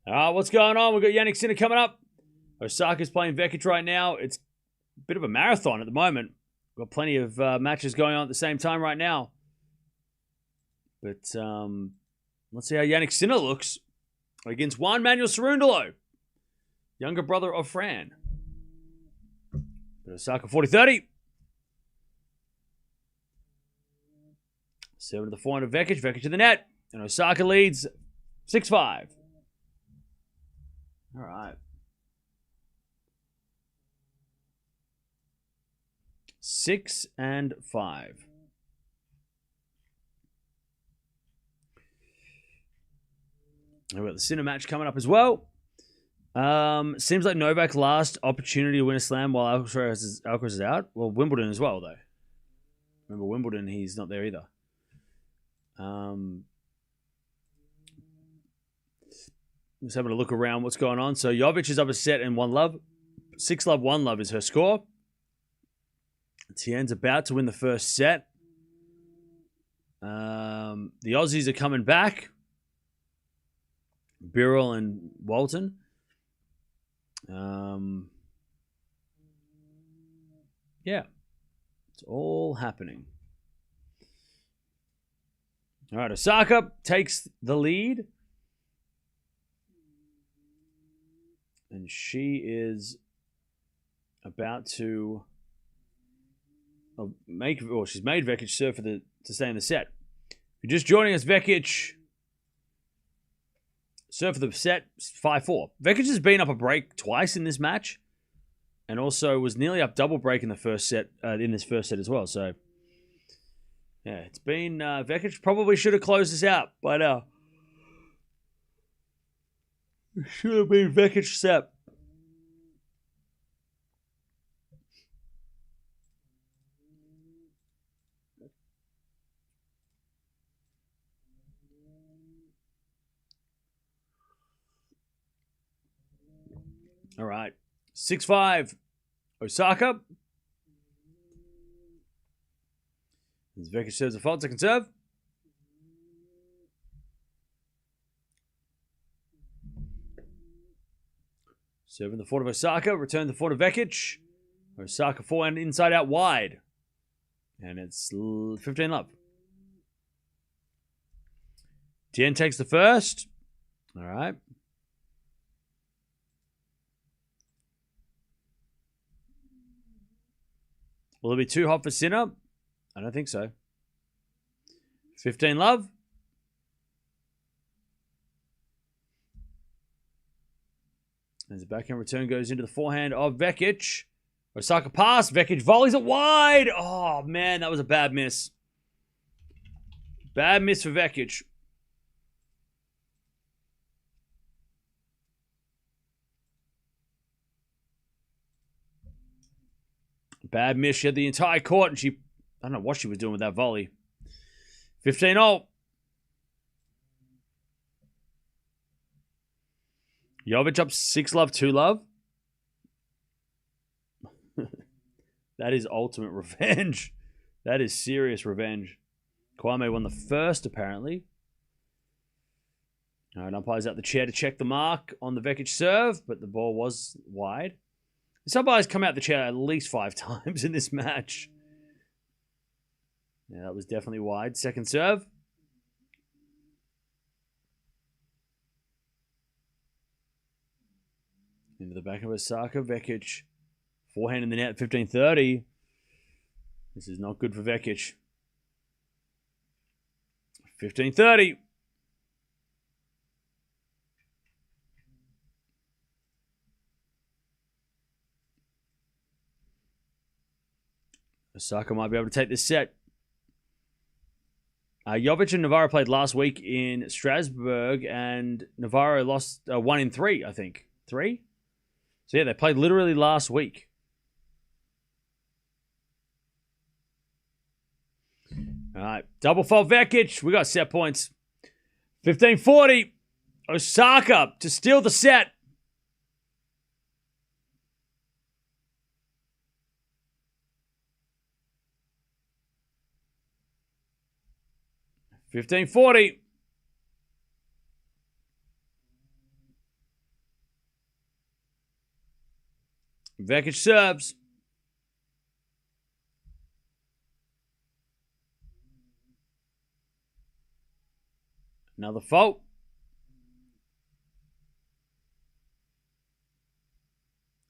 All right, what's going on? We've got Jannik Sinner coming up. Osaka's playing Vekic right now. It's a bit of a marathon at the moment. We've got plenty of matches going on at the same time right now. But let's see how Jannik Sinner looks against Juan Manuel Cerundolo, younger brother of Fran. But Osaka 40-30. 7 to the 400 Vekic. Vekic to the net. And Osaka leads 6-5. All right. 6-5. And we've got the Sinner match coming up as well. Seems like Novak's last opportunity to win a slam while Alcaraz is out. Well, Wimbledon as well, though. Remember, Wimbledon, he's not there either. Just having a look around what's going on. So Jovic is up a set and 1-love. 6-love, 1-love is her score. Tien's about to win the first set. The Aussies are coming back. Birrell and Walton. Yeah. It's all happening. All right, Osaka takes the lead. And she is about to she's made Vekic serve to stay in the set. If you're just joining us, Vekic serve for the set, 5-4. Vekic has been up a break twice in this match, and also was nearly up double break in the first set, in this first set as well. So, yeah, it's been Vekic probably should have closed this out, but it should have been Vekic's set. All right. 6-5. Osaka. As Vekic serves a fault, second serve. Serving the forehand of Osaka. Return the forehand of Vekic. Osaka forehand inside out wide. And it's 15-love. Tien takes the first. All right. Will it be too hot for Sinner? I don't think so. 15-love. As the backhand return goes into the forehand of Vekic. Osaka pass. Vekic volleys it wide. Oh, man, that was a bad miss. Bad miss for Vekic. Bad miss. She had the entire court, and I don't know what she was doing with that volley. 15-0. Jovic up 6-love, 2-love. That is ultimate revenge. That is serious revenge. Kwame won the first, apparently. All right, umpire's out the chair to check the mark on the Vekic serve, but the ball was wide. This umpire's come out the chair at least 5 times in this match. Yeah, that was definitely wide. Second serve. Into the back of Osaka. Vekic. Forehand in the net, 15-30. This is not good for Vekic. 15-30. Osaka might be able to take this set. Jovic and Navarro played last week in Strasbourg, and Navarro lost 1 in 3, I think. 3? So, yeah, they played literally last week. All right, double fault Vekic. We got set points. 15-40. Osaka to steal the set. $15.40. Vekic serves. Another fault.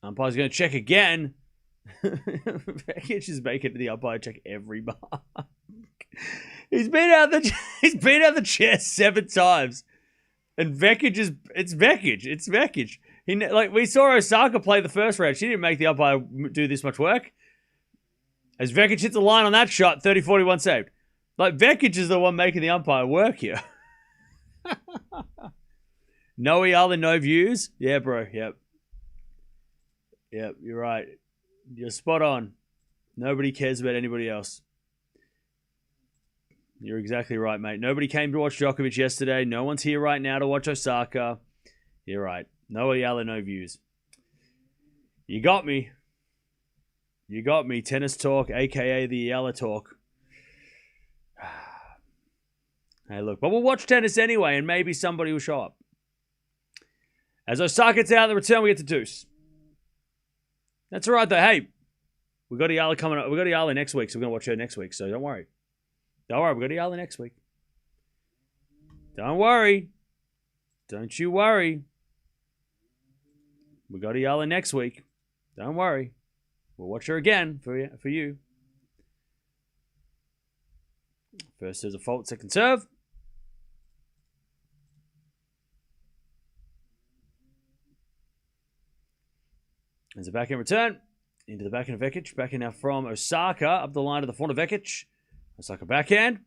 Umpire's going to check again. Vekic is making the umpire check every mark. He's been out the chair 7 times. And Vekic is... It's Vekic. It's Vekic. We saw Osaka play the first round. She didn't make the umpire do this much work. As Vekic hits the line on that shot, 30-41 saved. Vekic is the one making the umpire work here. No Eala, no views? Yeah, bro. Yep. Yep, you're right. You're spot on. Nobody cares about anybody else. You're exactly right, mate. Nobody came to watch Djokovic yesterday. No one's here right now to watch Osaka. You're right. No Eala, no views. You got me. You got me. Tennis talk, a.k.a. the Eala talk. Hey, look. But we'll watch tennis anyway, and maybe somebody will show up. As Osaka gets out of the return, we get to deuce. That's all right, though. Hey, we got Eala coming up. We got Eala next week, so we're going to watch her next week, so don't worry. Don't worry, we got Eala next week. Don't worry. Don't you worry. We got Eala next week. Don't worry. We'll watch her again for you. First there's a fault, second serve. There's a backhand return. Into the backhand of Vekic. Backhand now from Osaka. Up the line to the front of Vekic. Osaka backhand.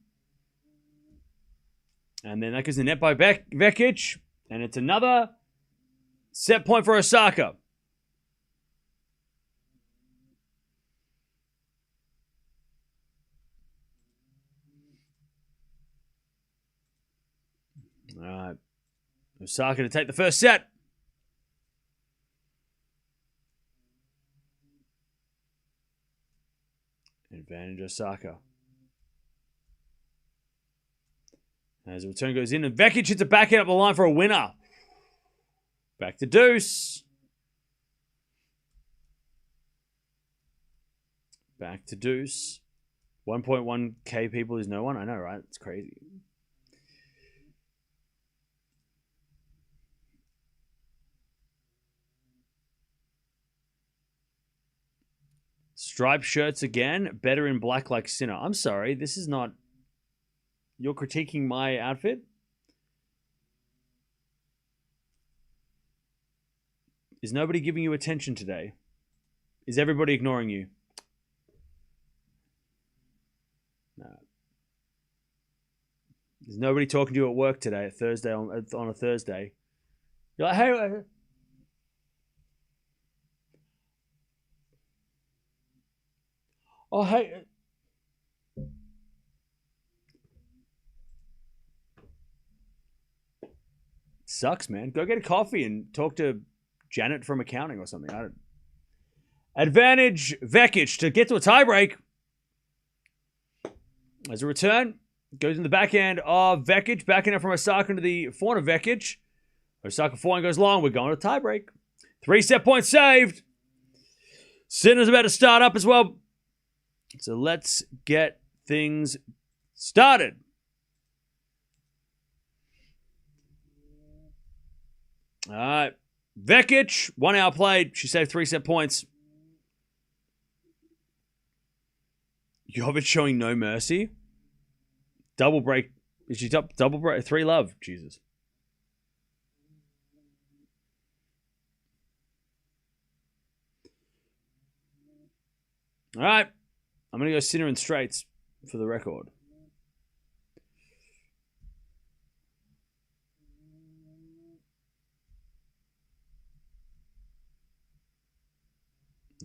And then that goes the net by Vekic. And it's another set point for Osaka. All right. Osaka to take the first set. Advantage Osaka. As the return goes in, and Vekic hits a backhand up the line for a winner. Back to deuce. Back to deuce. 1.1k people is no one. I know, right? It's crazy. Striped shirts again. Better in black like Sinner. I'm sorry. This is not... You're critiquing my outfit? Is nobody giving you attention today? Is everybody ignoring you? No. Is nobody talking to you at work today, at Thursday, on a Thursday? You're like, hey... Oh, hey. Sucks, man. Go get a coffee and talk to Janet from accounting or something. I don't... Advantage Vekic to get to a tiebreak. As a return, goes in the backhand of Vekic. Backhand from Osaka into the forehand of Vekic. Osaka forehand goes long. We're going to tiebreak. 3-set point saved. Sinner's about to start up as well. So let's get things started. All right. Vekic, 1 hour played. She saved 3-set points. Jovic showing no mercy. Double break. Is she double break? 3 love. Jesus. All right. I'm going to go Sinner in straights for the record.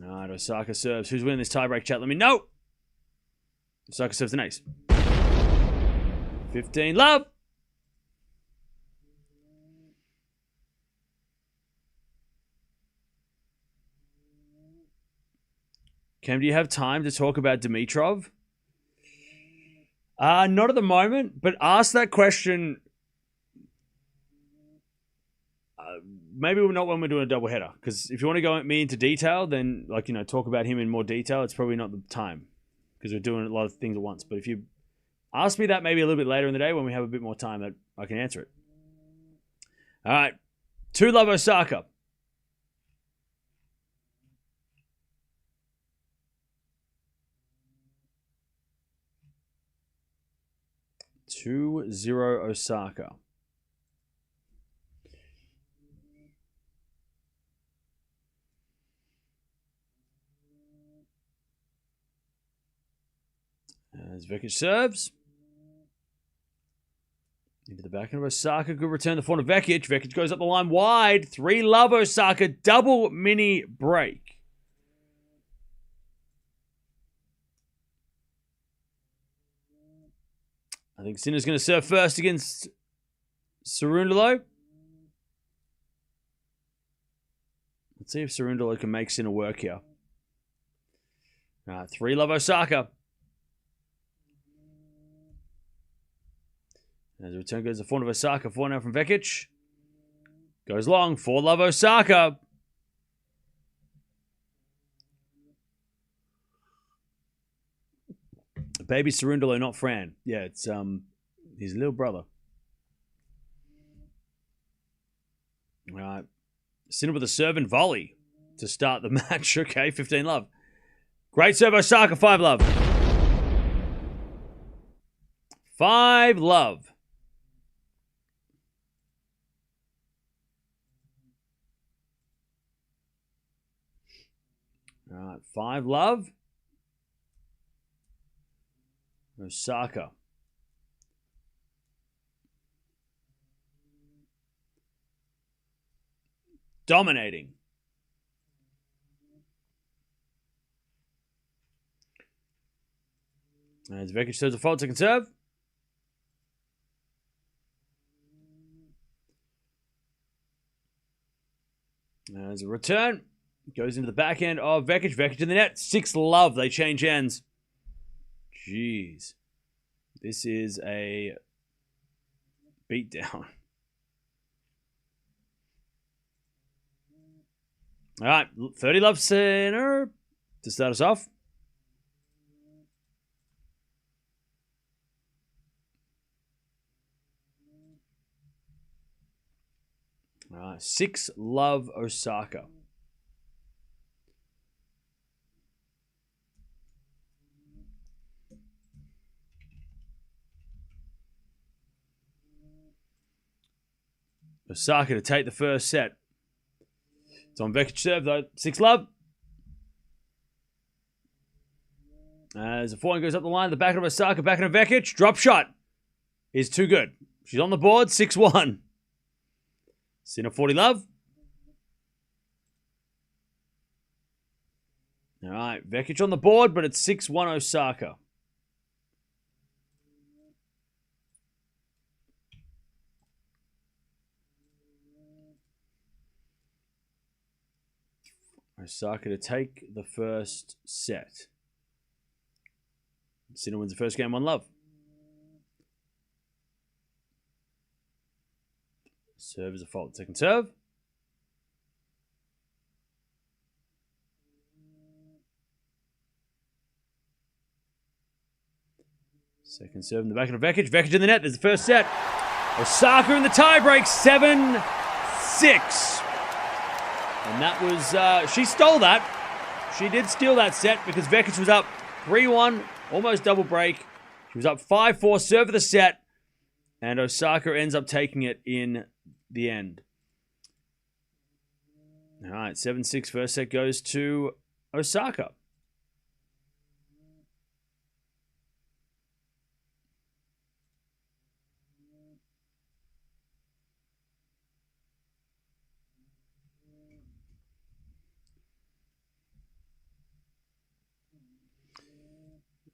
All right, Osaka serves. Who's winning this tiebreak, chat? Let me know. Osaka serves an ace. 15 love. Cam, do you have time to talk about Dimitrov? Not at the moment, but ask that question maybe not when we're doing a doubleheader. Because if you want to go me into detail, then talk about him in more detail. It's probably not the time because we're doing a lot of things at once. But if you ask me that maybe a little bit later in the day when we have a bit more time, that I can answer it. All right, 2-love Osaka. Two zero Osaka. As Vekic serves. Into the backhand of Osaka. Good return the front of Vekic. Vekic goes up the line wide. 3-love Osaka. Double mini break. I think Sinner's going to serve first against Cerundolo. Let's see if Cerundolo can make Sinner work here. 3-love Osaka. As the return goes to the front of Osaka. 4 now from Vekic. Goes long. 4-love Osaka. Baby Cerundolo, not Fran. Yeah, it's his little brother. All right. Sinner with a serve and volley to start the match. Okay, 15-love. Great serve, Osaka. 5-love. 5-love. All right, 5-love. Osaka. Dominating. As Vekic serves a fault, second serve. As a return. Goes into the backhand of Vekic. Vekic in the net. 6-love. They change ends. Jeez. This is a beatdown. All right. 30-love Sinner to start us off. All right. 6-love Osaka. Osaka to take the first set. It's on Vekic serve though. 6-love. As the forehand goes up the line, the backhand of Osaka, backhand of Vekic. Drop shot is too good. She's on the board. 6-1. Sinner 40-love. All right, Vekic on the board, but it's 6-1 Osaka. Osaka to take the first set. Sinner wins the first game 1-love. Serve is a fault. Second serve. Second serve in the back of Vekic. Vekic in the net. There's the first set. Osaka in the tiebreak. 7-6. And that was, she stole that. She did steal that set because Vekic was up 3-1, almost double break. She was up 5-4, serve of the set. And Osaka ends up taking it in the end. All right, 7-6, first set goes to Osaka.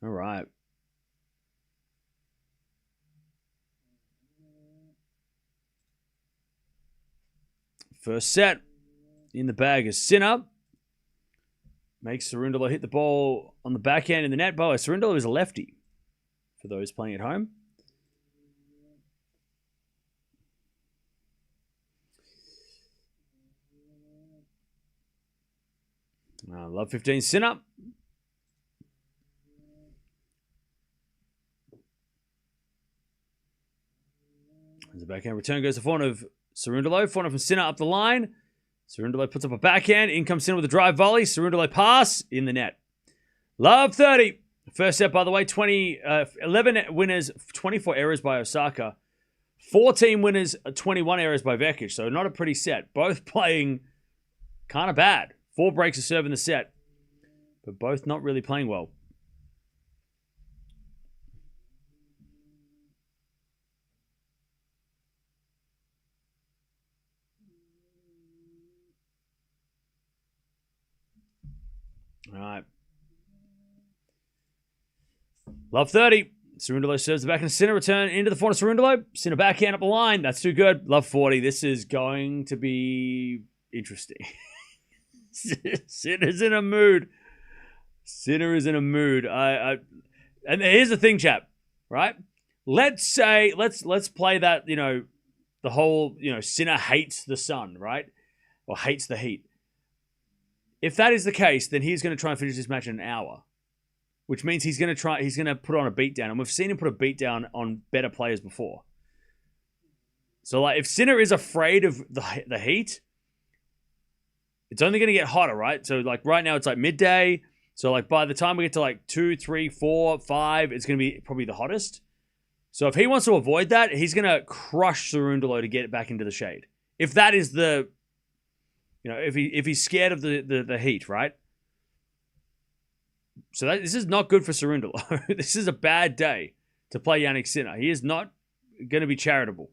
All right. First set in the bag is Sinner. Makes Cerundolo hit the ball on the backhand in the net. By the way, Cerundolo is a lefty for those playing at home. Love 15, Sinner. As the backhand return goes to forehand of Cerundolo. Forehand from Sinner up the line. Cerundolo puts up a backhand. In comes Sinner with a drive volley. Cerundolo pass in the net. Love 30. First set, by the way, 11 winners, 24 errors by Osaka. 14 winners, 21 errors by Vekic. So not a pretty set. Both playing kind of bad. 4 breaks of serve in the set. But both not really playing well. All right. Love 30. Cerundolo serves the backhand. Sinner return into the forehand. Cerundolo. Sinner backhand up the line. That's too good. Love 40. This is going to be interesting. Sinner's in a mood. Sinner is in a mood. And here's the thing, chap. Right? Let's say, let's play that, the whole, Sinner hates the sun, right? Or hates the heat. If that is the case, then he's going to try and finish this match in an hour. Which means he's going to put on a beatdown. And we've seen him put a beatdown on better players before. So, if Sinner is afraid of the heat, it's only going to get hotter, right? So, right now it's midday. So, by the time we get to 2, 3, 4, 5, it's going to be probably the hottest. So, if he wants to avoid that, he's going to crush Cerundolo to get it back into the shade. If that is the, if he's scared of the heat, right? So this is not good for Cerundolo. This is a bad day to play Jannik Sinner. He is not going to be charitable.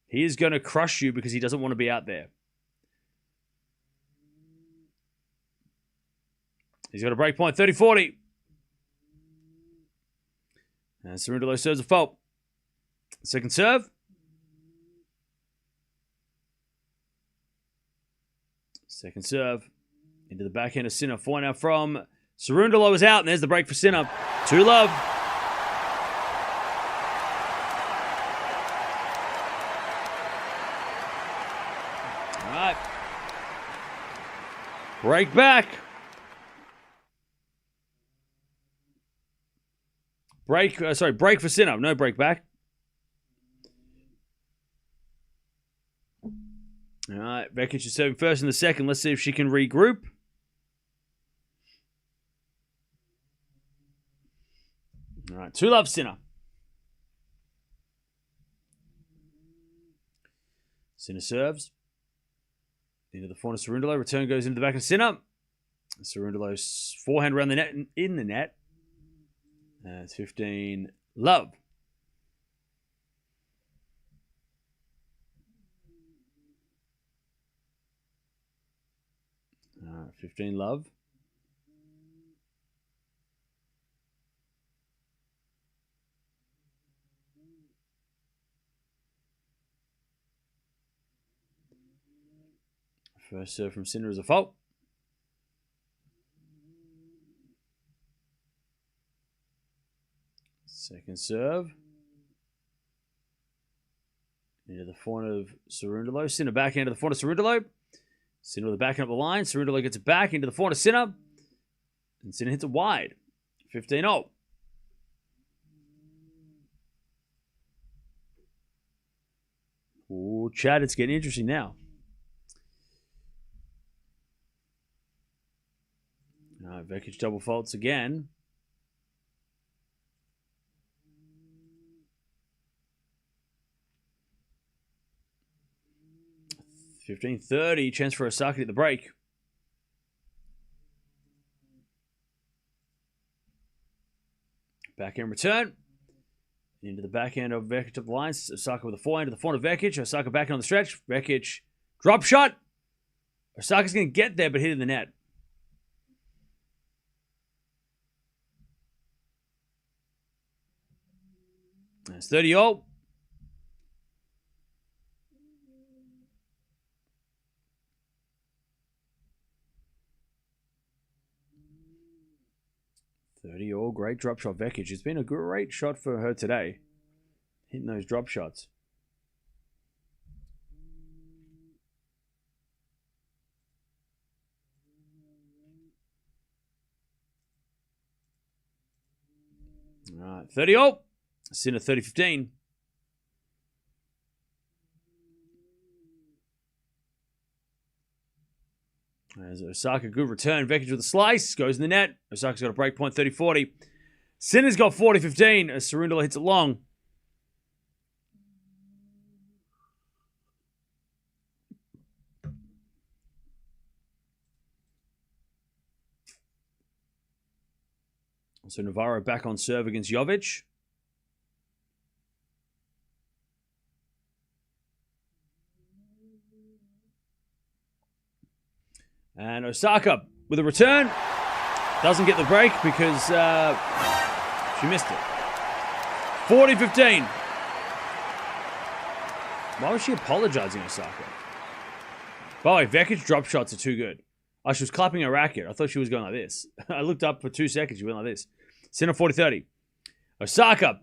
He is going to crush you because he doesn't want to be out there. He's got a break point, 30-40. And Cerundolo serves a fault. Second serve. Second serve. Into the backhand of Sinner. Forehand now from Cerundolo is out, and there's the break for Sinner. 2-love. All right. Break back. Break for Sinner. No break back. All right, Vekic is serving first in the second. Let's see if she can regroup. All right, 2-love Sinner. Sinner serves. Into the forehand of Cerundolo. Return goes into the back of Sinner. Cerundolo's forehand around the net, in the net. It's 15-love. All right, 15-love. First serve from Sinner is a fault. Second serve. Into the forehand of Cerundolo. Sinner backhand to the forehand of Cerundolo. Sinner with the backhand up the line. Cerundolo gets it back into the forehand of Sinner. And Sinner hits it wide. 15-0. Ooh, Chad, it's getting interesting now. Vekic double faults again. $15.30. Chance for Osaka at the break. Backhand return. Into the backhand of Vekic up the line. Osaka with a forehand to the forehand of Vekic. Osaka back on the stretch. Vekic drop shot. Osaka's going to get there, but hit in the net. That's 30-0. Great drop shot, Vekic. It's been a great shot for her today. Hitting those drop shots. right, 30-all. Sinner 30-15. As Osaka, good return. Vekic with a slice. Goes in the net. Osaka's got a break point, 30-40. Sinner's got 40-15 as Cerundolo hits it long. So Navarro back on serve against Jovic. And Osaka with a return. Doesn't get the break because she missed it. 40-15. Why was she apologizing, Osaka? By the way, Vekic drop shots are too good. Oh, she was clapping her racket. I thought she was going like this. I looked up for 2 seconds. She went like this. Sinner 40-30. Osaka.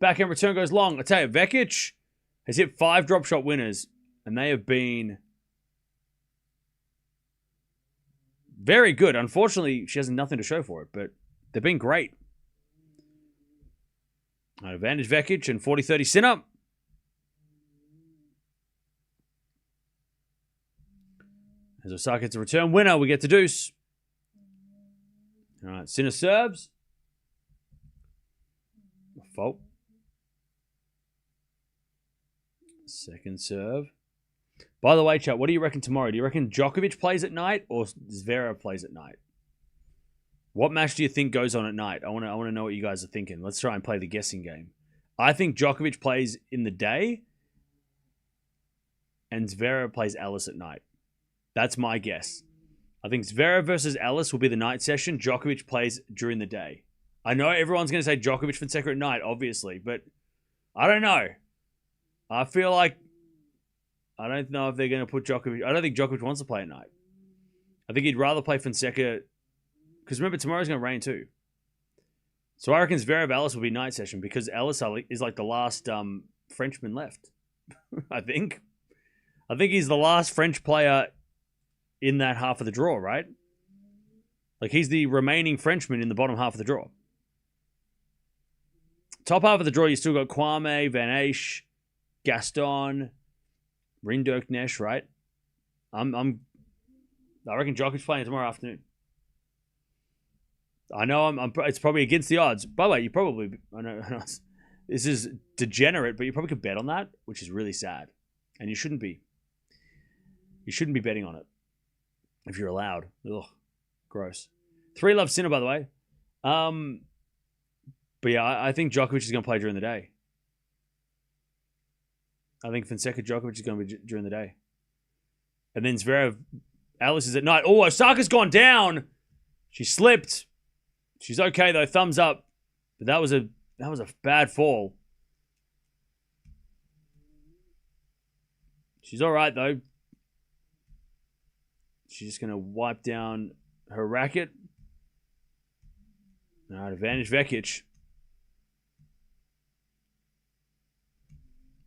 Backhand return goes long. I tell you, Vekic has hit 5 drop shot winners. And they have been very good. Unfortunately, she has nothing to show for it. But they've been great. Advantage Vekic and 40-30 Sinner. As Osaka gets a return winner, we get to deuce. All right, Sinner serves. Fault. Second serve. By the way, chat, what do you reckon tomorrow? Do you reckon Djokovic plays at night or Zverev plays at night? What match do you think goes on at night? I want to know what you guys are thinking. Let's try and play the guessing game. I think Djokovic plays in the day and Zverev plays Ellis at night. That's my guess. I think Zverev versus Ellis will be the night session. Djokovic plays during the day. I know everyone's going to say Djokovic Fonseca at night, obviously, but I don't know. I feel like I don't know if they're going to put Djokovic. I don't think Djokovic wants to play at night. I think he'd rather play Fonseca because remember, tomorrow's going to rain too. So I reckon Zverev Ellis will be night session because Ellis is like the last Frenchman left. I think he's the last French player in that half of the draw, right? Like he's the remaining Frenchman in the bottom half of the draw. Top half of the draw, you still got Kwame, Van Asch, Gaston, Rinderknecht, Nesh, right? I reckon Djokovic's playing tomorrow afternoon. I know it's probably against the odds. By the way, you probably, I know this is degenerate, but you probably could bet on that, which is really sad. And you shouldn't be. You shouldn't be betting on it. If you're allowed. Ugh. Gross. 3-love Sinner, by the way. But yeah, I think Djokovic is going to play during the day. I think Fonseca Djokovic is going to be during the day. And then Zverev, Alice is at night. Oh, Osaka's gone down. She slipped. She's okay though. Thumbs up. But that was a bad fall. She's all right though. She's just going to wipe down her racket. All right, advantage Vekic.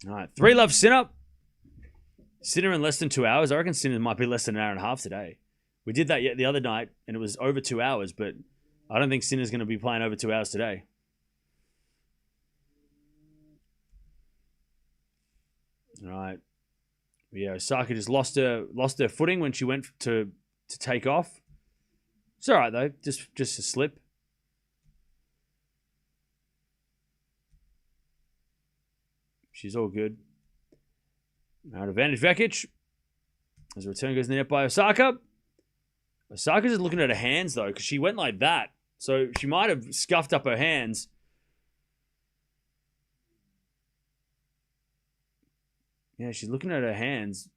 All right, 3-love Sinner. Sinner in less than 2 hours. I reckon Sinner might be less than an hour and a half today. We did that the other night, and it was over 2 hours, but I don't think Sinner's going to be playing over 2 hours today. All right. Yeah, Osaka just lost her footing when she went to take off. It's all right, though. Just a slip. She's all good. All right, advantage Vekic. As the return goes in the net by Osaka. Osaka's just looking at her hands, though, because she went like that. So she might have scuffed up her hands. Yeah, she's looking at her hands.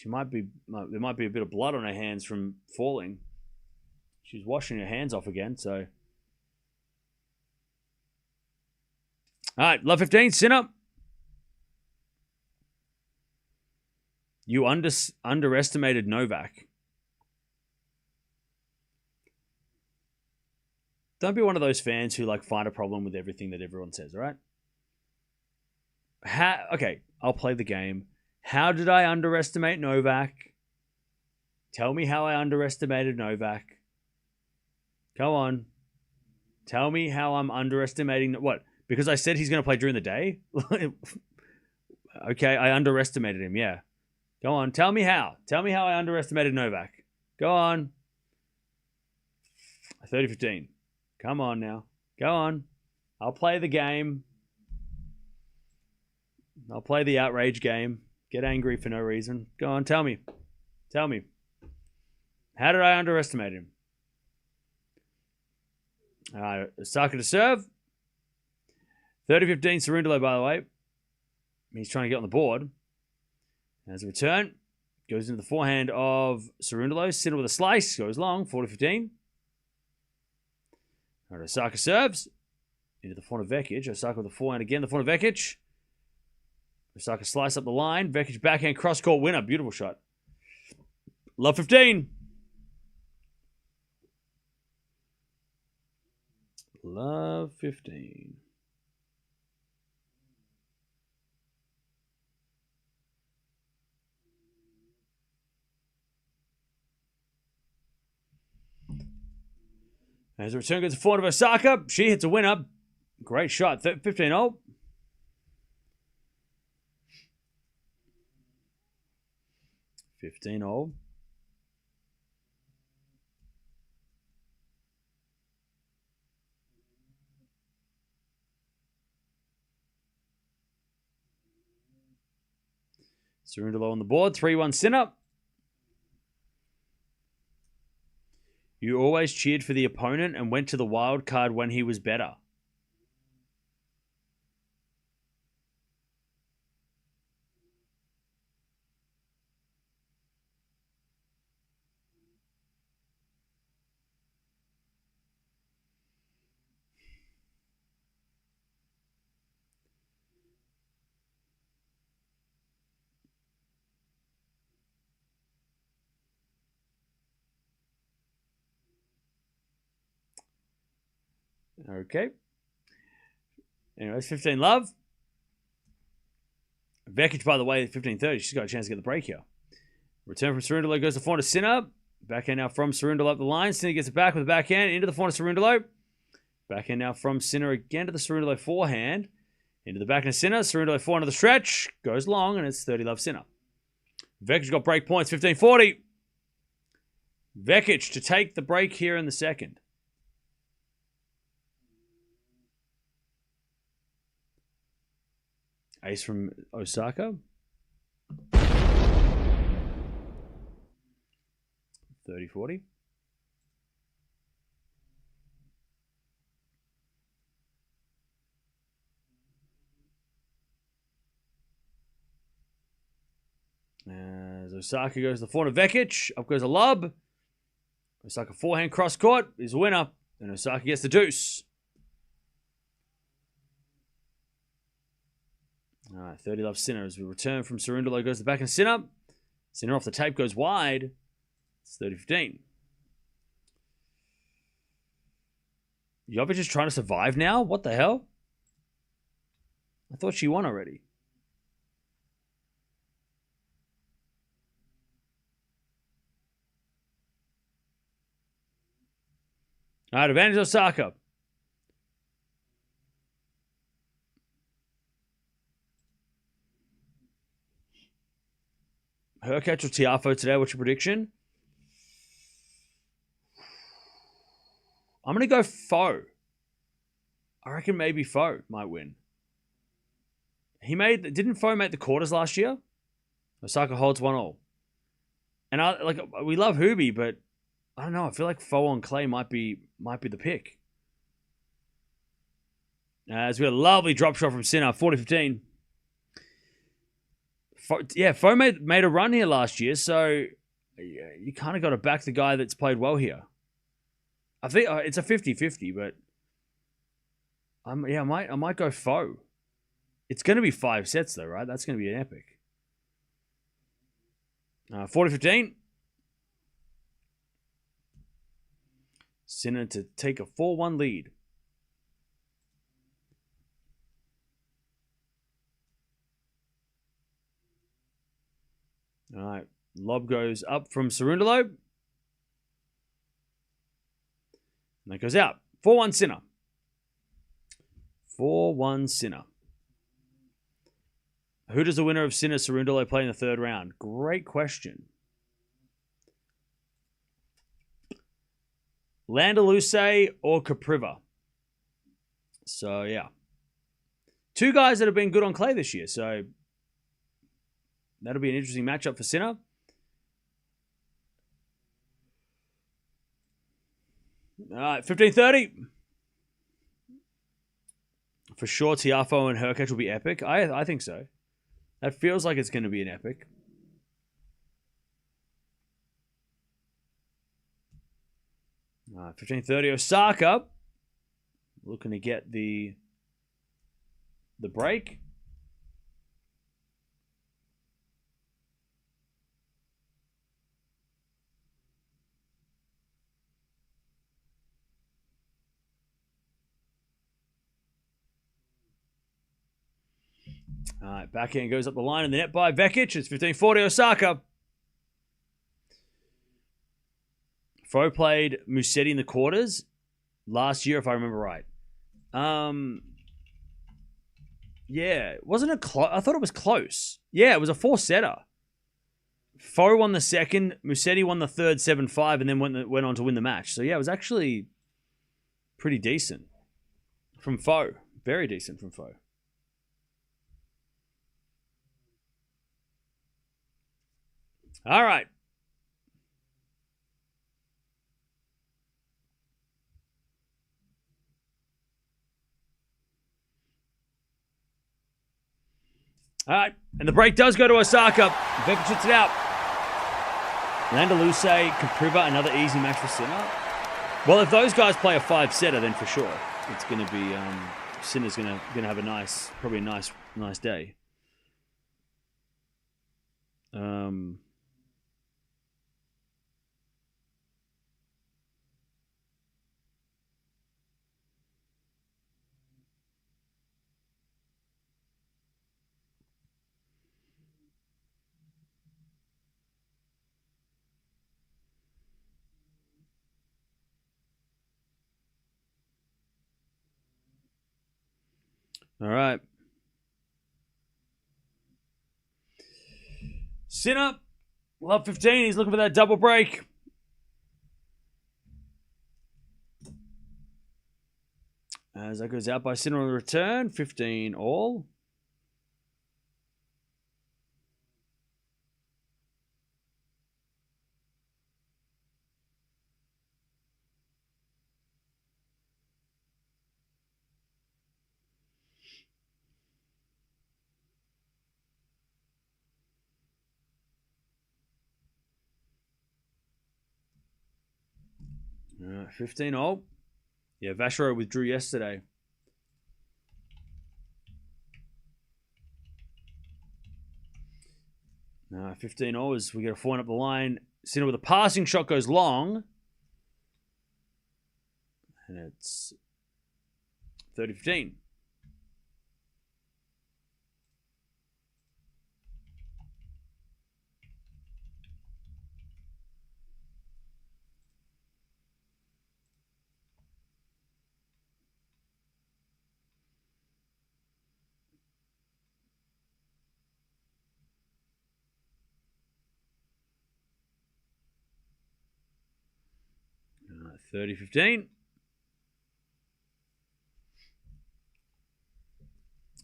There might be a bit of blood on her hands from falling. She's washing her hands off again, so. All right, love 15, Sinner. You underestimated Novak. Don't be one of those fans who like find a problem with everything that everyone says, all right? Okay, I'll play the game. How did I underestimate Novak? Tell me how I underestimated Novak. Come on. Tell me how I'm underestimating... What? Because I said he's going to play during the day? Okay, I underestimated him, yeah. Go on, tell me how. Tell me how I underestimated Novak. Go on. 30-15. Come on now. Go on. I'll play the game. I'll play the outrage game. Get angry for no reason. Go on, tell me. Tell me. How did I underestimate him? Osaka to serve. 30-15 Cerundolo, by the way. He's trying to get on the board. As a return, goes into the forehand of Cerundolo. Sinner with a slice. Goes long. 40-15. All right, Osaka serves. Into the forehand of Vekic. Osaka with the forehand again. The forehand of Vekic. Osaka slice up the line. Vekic backhand cross-court winner. Beautiful shot. Love 15. Love 15. As the return goes to forward of Osaka, she hits a winner. Great shot. 15-0. Cerundolo on the board. 3-1 Sinner. You always cheered for the opponent and went to the wild card when he was better. Okay. Anyways, 15 love. Vekic, by the way, 15-30. She's got a chance to get the break here. Return from Cerundolo goes to forehand to Sinner. Backhand now from Cerundolo up the line. Sinner gets it back with the backhand into the forehand to Cerundolo. Backhand now from Sinner again to the Cerundolo forehand. Into the backhand of Sinner. Cerundolo forehand to the stretch. Goes long, and it's 30 love Sinner. Vekic got break points, 15-40. Vekic to take the break here in the second. Ace from Osaka. 30-40. As Osaka goes to the forehand of Vekic. Up goes a lob. Osaka forehand cross court is a winner. And Osaka gets the deuce. All right, 30 love Sinner as we return from Cerundolo goes to the back and Sinner. Sinner off the tape goes wide. It's 30-15. Jovic is trying to survive now? What the hell? I thought she won already. All right, advantage Osaka. Hurkacz or Tiafoe today? What's your prediction? I'm going to go Foe. I reckon maybe Foe might win. Didn't Foe make the quarters last year? Osaka holds 1-all. And we love Hubie, but I don't know. I feel like Foe on clay might be the pick. As we had a lovely drop shot from Sinner, 40-15. Foe made a run here last year, so you kind of got to back the guy that's played well here. I think it's a 50-50, but I might go Foe. It's going to be 5 sets though, right? That's going to be an epic. 40-15. Sinner to take a 4-1 lead. All right. Lob goes up from Cerundolo. And that goes out. 4-1 Sinner. 4-1 Sinner. Who does the winner of Sinner Cerundolo play in the third round? Great question. Landaluce or Capriva? So, yeah. Two guys that have been good on clay this year. So, that'll be an interesting matchup for Sinner. All right, 15:30. For sure, Tiafoe and Hurkacz will be epic. I think so. That feels like it's going to be an epic. All right, 15:30. Osaka looking to get the break. All right, backhand goes up the line in the net by Vekic. It's 15:40 Osaka. Foe played Musetti in the quarters last year, if I remember right. Yeah, wasn't it close? I thought it was close. Yeah, it was a 4-setter. Foe won the second, Musetti won the third 7-5, and then went on to win the match. So yeah, it was actually pretty decent from Foe. Very decent from Foe. All right. All right. And the break does go to Osaka. Vekic hits it out. Landaluce, Capriva, another easy match for Sinner. Well, if those guys play a 5-setter, then for sure it's going to be Sinner's going to have probably a nice day. All right. Sinner, love 15. He's looking for that double break. As that goes out by Sinner on the return. 15 all. All right, 15 all. Yeah, Vachereau withdrew yesterday. 15 all as we get a 4 up the line. Sinner with a passing shot goes long. And it's 30-15. All right, 30-15.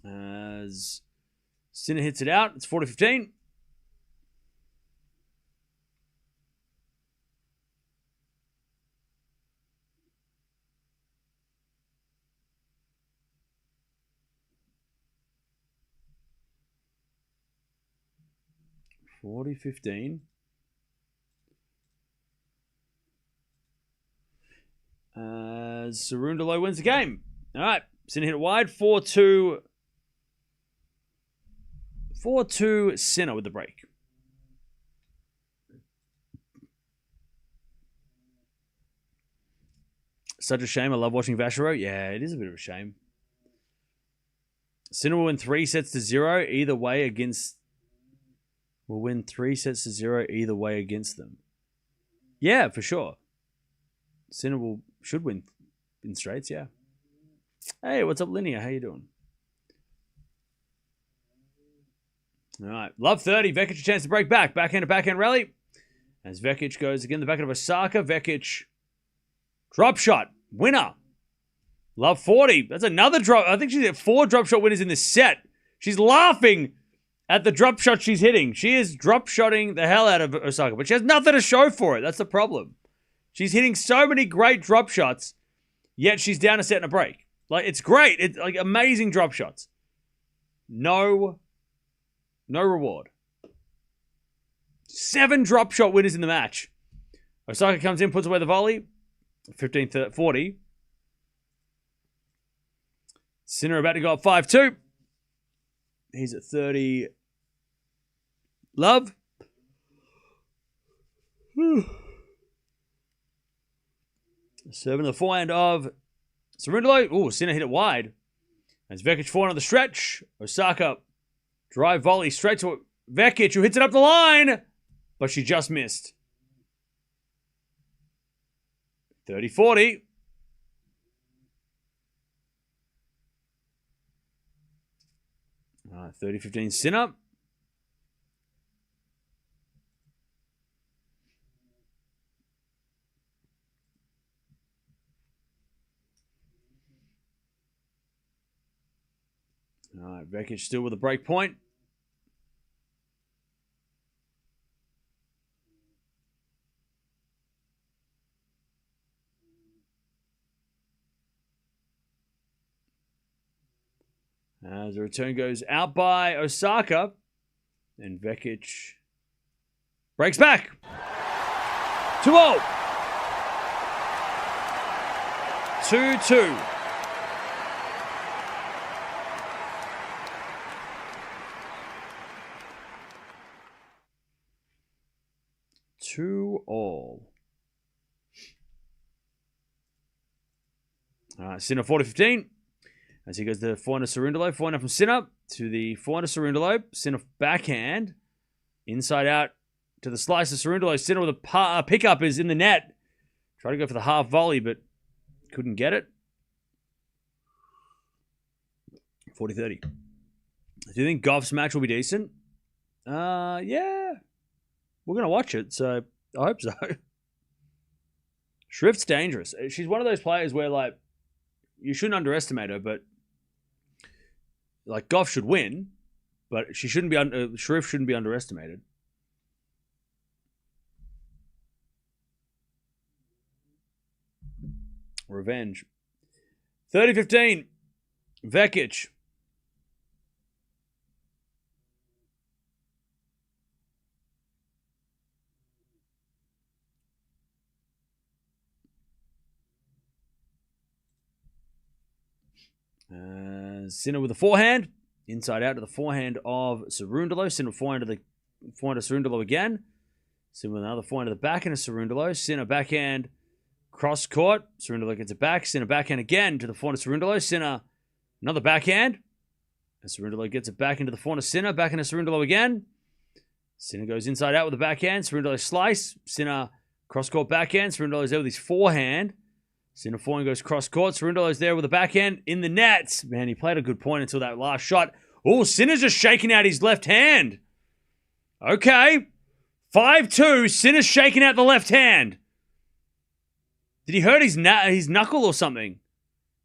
As Sinner hits it out, it's 40-15. As Cerundolo wins the game. All right, Sinner hit it wide, 4-2. 4-2 Sinner with the break. Such a shame. I love watching Vachereau. Yeah, it is a bit of a shame. Sinner will win 3-0 either way against... Will win 3-0 either way against them. Yeah, for sure. Sinner should win in straights, yeah. Hey, what's up, Linear? How you doing? All right. Love 30. Vekic a chance to break back. Backhand to backhand rally. As Vekic goes again, the backhand of Osaka. Vekic. Drop shot. Winner. Love 40. That's another drop. I think she's at 4 drop shot winners in this set. She's laughing at the drop shot she's hitting. She is drop shotting the hell out of Osaka, but she has nothing to show for it. That's the problem. She's hitting so many great drop shots, yet she's down a set and a break. Like, it's great. It's like amazing drop shots. No reward. 7 drop shot winners in the match. Osaka comes in, puts away the volley. 15-40. Sinner about to go up 5-2. He's at 30. Love. Serving the forehand of Cerundolo. Ooh, Sinner hit it wide. As Vekic forehand on the stretch. Osaka drive volley straight to Vekic, who hits it up the line, but she just missed. 30-40. All right, 30-15 Sinner. All right, Vekic still with a break point. As the return goes out by Osaka. And Vekic breaks back. 2-0. 2-2. Two all. All right, Sinner 40-15. As he goes to the forehand of Cerundolo. Forehand from Sinner to the forehand of Cerundolo. Sinner backhand. Inside out to the slice of Cerundolo. Sinner with a pickup is in the net. Tried to go for the half volley, but couldn't get it. 40-30. Do you think Gauff's match will be decent? Yeah. We're going to watch it, so I hope so. Schrift's dangerous. She's one of those players where, like, you shouldn't underestimate her, but like Gauff should win, but she shouldn't be. Schrift shouldn't be underestimated. Revenge. 30-15. Vekic. Sinner with the forehand. Inside out to the forehand of Cerundolo. Sinner forehand to the forehand of Cerundolo again. Sinner with another forehand to the backhand of Cerundolo. Sinner backhand cross court. Cerundolo gets it back. Sinner backhand again to the forehand of Cerundolo. Sinner another backhand. And Cerundolo gets it back into the forehand of Sinner. Backhand of Cerundolo again. Sinner goes inside out with the backhand. Cerundolo slice. Sinner cross court backhand. Cerundolo's there with his forehand. Sinner forehand goes cross court. Cerundolo's there with the backhand in the nets. Man, he played a good point until that last shot. Oh, Sinner's just shaking out his left hand. Okay. 5-2. Sinner's shaking out the left hand. Did he hurt his knuckle or something?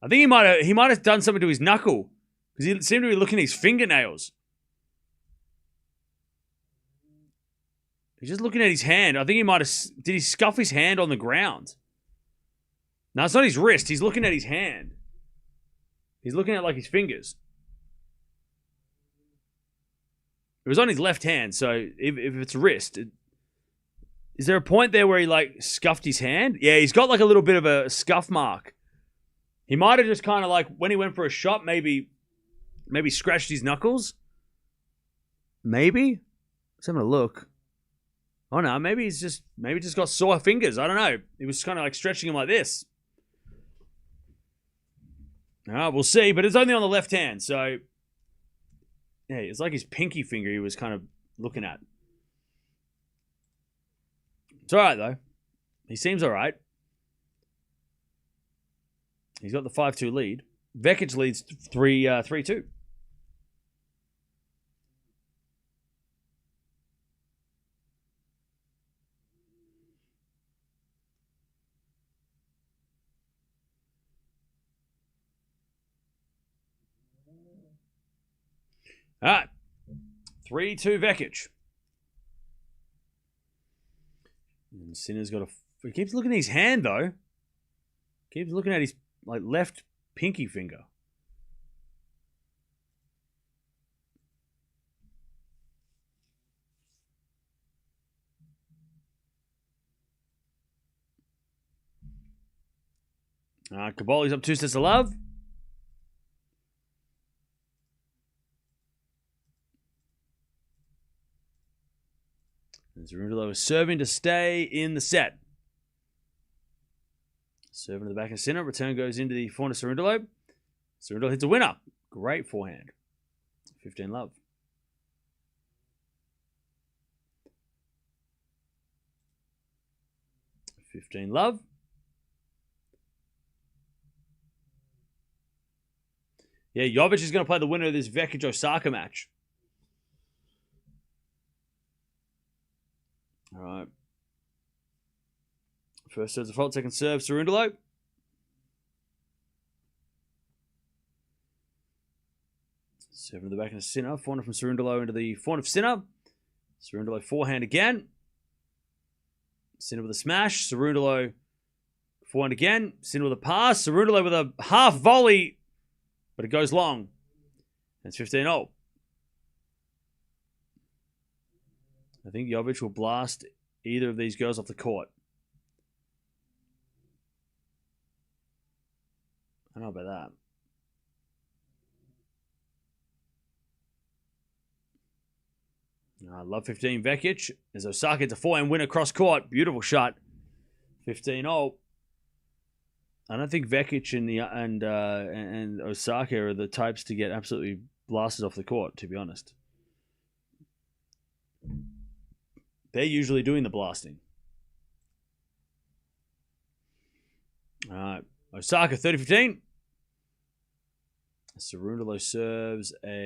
I think he might have done something to his knuckle because he seemed to be looking at his fingernails. He's just looking at his hand. I think he might have. Did he scuff his hand on the ground? No, it's not his wrist. He's looking at his hand. He's looking at, like, his fingers. It was on his left hand, so if it's wrist... Is there a point there where he, like, scuffed his hand? Yeah, he's got, like, a little bit of a scuff mark. He might have just kind of, like, when he went for a shot, maybe scratched his knuckles. Maybe? Let's have a look. Oh, no, maybe he's just got sore fingers. I don't know. He was kind of, like, stretching him like this. We'll see, but it's only on the left hand, so... Yeah, it's like his pinky finger he was kind of looking at. It's alright, though. He seems alright. He's got the 5-2 lead. Vekic leads 3-2. All right. 3-2 Vekic. And Sinner's got he keeps looking at his hand, though. Keeps looking at his left pinky finger. Caboli's up 2-love. And Cerundolo is serving to stay in the set. Serving to the back of Sinner. Return goes into the forehand of Cerundolo. Cerundolo hits a winner. Great forehand. 15-love. $15-love. Yeah, Jovic is going to play the winner of this Vekic-Osaka match. All right. First serve's a fault, second serve, Cerundolo. Serving to the back of Sinner. Forehand from Cerundolo into the forehand of Sinner. Cerundolo forehand again. Sinner with a smash. Cerundolo forehand again. Sinner with a pass. Cerundolo with a half volley, but it goes long. It's 15-0. I think Jovic will blast either of these girls off the court. I don't know about that. I love 15 Vekic. As Osaka gets a forehand win across court. Beautiful shot. 15-0. I don't think Vekic and Osaka are the types to get absolutely blasted off the court, to be honest. They're usually doing the blasting. All right. Osaka, 30-15. Cerundolo serves a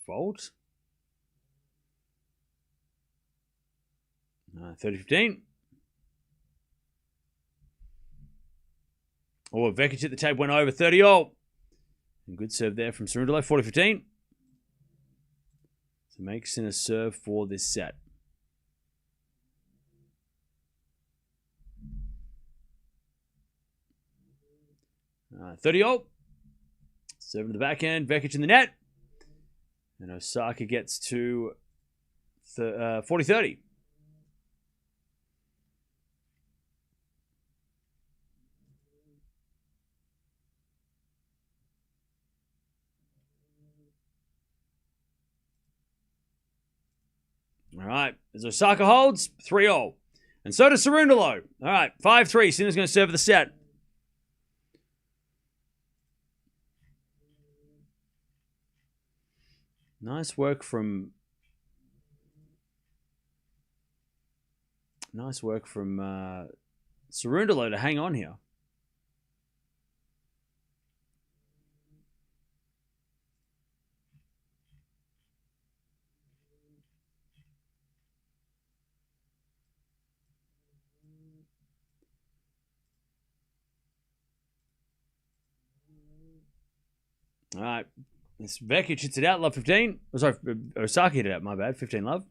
fault. 30-15. Oh, Vekic hit the tape, went over. 30-0. And good serve there from Cerundolo. 40-15. To make Sinner serve for this set. Uh, 30-0. Serving to the backhand. Vekic in the net. And Osaka gets to 40-30. All right. As Osaka holds, 3-0. And so does Cerundolo. All right. 5-3. Sinner's going to serve the set. Nice work from Cerundolo to hang on here. All right. This Vekic hits it out, love 15. Oh, sorry, Osaka hit it out, my bad. 15-love.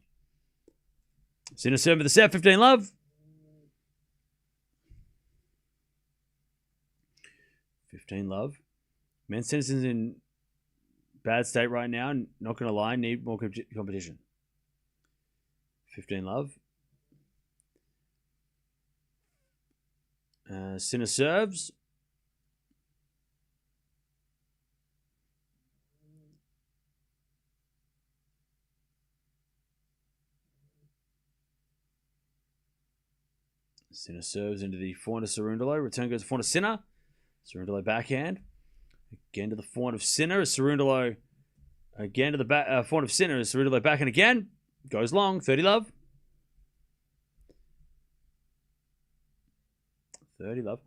Sinner serve for the set, 15-love. 15-love. Men's tennis is in bad state right now. Not going to lie, need more competition. 15-love. Sinner serves. Sinner serves into the forehand of Cerundolo. Return goes to forehand of Sinner. Cerundolo backhand. Again to the forehand of Sinner. Cerundolo again to the forehand of Sinner. Cerundolo backhand again. Goes long. 30-love. 30-love.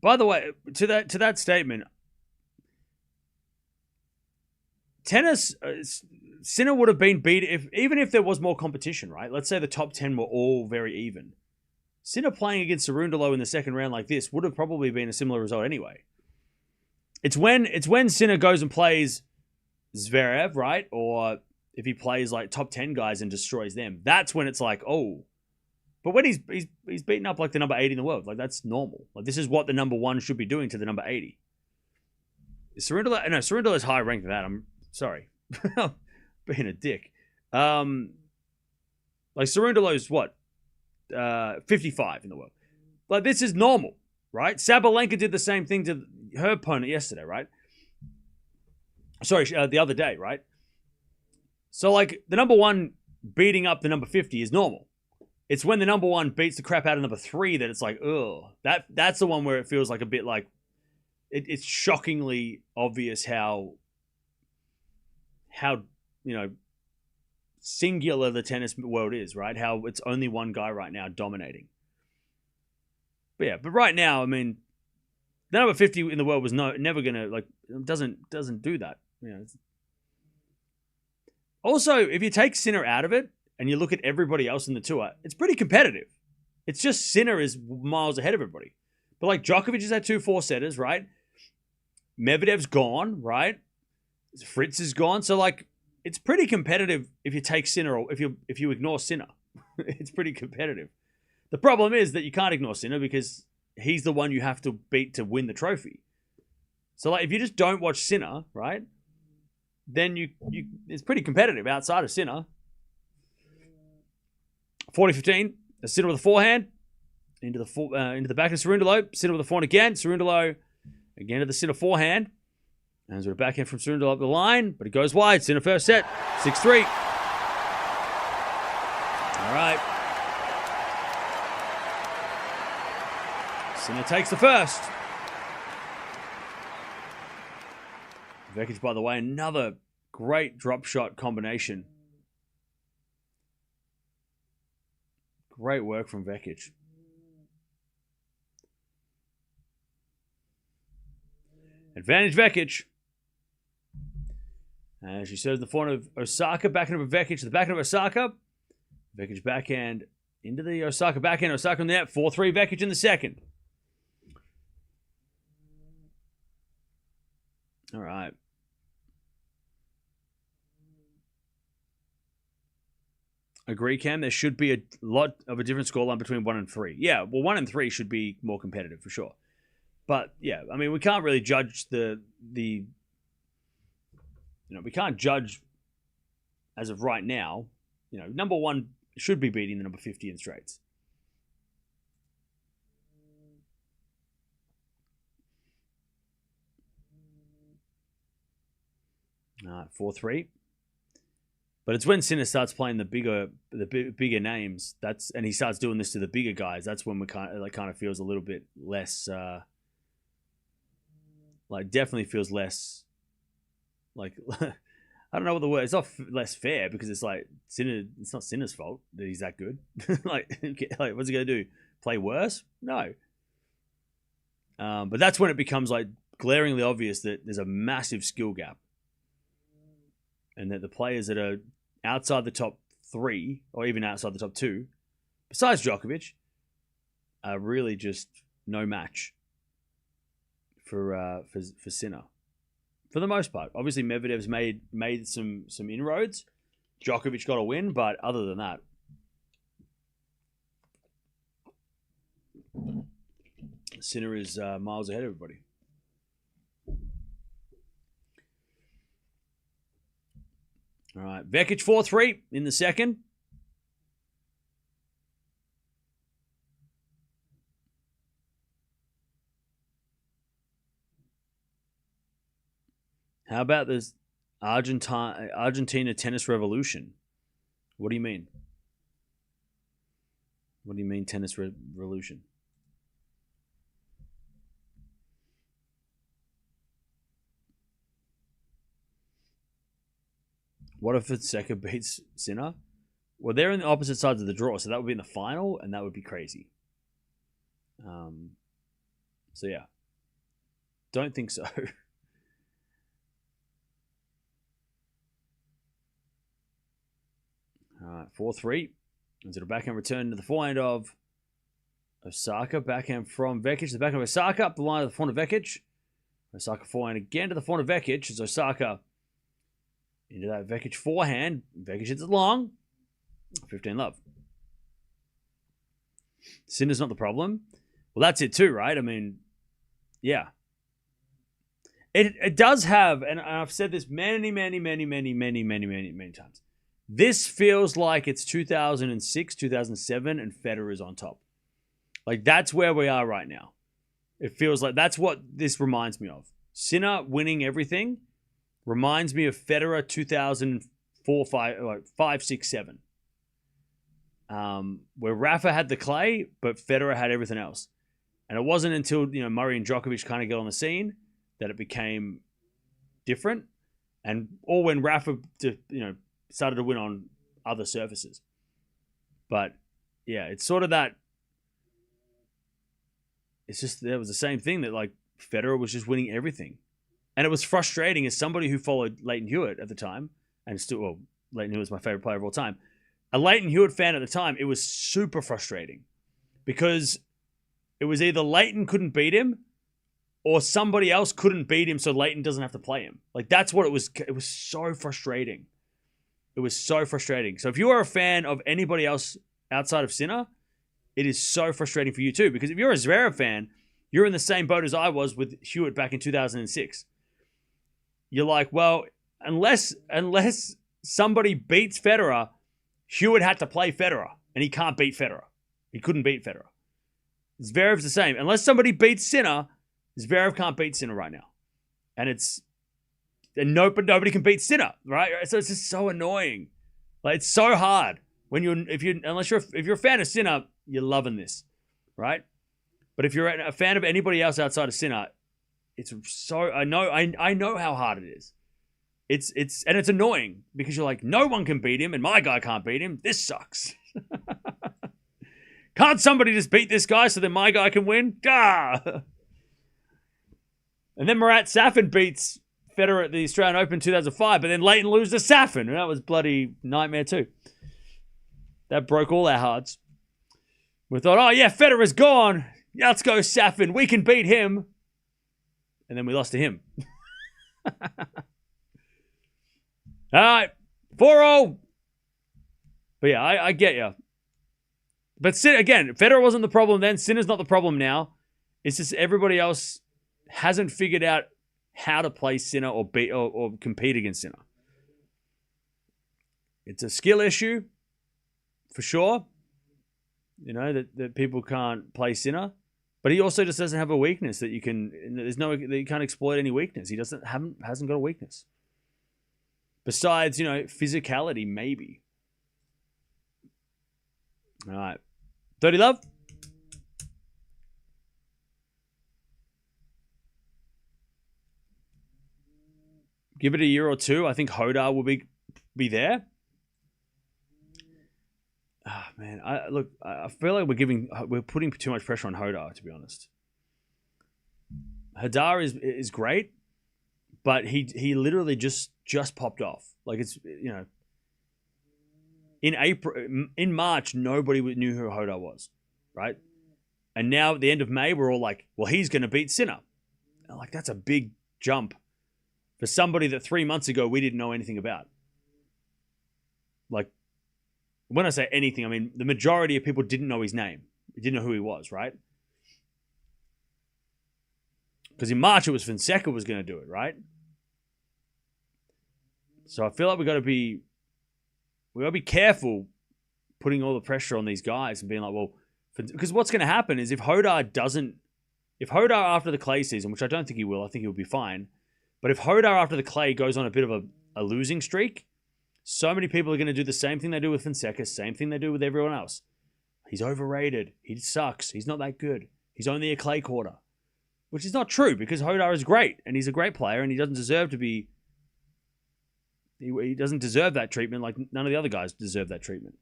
By the way, to that statement, tennis, Sinner would have been beat even if there was more competition, right? Let's say the top 10 were all very even. Sinner playing against Cerundolo in the second round like this would have probably been a similar result anyway. It's when Sinner goes and plays Zverev, right? Or if he plays like top 10 guys and destroys them, that's when it's like, oh. But when he's beaten up like the number 80 in the world, like that's normal. Like this is what the number 1 should be doing to the number 80. Cerundolo is higher ranked than that. I'm sorry. Being a dick. Like Cerundolo's what? 55 in the world. Like this is normal, right? Sabalenka did the same thing to her opponent yesterday, right? Sorry, the other day, right? So like the number 1 beating up the number 50 is normal. It's when the number 1 beats the crap out of number 3 that it's like, ugh. That's the one where it feels like a bit like it's shockingly obvious how singular the tennis world is, right? How it's only one guy right now dominating. But right now, I mean, the number 50 in the world was never gonna doesn't do that. Also, if you take Sinner out of it and you look at everybody else in the tour, it's pretty competitive. It's just Sinner is miles ahead of everybody. But like Djokovic has had 2 4-setters, right? Medvedev's gone, right? Fritz is gone. So like it's pretty competitive if you take Sinner or if you ignore Sinner. It's pretty competitive. The problem is that you can't ignore Sinner because he's the one you have to beat to win the trophy. So like if you just don't watch Sinner, right? Then it's pretty competitive outside of Sinner. 40-15. A Sinner with a forehand into the back of Cerundolo. Sinner with a forehand again. Cerundolo again to the Sinner forehand. And there's a backhand from Cerundolo up the line, but it goes wide. Sinner first set, 6-3. All right. Sinner takes the first. Vekic, by the way, another great drop shot combination. Great work from Vekic. Advantage Vekic. As she serves the forehand of Osaka, backhand of Vekic, the backhand of Osaka. Vekic backhand into the Osaka backhand. Osaka on the net. 4-3 Vekic in the second. All right. Agree, Cam. There should be a lot of a different scoreline between 1 and 3. Yeah, well, 1 and 3 should be more competitive for sure. But yeah, I mean, we can't really judge we can't judge as of right now. Number 1 should be beating the number 50 in straights. All right, 4-3. But it's when Sinner starts playing the bigger names. And he starts doing this to the bigger guys. That's when we kind of feels a little bit less. Definitely feels less. I don't know what the word. It's not less fair because it's like Sinner. It's not Sinner's fault that he's that good. What's he gonna do? Play worse? No. But that's when it becomes like glaringly obvious that there's a massive skill gap, and that the players that are outside the top 3 or even outside the top 2, besides Djokovic, are really just no match for Sinner. For the most part. Obviously, Medvedev's made some inroads. Djokovic got a win, but other than that, Sinner is miles ahead of everybody. All right, Vekic 4-3 in the second. How about this Argentina tennis revolution? What do you mean? What do you mean tennis revolution? What if Fonseca beats Sinner? Well, they're in the opposite sides of the draw, so that would be in the final, and that would be crazy. So, yeah. Don't think so. All right, 4-3. Into the backhand return to the forehand of Osaka. Backhand from Vekic. The backhand of Osaka up the line of the forehand of Vekic. Osaka forehand again to the forehand of Vekic. As Osaka into that Vekic forehand. Vekic hits it long. 15-love. Sinner's not the problem. Well, that's it too, right? I mean, yeah. It does have, and I've said this many times. This feels like it's 2006, 2007, and Federer's on top. Like, that's where we are right now. It feels like that's what this reminds me of. Sinner winning everything reminds me of Federer 2004, 5, 6, 7. Where Rafa had the clay, but Federer had everything else. And it wasn't until, Murray and Djokovic kind of got on the scene that it became different. Or when Rafa, started to win on other surfaces. But, yeah, it's sort of that. It's just, there was the same thing that, like, Federer was just winning everything. And it was frustrating as somebody who followed Leighton Hewitt at the time, and still, well, Leighton Hewitt was my favorite player of all time. A Leighton Hewitt fan at the time, it was super frustrating because it was either Leighton couldn't beat him or somebody else couldn't beat him so Leighton doesn't have to play him. Like, that's what it was. It was so frustrating. It was so frustrating. So if you are a fan of anybody else outside of Sinner, it is so frustrating for you too. Because if you're a Zverev fan, you're in the same boat as I was with Hewitt back in 2006. You're like, well, unless somebody beats Federer, Hewitt had to play Federer, and he can't beat Federer. He couldn't beat Federer. Zverev's the same. Unless somebody beats Sinner, Zverev can't beat Sinner right now. But nobody can beat Sinner, right? So it's just so annoying. Like, it's so hard when if you're a fan of Sinner, you're loving this, right? But if you're a fan of anybody else outside of Sinner, it's so I know how hard it is. It's annoying because you're like, no one can beat him and my guy can't beat him. This sucks. Can't somebody just beat this guy so then my guy can win? Gah! And then Marat Safin beats Federer at the Australian Open 2005, but then Leighton loses to Safin, and that was bloody nightmare too. That broke all our hearts. We thought, oh yeah, Federer's gone. Yeah, let's go Safin. We can beat him. And then we lost to him. All right, 4-0. But yeah, I get you. But again, Federer wasn't the problem then. Sinner's not the problem now. It's just everybody else hasn't figured out how to play Sinner or beat or compete against Sinner. It's a skill issue, for sure. That people can't play Sinner. But he also just doesn't have a weakness that you can't exploit any weakness. He hasn't got a weakness. Besides, physicality, maybe. All right. 30-love. Give it a year or two. I think Hodar will be there. Ah, man. I feel like we're putting too much pressure on Hodar, to be honest. Hadar is great, but he literally just popped off. Like, it's, in March, nobody knew who Hodar was, right? And now at the end of May, we're all like, well, he's going to beat Sinner. And like, that's a big jump for somebody that 3 months ago we didn't know anything about. Like, when I say anything, I mean the majority of people didn't know his name. Didn't know who he was, right? Because in March, it was Fonseca was going to do it, right? So I feel like we got to be careful putting all the pressure on these guys and being like, well, because what's going to happen is if Hodar after the clay season, which I don't think he will, I think he'll be fine. But if Hodar after the clay goes on a bit of a losing streak, so many people are going to do the same thing they do with Fonseca, same thing they do with everyone else. He's overrated. He sucks. He's not that good. He's only a clay quarter. Which is not true because Hodar is great and he's a great player and he doesn't deserve to be... He doesn't deserve that treatment like none of the other guys deserve that treatment.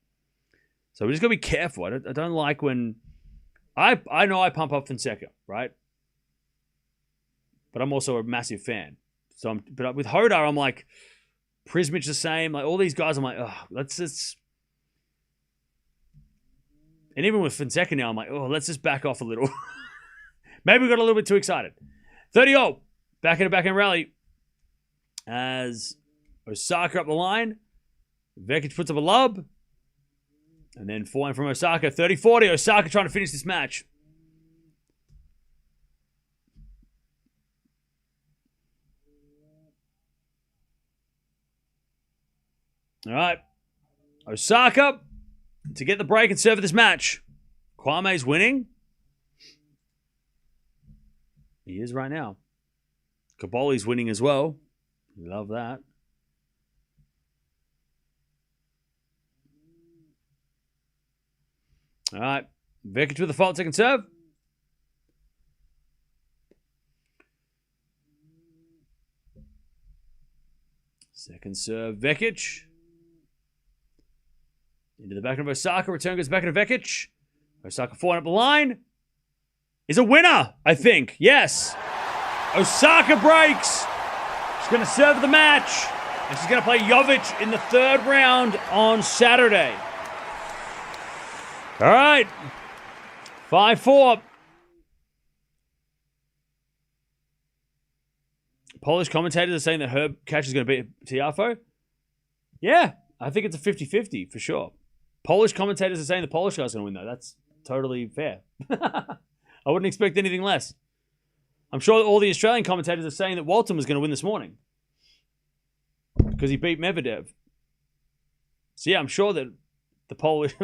So we just got to be careful. I don't like when... I know I pump up Fonseca, right? but I'm also a massive fan. But with Hoda, I'm like, Prismic the same. Like all these guys, I'm like, oh, let's just. And even with Fonseca now, I'm like, oh, let's just back off a little. Maybe we got a little bit too excited. 30-0. Back in a backhand rally. As Osaka up the line. Vekic puts up a lob. And then forehand from Osaka. 30-40. Osaka trying to finish this match. All right. Osaka to get the break and serve this match. Kwame's winning. He is right now. Kaboli's winning as well. Love that. All right. Vekic with the fault, second serve. Second serve, Vekic. Into the back of Osaka. Return goes back into Vekic. Osaka forehand up the line. Is a winner, I think. Yes. Osaka breaks. She's going to serve the match. And she's going to play Jovic in the third round on Saturday. All right. 5-4. Polish commentators are saying that Herb Catch is going to beat Tiafoe. Yeah, I think it's a 50-50 for sure. Polish commentators are saying the Polish guy's going to win, though. That's totally fair. I wouldn't expect anything less. I'm sure all the Australian commentators are saying that Walton was going to win this morning because he beat Medvedev. So yeah, I'm sure that the Polish...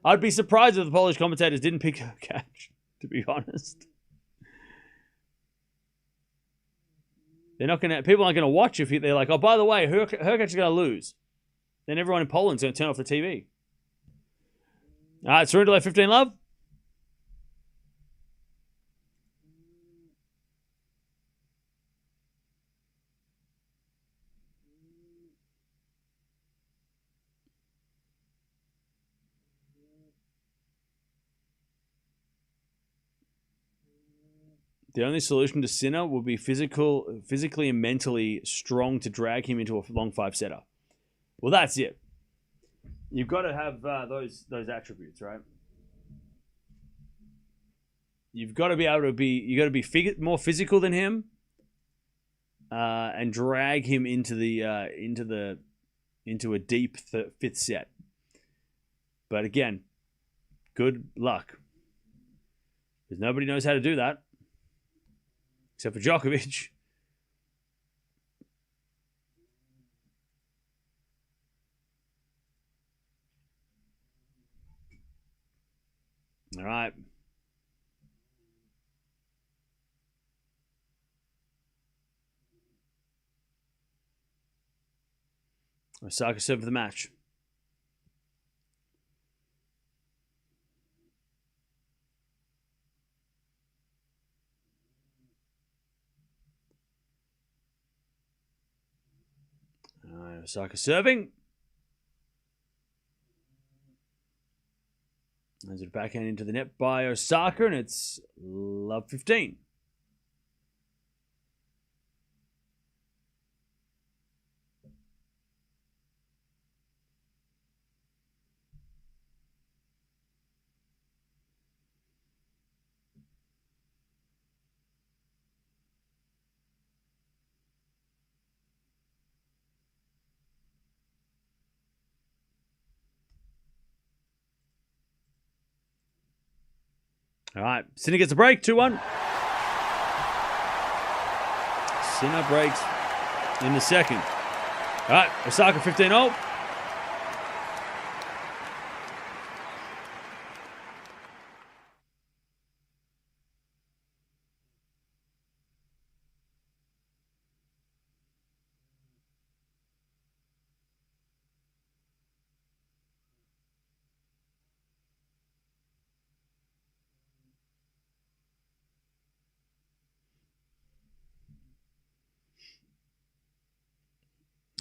I'd be surprised if the Polish commentators didn't pick Herb Catch, to be honest. They're not going to... People aren't going to watch if they're like, oh, by the way, Herb Catch is going to lose. Then everyone in Poland's going to turn off the TV. All right, Cerundolo 15 love. The only solution to Sinner would be physically and mentally strong to drag him into a long five-setter. Well, that's it. You've got to have those attributes, right? You've got to be able to be. You got to be more physical than him, and drag him into a deep fifth set. But again, good luck, because nobody knows how to do that except for Djokovic. All right. Osaka serve for the match. All right, Osaka serving. As it backhand into the net by Osaka, and it's love 15. All right, Sinner gets a break, 2-1. Sinner breaks in the second. All right, Osaka 15-0.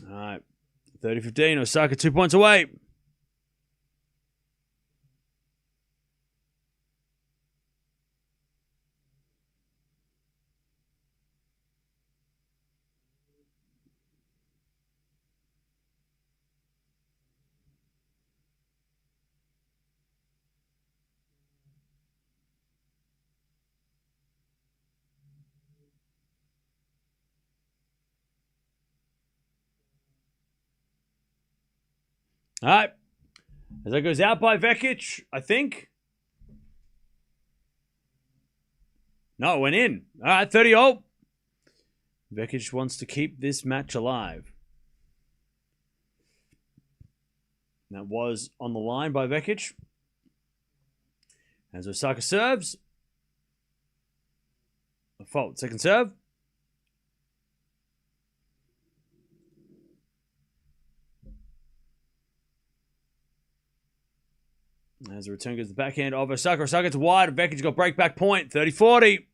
All right, 30-15. Osaka 2 points away. All right. As that goes out by Vekic, I think. No, it went in. All right, 30-all. Vekic wants to keep this match alive. That was on the line by Vekic. As Osaka serves. A fault. Second serve. As the return goes to the backhand of Osaka. Osaka gets wide. Vekic got break back point. 30-40.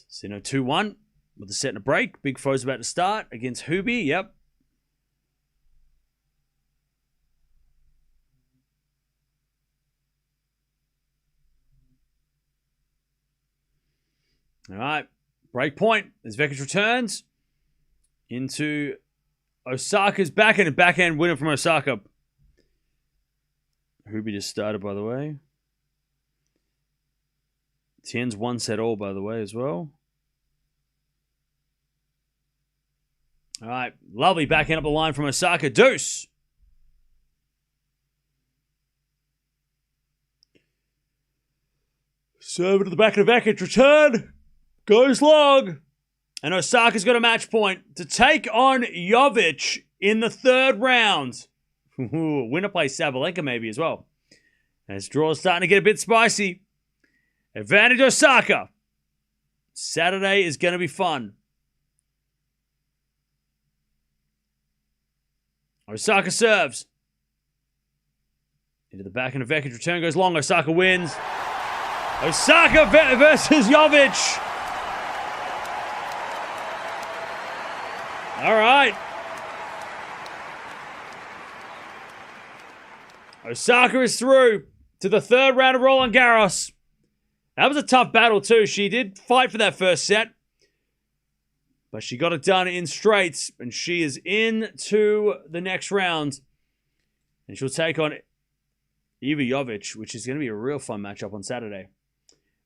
Sinner 2-1 with a set and a break. Big foe's about to start against Hubie. Yep. All right. Break point as Vekic returns into Osaka's backhand. And backhand winner from Osaka. Hubie just started, by the way. Tien's one set all, by the way, as well. All right. Lovely backhand up the line from Osaka. Deuce. Serve to the back of Vekic. Return. Goes long. And Osaka's got a match point to take on Jovic in the third round. Winner plays Sabalenka maybe as well. And this draw is starting to get a bit spicy. Advantage Osaka. Saturday is going to be fun. Osaka serves. Into the back end of Vekic. Return goes long. Osaka wins. Osaka versus Jovic. All right. Osaka is through to the third round of Roland Garros. That was a tough battle too. She did fight for that first set. But she got it done in straights. And she is into the next round. And she'll take on Iga Jovic, which is going to be a real fun matchup on Saturday.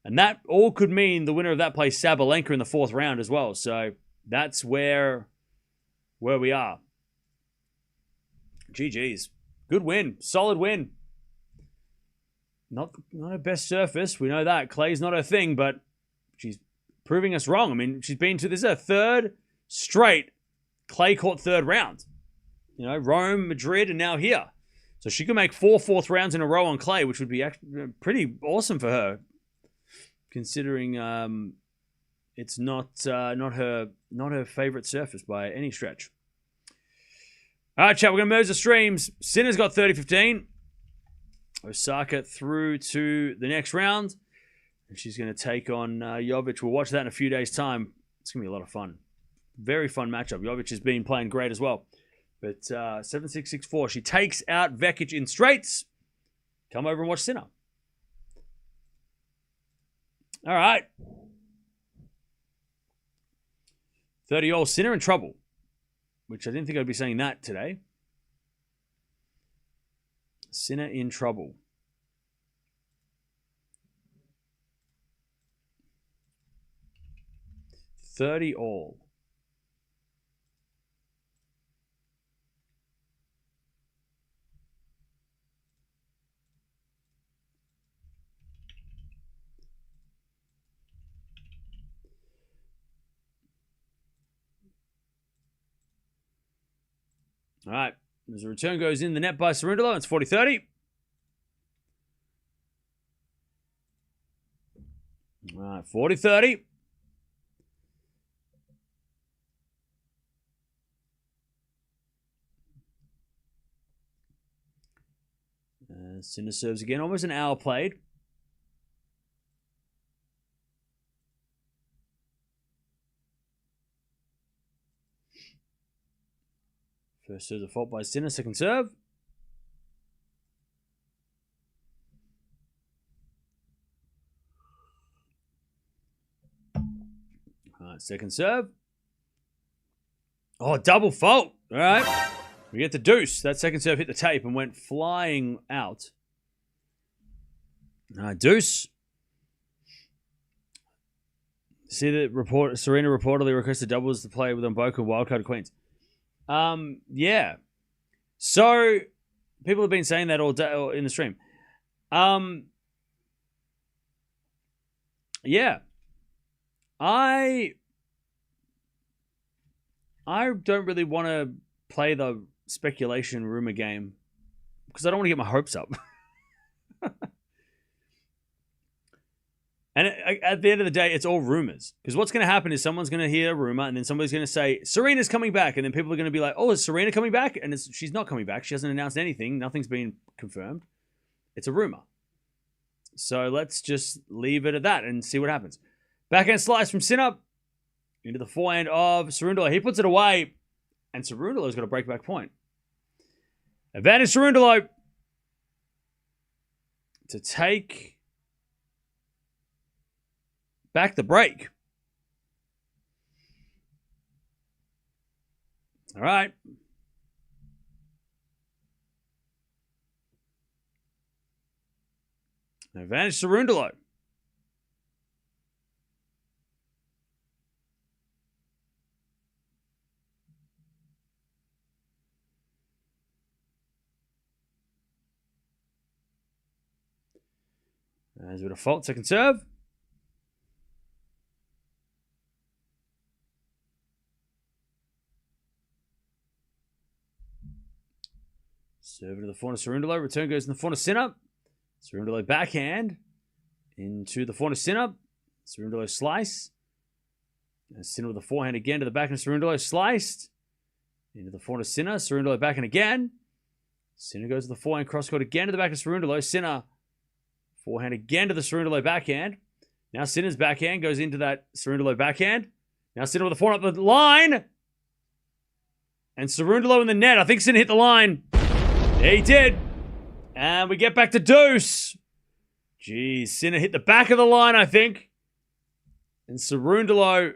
And that all could mean the winner of that plays Sabalenka in the fourth round as well. So that's where we are. GG's. Good win. Solid win. Not her best surface. We know that. Clay's not her thing, but she's proving us wrong. I mean, this is her third straight clay court third round. You know, Rome, Madrid, and now here. So she could make 4 fourth rounds in a row on clay, which would be actually pretty awesome for her, considering it's not her favorite surface by any stretch. All right, chat, we're going to merge the streams. Sinner's got 30-15. Osaka through to the next round. And she's going to take on Jovic. We'll watch that in a few days' time. It's going to be a lot of fun. Very fun matchup. Jovic has been playing great as well. But 7-6, 6-4. She takes out Vekic in straights. Come over and watch Sinner. All right. 30-all Sinner in trouble. Which I didn't think I'd be saying that today. Sinner in trouble. $30-all. All right. As the return goes in the net by Cerundolo, it's 40-30. All right, 40-30. Sinner serves again. Almost an hour played. First serve a fault by Sinner. Second serve. All right, second serve. Oh, double fault. All right. We get the deuce. That second serve hit the tape and went flying out. Deuce. See the report. Serena reportedly requested doubles to play with Mboka wildcard queens. Yeah. So people have been saying that all day in the stream. Yeah. I don't really want to play the speculation rumor game because I don't want to get my hopes up. And at the end of the day, it's all rumors. Because what's going to happen is someone's going to hear a rumor and then somebody's going to say, Serena's coming back. And then people are going to be like, oh, is Serena coming back? And she's not coming back. She hasn't announced anything. Nothing's been confirmed. It's a rumor. So let's just leave it at that and see what happens. Backhand slice from Sinner into the forehand of Cerundolo. He puts it away. And Cerundolo's got a breakback point. Advantage Cerundolo to take back the break. All right. Advantage Cerundolo. As a default, second serve. Serve to the forehand of Cerundolo. Return goes in the forehand of Sinner. Cerundolo backhand into the forehand of Sinner. Cerundolo slice. And Sinner with the forehand again to the backhand of Cerundolo. Sliced. Into the forehand of Sinner. Cerundolo backhand again. Sinner goes to the forehand cross-court again to the backhand of Cerundolo. Sinner forehand again to the Cerundolo backhand. Now Sinner's backhand goes into that Cerundolo backhand. Now Sinner with the forehand up the line. And Cerundolo in the net. I think Sinner hit the line. Yeah, he did. And we get back to deuce. Jeez, Sinner hit the back of the line, I think. And Cerundolo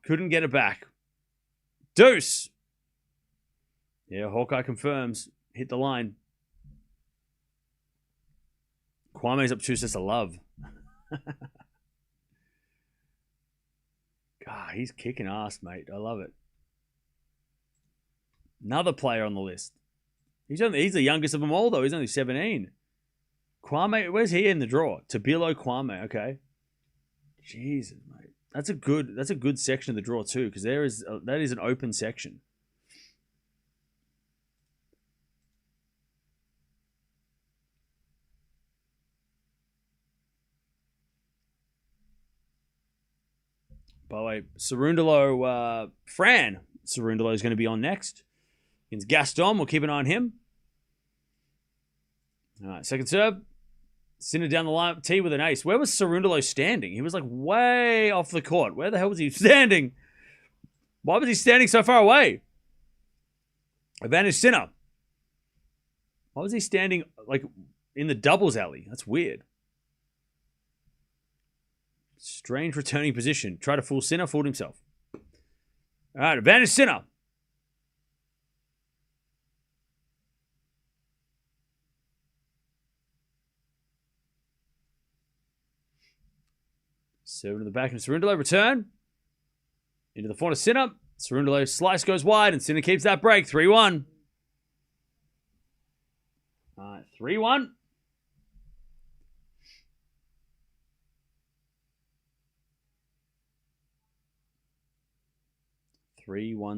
couldn't get it back. Deuce. Yeah, Hawkeye confirms. Hit the line. Kwame's up 2 sets of love. God, he's kicking ass, mate. I love it. Another player on the list. He's the youngest of them all, though. He's only 17. Kwame, where's he in the draw? Tabilo Kwame, okay. Jesus, mate. That's a good section of the draw too, because that is an open section. By the way, Cerundolo, Fran Cerundolo is going to be on next. Against Gaston, we'll keep an eye on him. All right, second serve. Sinner down the line, T with an ace. Where was Cerundolo standing? He was like way off the court. Where the hell was he standing? Why was he standing so far away? Advantage Sinner. Why was he standing like in the doubles alley? That's weird. Strange returning position. Try to fool Sinner, fooled himself. All right, advantage Sinner. Serve to the back of Cerundolo. Return. Into the forehand of Sinner. Cerundolo slice goes wide, and Sinner keeps that break. 3-1. All right, 3-1.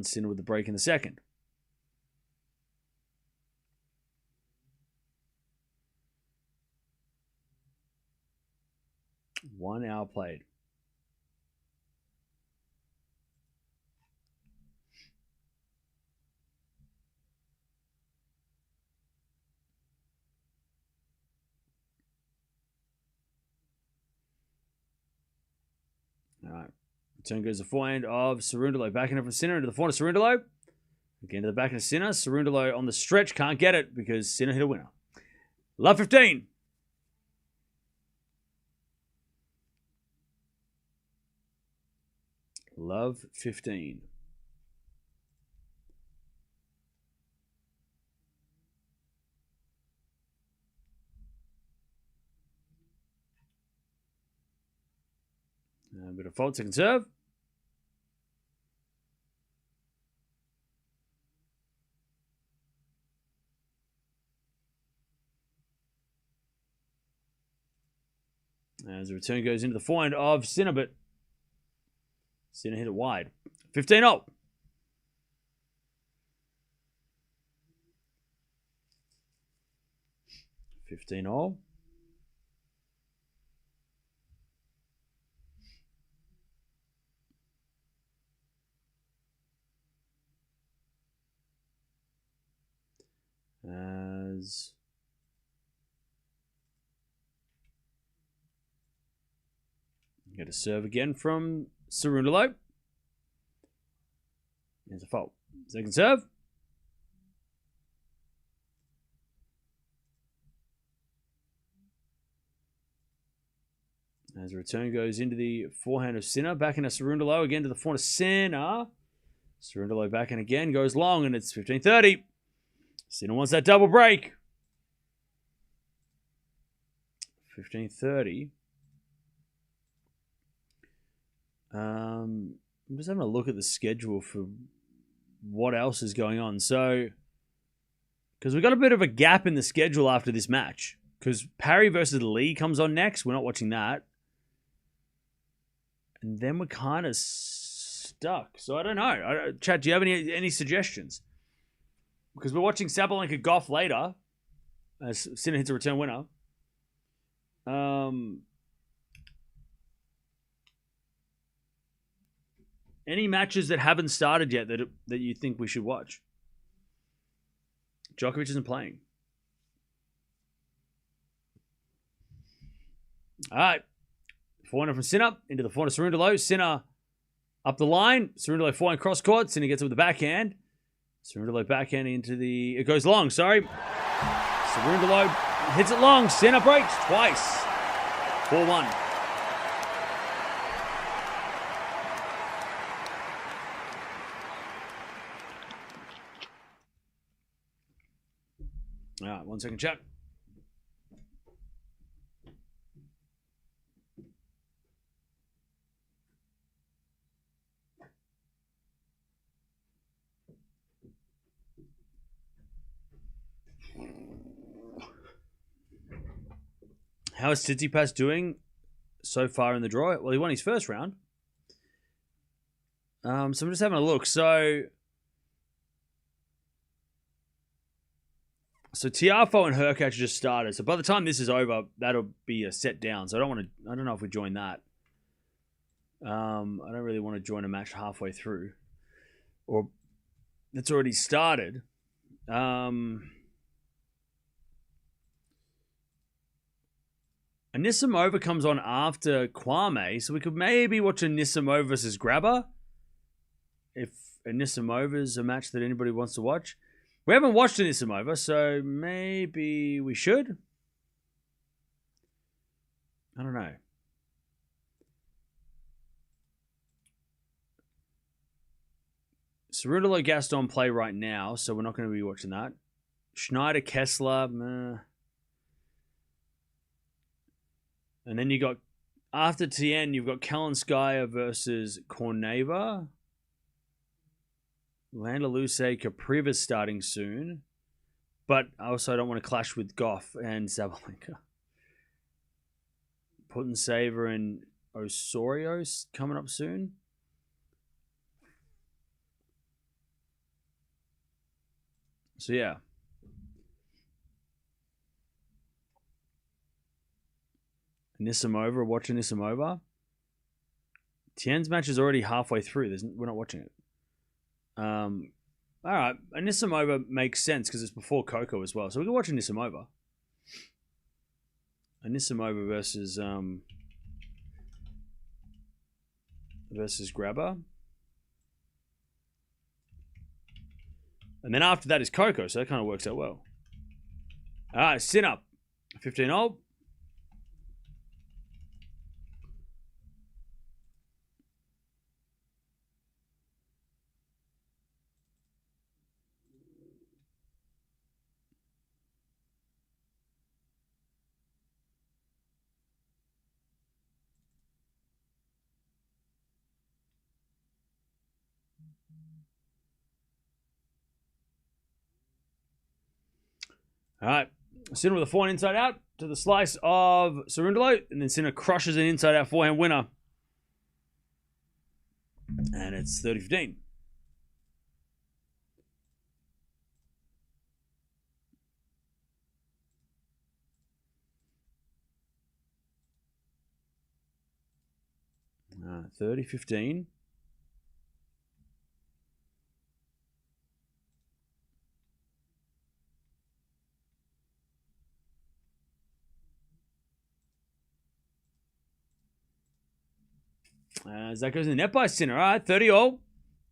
Sinner with the break in the second. One hour played. All right. Return goes the forehand of Cerundolo. Backing up from Sinner into the forehand of Cerundolo. Again to the back of Sinner. Cerundolo on the stretch. Can't get it because Sinner hit a winner. Love 15. Love 15. A bit of fault, second serve. As the return goes into the forehand of Sinner, but Sinner hit it wide. 15-0. As get a serve again from Cerundolo. There's a fault. Second serve. As the return goes into the forehand of Sinner. Back into Cerundolo. Again to the forehand of Sinner. Cerundolo back in again. Goes long and it's 15-30. Sinner wants that double break. 15-30. I'm just having a look at the schedule for what else is going on. So, because we've got a bit of a gap in the schedule after this match. Because Parry versus Lee comes on next. We're not watching that. And then we're kind of stuck. So I don't know. Chat, do you have any suggestions? Because we're watching Sabalenka Gauff later. As Sinner hits a return winner. Any matches that haven't started yet that you think we should watch? Djokovic isn't playing. All right. Forehand from Sinner into the forehand of Cerundolo. Sinner up the line. Cerundolo forehand cross court. Sinner gets it with the backhand. Cerundolo backhand into the... It goes long, sorry. Cerundolo hits it long. Sinner breaks twice. 4-1. All right, 1 second, chat. How is Tsitsipas doing so far in the draw? Well, he won his first round. So I'm just having a look. So Tiafoe and Hurkacz just started. So by the time this is over, that'll be a set down. So I don't know if we join that. I don't really want to join a match halfway through, or that's already started. Anisimova comes on after Kwame, so we could maybe watch Anisimova versus Grabber. If Anisimova's a match that anybody wants to watch. We haven't watched Anisimova, so maybe we should. I don't know. Cerundolo Gaston play right now, so we're not going to be watching that. Schneider Kessler, meh. And then you got, after Tien, you've got Kalinskaya versus Korneva. Landaluce, Capriva starting soon. But I also don't want to clash with Gauff and Sabalenka. Putin-Saver and Osorio coming up soon. So, yeah. Anisimova, watch Anisimova. Tien's match is already halfway through. We're not watching it. All right. Anisimova makes sense because it's before Coco as well. So we can watch Anisimova. Anisimova versus Grabber. And then after that is Coco, so that kind of works out well. All right, Sinner, 15-0. All right, Sinner with a forehand inside out to the slice of Cerundolo, and then Sinner crushes an inside out forehand winner. And it's 30-15. Uh, 30-15. As that goes in the net by Sinner. All right, 30-all.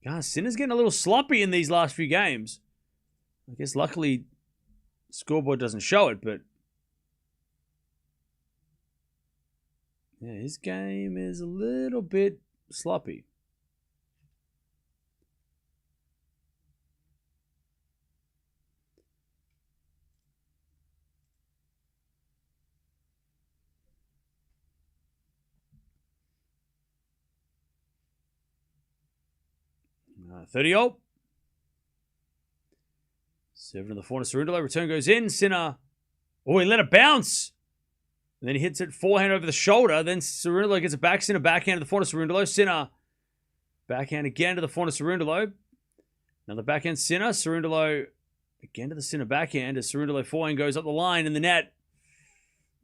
God, Sinner's getting a little sloppy in these last few games. I guess luckily scoreboard doesn't show it, but yeah, his game is a little bit sloppy. Uh, 30-all. 7 in the forehand. Cerundolo. Return goes in. Sinner. Oh, he let it bounce. And then he hits it forehand over the shoulder. Then Cerundolo gets it back. Sinner backhand to the forehand. Cerundolo. Sinner backhand again to the forehand. Cerundolo. Another backhand. Sinner. Cerundolo again to the Sinner backhand as Cerundolo forehand goes up the line in the net.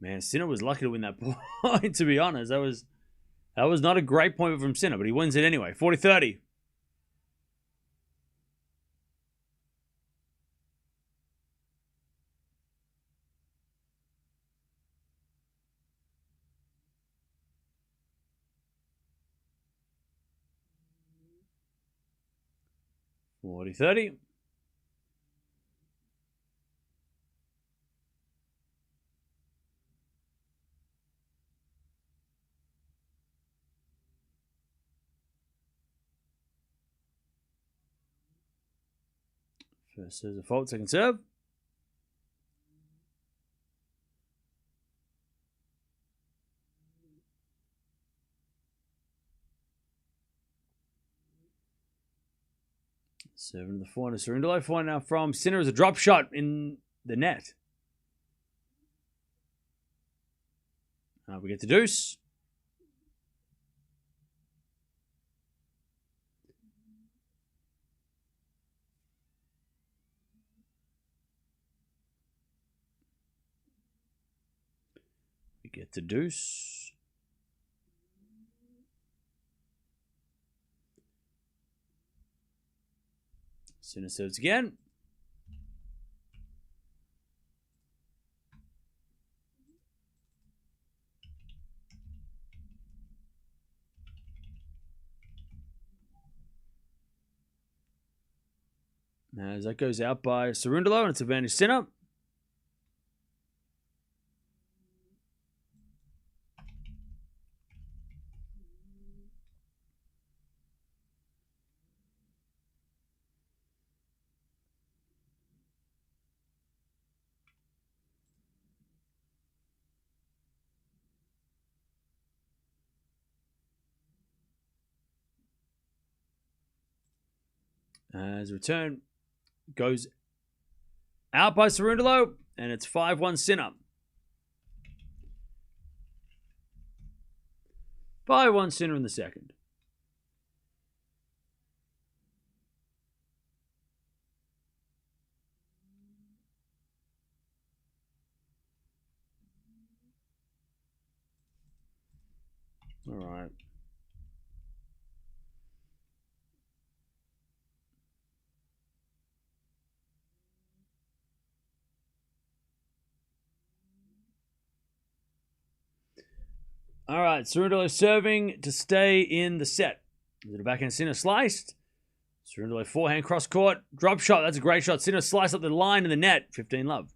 Man, Sinner was lucky to win that point, to be honest. That was not a great point from Sinner, but he wins it anyway. 40-30. $40-30. First serve's a fault, second serve. Seven to the forehand. Cerundolo forehand now from Sinner is a drop shot in the net. We get to deuce. We get to deuce. Sinner serves again. As that goes out by Cerundolo, and it's advantage Sinner. As return goes out by Cerundolo, and it's 5-1 Sinner. 5-1 Sinner in the second. All right. All right, Cerundolo serving to stay in the set. The backhand Sinner sliced. Cerundolo forehand cross court. Drop shot. That's a great shot. Sinner sliced up the line in the net. 15-love.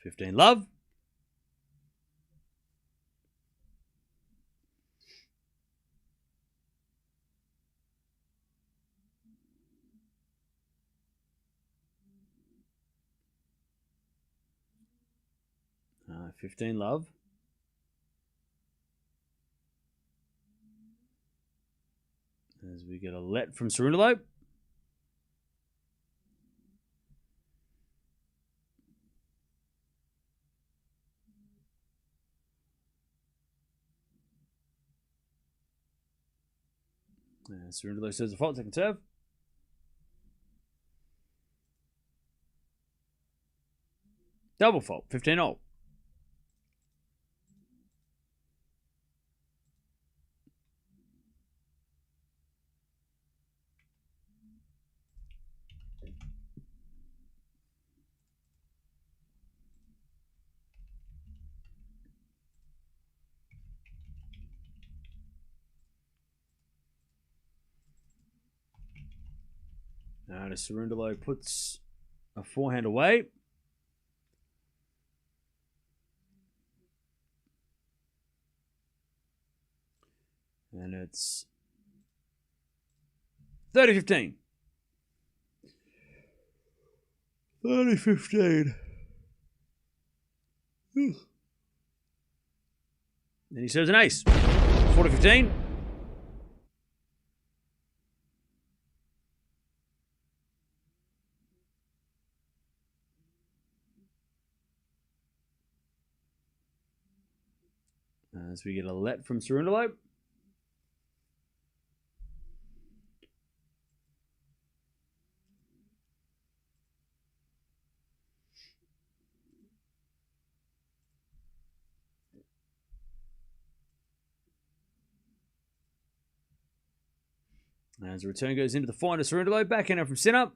15-love. Uh, 15-love. As we get a let from Cerundolo. Cerundolo says the fault, second serve. Double fault, 15-0. Now Cerundolo puts a forehand away. And it's 30-15. 30-15. Then he serves an ace. 40-15. As we get a let from Cerundolo. As the return goes into the forehand of Cerundolo, backhand from Sinner.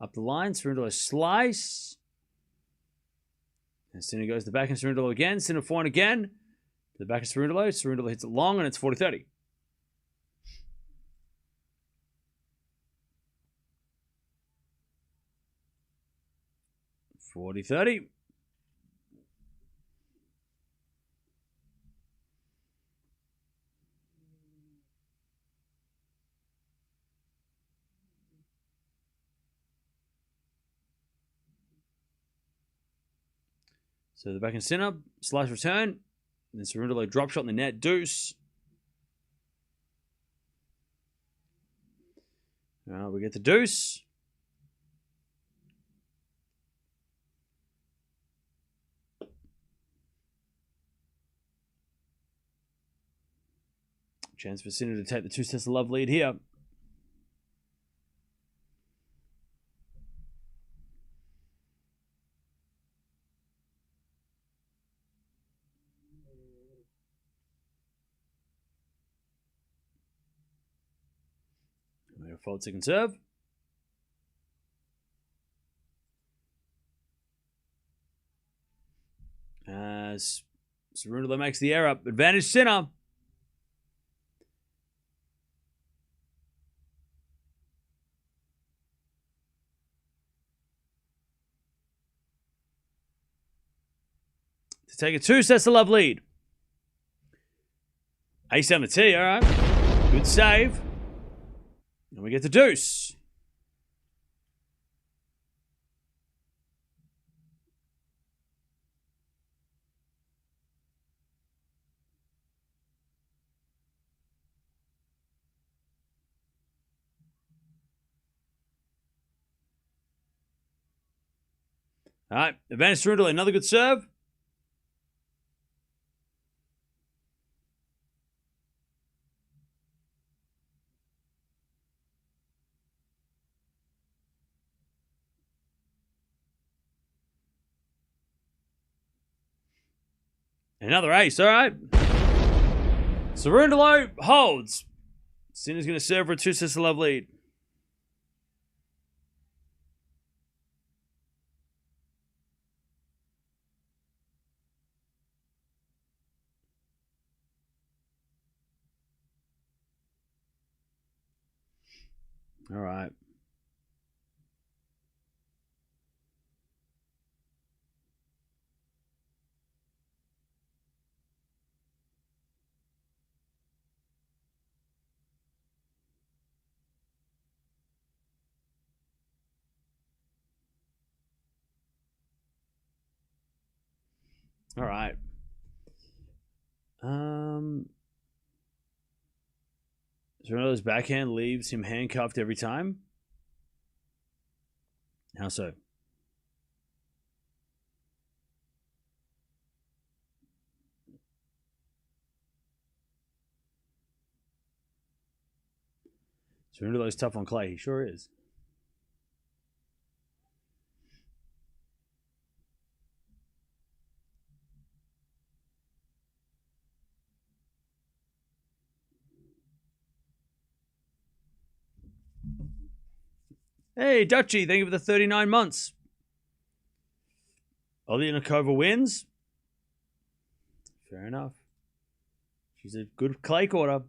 Up the line, Cerundolo slice. And Sinner goes to the backhand, Cerundolo again. Sinner forehand again. To the back of Cerundolo. Cerundolo hits it long, and it's 40-30. So the backhand Sinner, slice return. And then Cerundolo drop shot in the net, deuce. We get the deuce. Chance for Sinner to take the 2 sets of love lead here. Fold second serve. As Cerundolo makes the error. Advantage Sinner. To take a 2 sets of love lead. Ace on the tee, all right. Good save. And we get the deuce. All right, advantage Cerundolo, another good serve. Another ace, all right. Cerundolo holds. Sinner's going to serve for a 2 sets of love lead. All right. All right. Cerundolo's backhand leaves him handcuffed every time. How so? Cerundolo's tough on clay. He sure is. Hey, Dutchy, thank you for the 39 months. Olyakova wins. Fair enough. She's a good clay quarter. All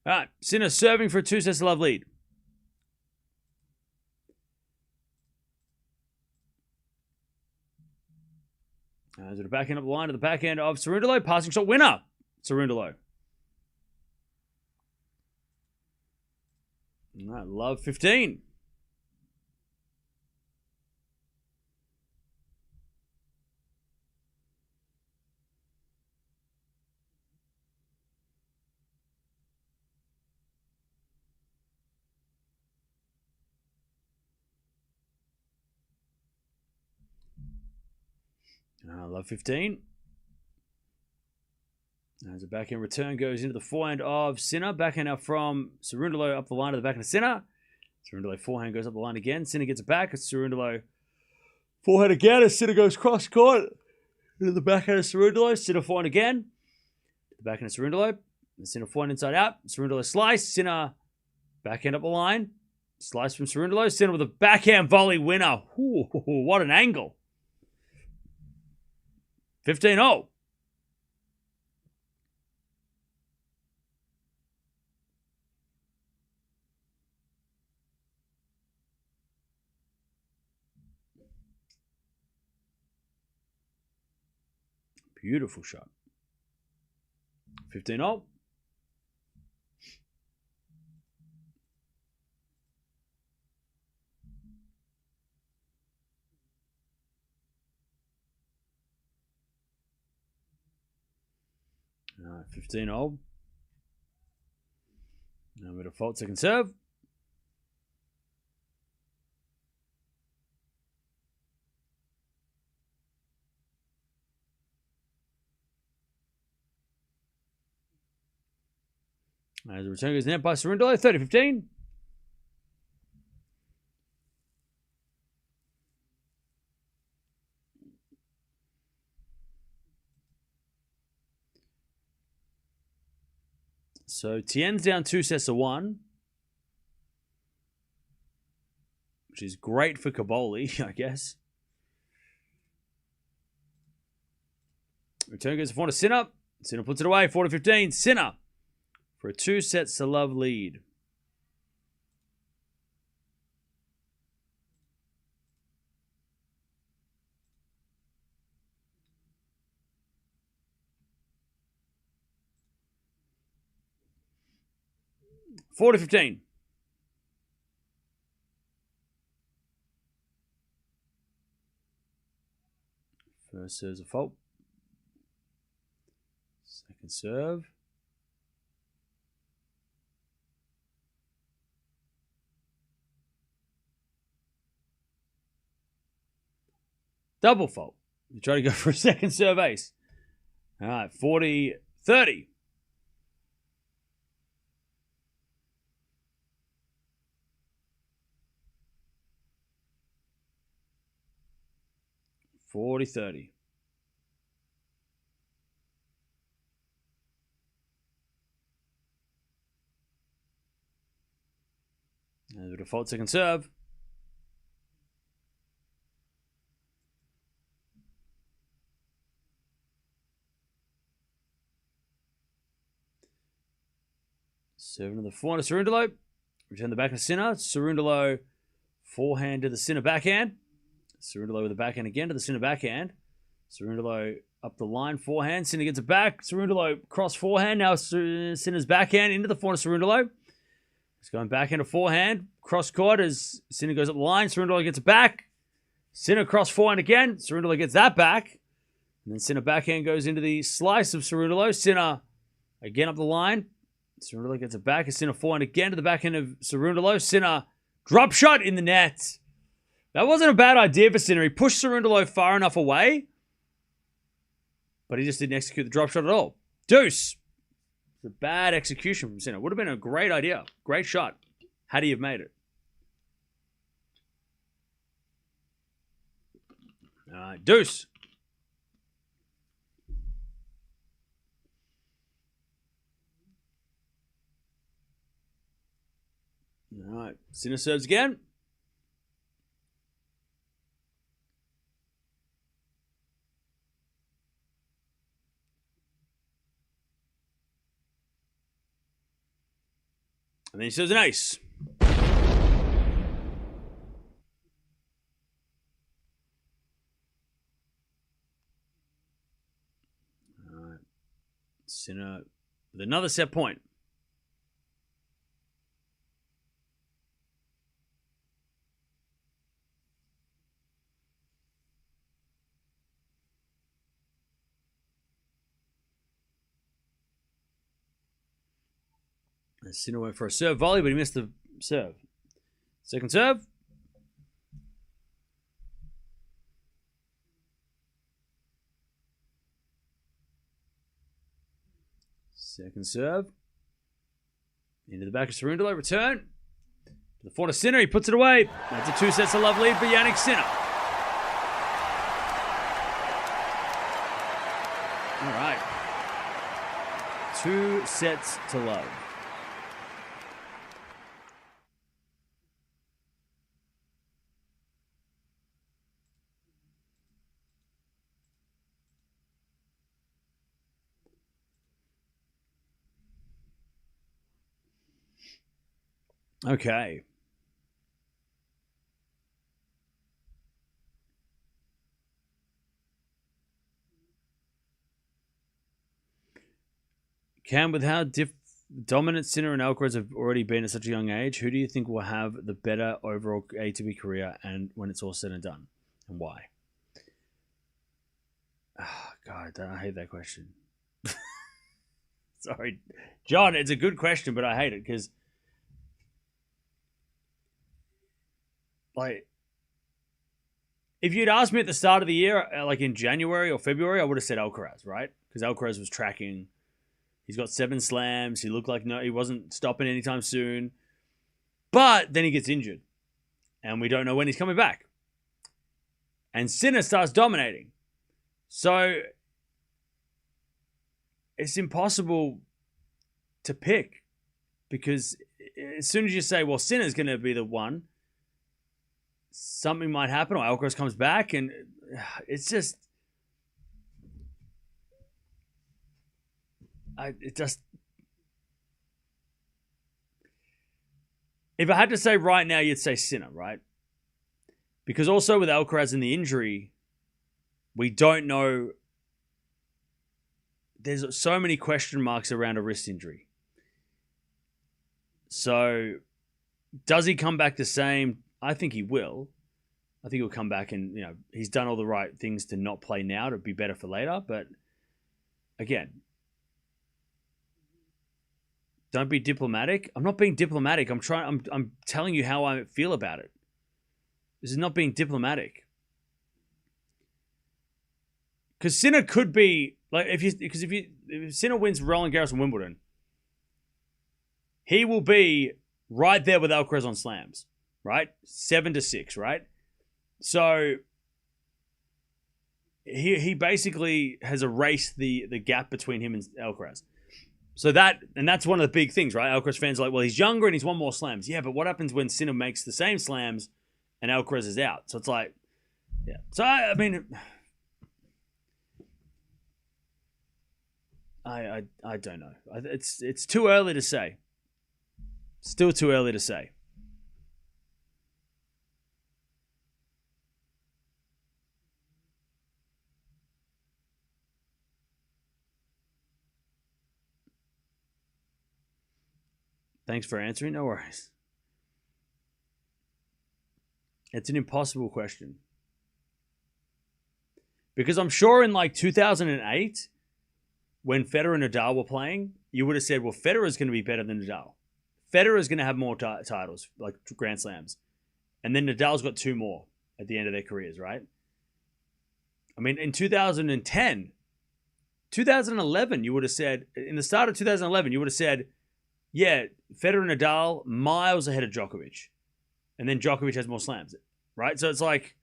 right, Sinner serving for a 2-set-to-love lead. To the backhand of the line, to the backhand of Cerundolo. Passing shot winner, Cerundolo. All right, love 15. Love 15. As a backhand return goes into the forehand of Sinner. Backhand now from Cerundolo up the line to the backhand of Sinner. Cerundolo forehand goes up the line again. Sinner gets it back. It's Cerundolo forehand again as Sinner goes cross court. Into the backhand of Cerundolo. Sinner forehand again. The backhand of Cerundolo. Sinner forehand inside out. Cerundolo slice. Sinner backhand up the line. Slice from Cerundolo. Sinner with a backhand volley winner. Ooh, what an angle. 15-0. Beautiful shot. 15-0. All right, 15-0. Now we default second serve. As the return goes net by Cerundolo, 30-15. So Tien's down 2-1, which is great for Kaboli, I guess. Return goes to forehand to Sinner. Sinner puts it away, 40-15. Sinner for a 2-set-to-love lead. $40-15. First serve's a fault. Second serve. Double fault. You try to go for a second serve ace. All right, 40-30. $40-30. And the default second serve. Serving to the forehand to Cerundolo. Return the back of Sinner. Cerundolo forehand to the Sinner backhand. Cerundolo with the backhand again to the Sinner backhand. Cerundolo up the line forehand. Sinner gets it back. Cerundolo cross forehand. Now Sinner's backhand into the forehand of Cerundolo. It's going backhand to forehand. Cross court as Sinner goes up the line. Cerundolo gets it back. Sinner cross forehand again. Cerundolo gets that back. And then Sinner backhand goes into the slice of Cerundolo. Sinner again up the line. Cerundolo gets it back. Sinner forehand again to the backhand of Cerundolo. Sinner drop shot in the net. That wasn't a bad idea for Sinner. He pushed Cerundolo far enough away, but he just didn't execute the drop shot at all. Deuce. It's a bad execution from Sinner. Would have been a great idea. Great shot. Had he have made it. All right, deuce. All right, Sinner serves again. And then he serves an ace. All right, Sinner with another set point. Sinner went for a serve volley, but he missed the serve. Second serve. Second serve. Into the back of Cerundolo. Return. To the forehand of Sinner. He puts it away. That's a 2 sets to love lead for Jannik Sinner. All right. 2 sets to love. Okay. Cam, with how dominant Sinner and Alcaraz have already been at such a young age, who do you think will have the better overall ATP career and when it's all said and done? And why? Oh, God, I hate that question. Sorry. John, it's a good question, but I hate it because like, if you'd asked me at the start of the year, like in January or February, I would have said Alcaraz, right? Because Alcaraz was tracking. He's got 7 slams. He looked like he wasn't stopping anytime soon. But then he gets injured. And we don't know when he's coming back. And Sinner starts dominating. So it's impossible to pick. Because as soon as you say, well, Sinner's going to be the one, something might happen or Alcaraz comes back and it's just if I had to say right now, you'd say Sinner, right? Because also with Alcaraz and the injury, we don't know. There's so many question marks around a wrist injury. So does he come back the same? I think he will. I think he'll come back and, he's done all the right things to not play now to be better for later. But again, don't be diplomatic. I'm not being diplomatic. I'm telling you how I feel about it. This is not being diplomatic. Because Sinner could be like if Sinner wins Roland Garros and Wimbledon, he will be right there with Alcaraz on slams. Right? 7-6, right? So he basically has erased the gap between him and Alcaraz. So that's one of the big things, right? Alcaraz fans are like, well, he's younger and he's won more slams. Yeah, but what happens when Sinner makes the same slams and Alcaraz is out? So it's like, yeah. So I mean, I don't know. It's too early to say. Still too early to say. Thanks for answering. No worries. It's an impossible question. Because I'm sure in like 2008, when Federer and Nadal were playing, you would have said, well, Federer's going to be better than Nadal. Federer's going to have more titles, like Grand Slams. And then Nadal's got 2 more at the end of their careers, right? I mean, in 2010, 2011, you would have said, in the start of 2011, you would have said, yeah, Federer and Nadal miles ahead of Djokovic. And then Djokovic has more slams, right? So it's like,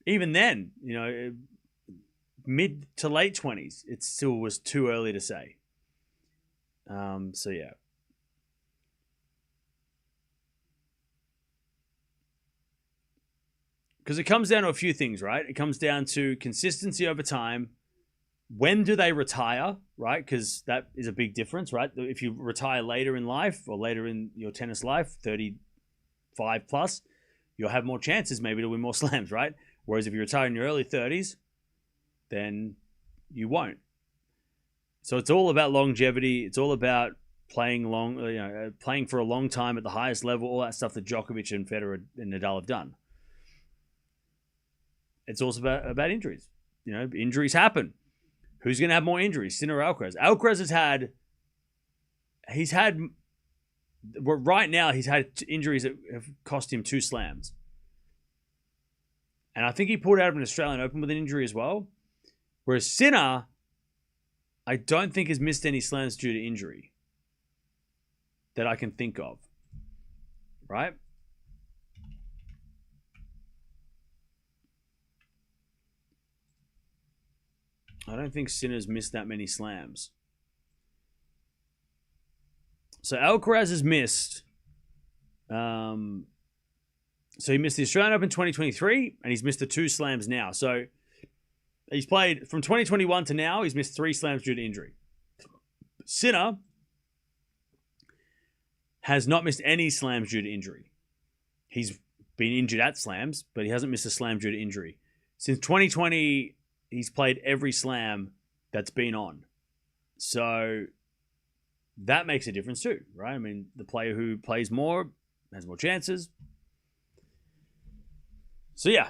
even then, you know, mid to late 20s, it still was too early to say. So yeah. Because it comes down to a few things, right? It comes down to consistency over time. When do they retire, right? Because that is a big difference, right? If you retire later in life or later in your tennis life, 35 plus, you'll have more chances maybe to win more slams, right? Whereas if you retire in your early 30s, then you won't. So it's all about longevity. It's all about playing playing for a long time at the highest level, all that stuff that Djokovic and Federer and Nadal have done. It's also about injuries. You know, injuries happen. Who's going to have more injuries, Sinner or Alcaraz? Alcaraz right now he's had injuries that have cost him 2 slams. And I think he pulled out of an Australian Open with an injury as well. Whereas Sinner, I don't think has missed any slams due to injury that I can think of. Right? I don't think Sinner's missed that many slams. So Alcaraz has missed. So he missed the Australian Open 2023, and he's missed the 2 slams now. So he's played from 2021 to now. He's missed 3 slams due to injury. Sinner has not missed any slams due to injury. He's been injured at slams, but he hasn't missed a slam due to injury. Since 2020, he's played every slam that's been on. So that makes a difference too, right? I mean, the player who plays more has more chances. So yeah.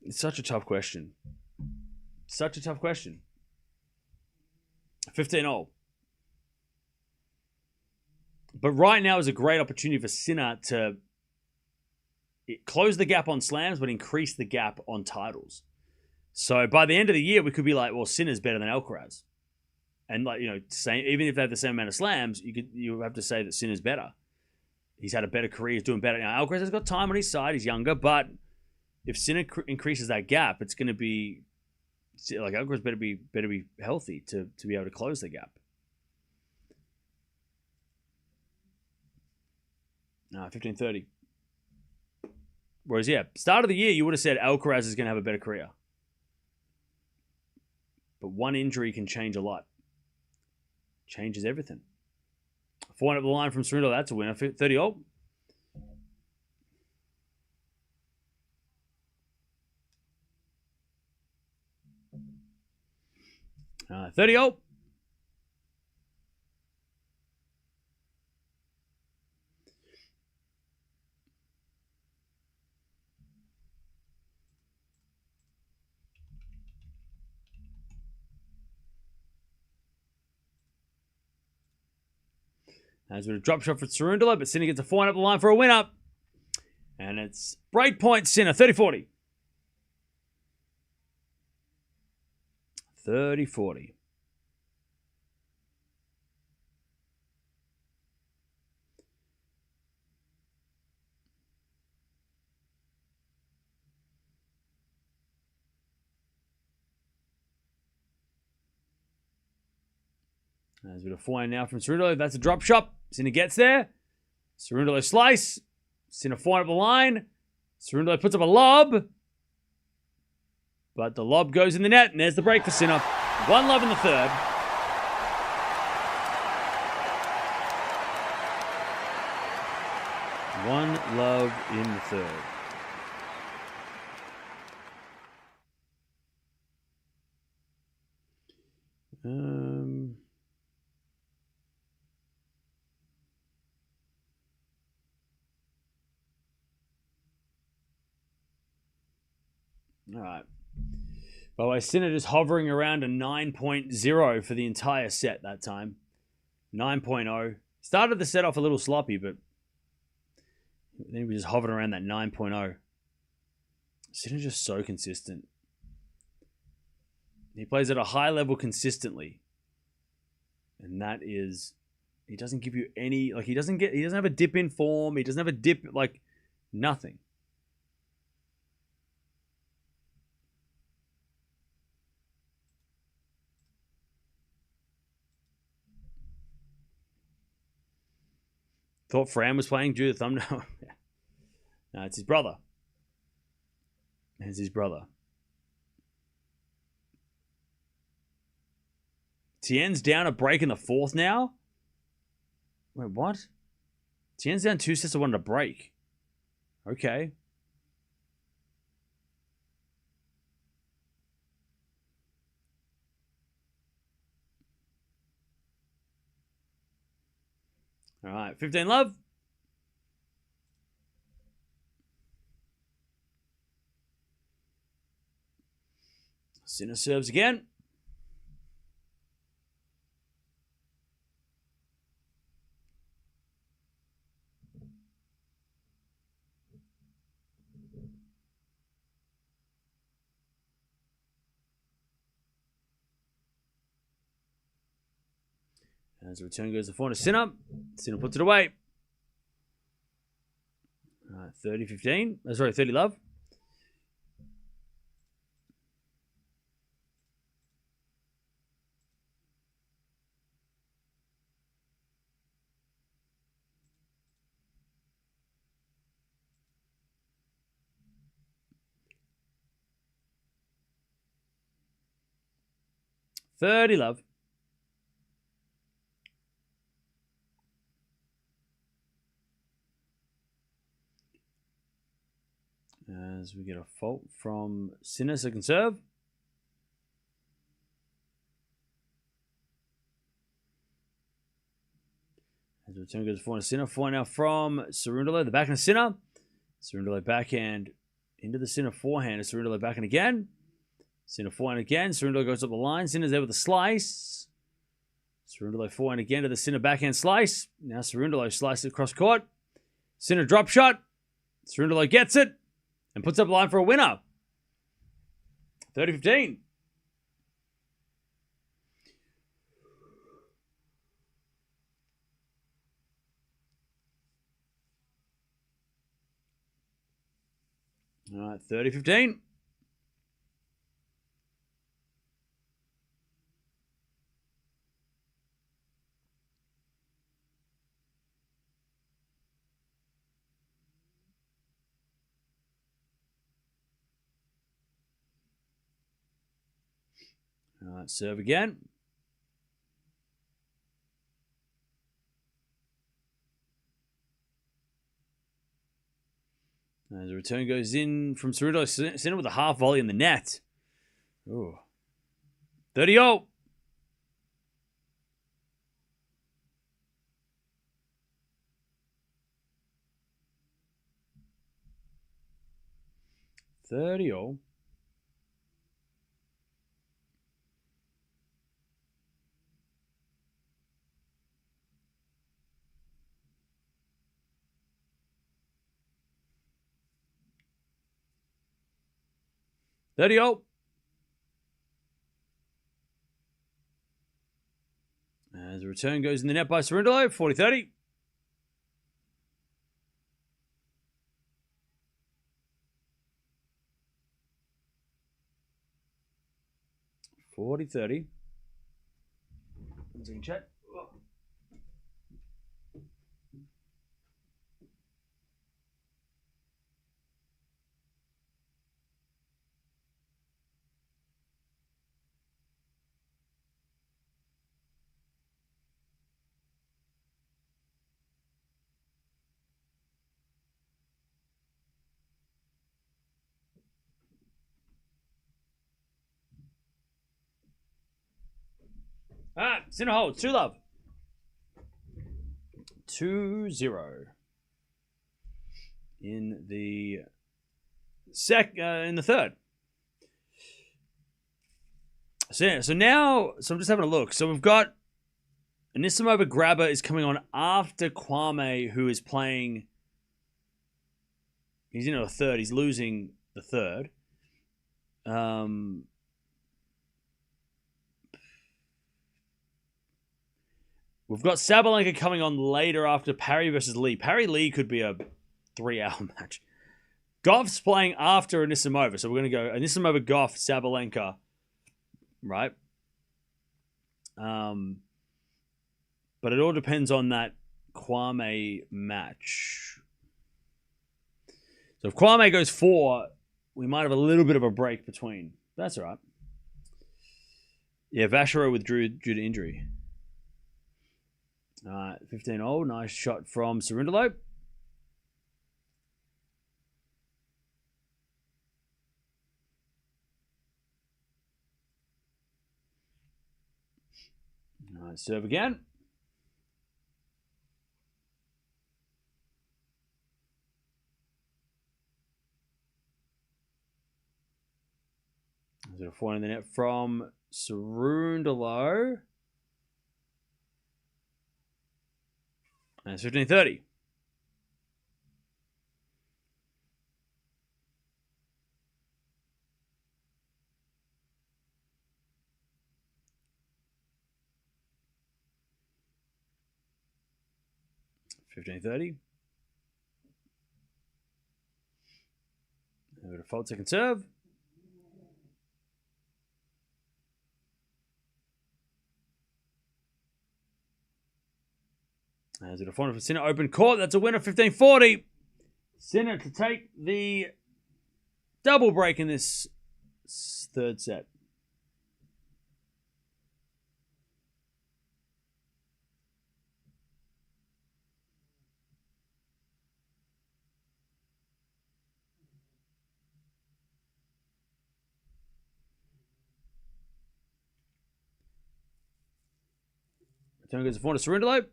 It's such a tough question. Such a tough question. 15-all. But right now is a great opportunity for Sinner to close the gap on slams, but increase the gap on titles. So by the end of the year, we could be like, well, Sinner's better than Alcaraz. And like, you know, even if they have the same amount of slams, you have to say that Sinner's better. He's had a better career, he's doing better. Now, Alcaraz has got time on his side, he's younger, but if Sinner increases that gap, it's going to be like Alcaraz better be healthy to be able to close the gap. 15-30. Whereas, yeah, start of the year, you would have said Alcaraz is going to have a better career. But one injury can change a lot. Changes everything. 4 up the line from Cerundolo, that's a winner. 30-all. 30-all. There's a bit of drop shot for Cerundolo, but Sinner gets a 4 up the line for a win-up. And it's break point Sinner, 30-40. 30-40. There's a bit of forehand now from Cerundolo. That's a drop shot. Sinner gets there. Cerundolo slice. Sinner forehand up the line. Cerundolo puts up a lob. But the lob goes in the net, and there's the break for Sinner. 1 love in the third. One love in the third. All right. By the way, Sinner just hovering around a 9.0 for the entire set that time. 9.0. Started the set off a little sloppy, but then he was just hovering around that 9.0. Sinner's just so consistent. He plays at a high level consistently. And that is, he doesn't give you any, like he doesn't have a dip in form. He doesn't have a dip, like nothing. Thought Fran was playing due to the thumbnail. No, it's his brother. It's his brother. Tien's down a break in the fourth now? Wait, what? Tien's down 2 sets to 1 to break. Okay. All right, 15 love. Sinner serves again. As the return goes to forehand to Sinner. Sinner puts it away. All right, 30-15. Sorry, 30 love. $30 love. As we get a fault from Sinner, second serve. As the return goes forehand to Sinner. Forehand now from Cerundolo. The backhand to Sinner. Cerundolo backhand into the Sinner forehand. Cerundolo backhand again. Sinner forehand again. Cerundolo goes up the line. Sinner's there with a slice. Cerundolo forehand again to the Sinner backhand slice. Now Cerundolo slices across court. Sinner drop shot. Cerundolo gets it. And puts up the line for a winner. 30-15. All right, 30-15. All right, serve again. As the return goes in from Cerundolo, Sinner with a half volley in the net. Ooh. 30-0. $30-0. As the return goes in the net by Cerundolo, 40-30. $40-30. Chat. All right, Sinner holds. 2 love. 2-0. In the third. So I'm just having a look. So we've got Anisimova Grabber is coming on after Kwame, who is playing. He's in a third. He's losing the third. We've got Sabalenka coming on later after Parry versus Lee. Parry-Lee could be a 3-hour match. Gauff's playing after Anisimova. So we're going to go Anisimova, Gauff, Sabalenka. Right? But it all depends on that Kwame match. So if Kwame goes 4, we might have a little bit of a break between. That's all right. Yeah, Vachereau withdrew due to injury. 15-0. Nice shot from Cerundolo. Nice serve again. Is it a 4 in the net from Cerundolo? And it's 15-30. Over to fault second serve. As it a for Sinner open court. That's a winner, 15-40. Sinner to take the double break in this third set. Return goes to forehand to Cerundolo.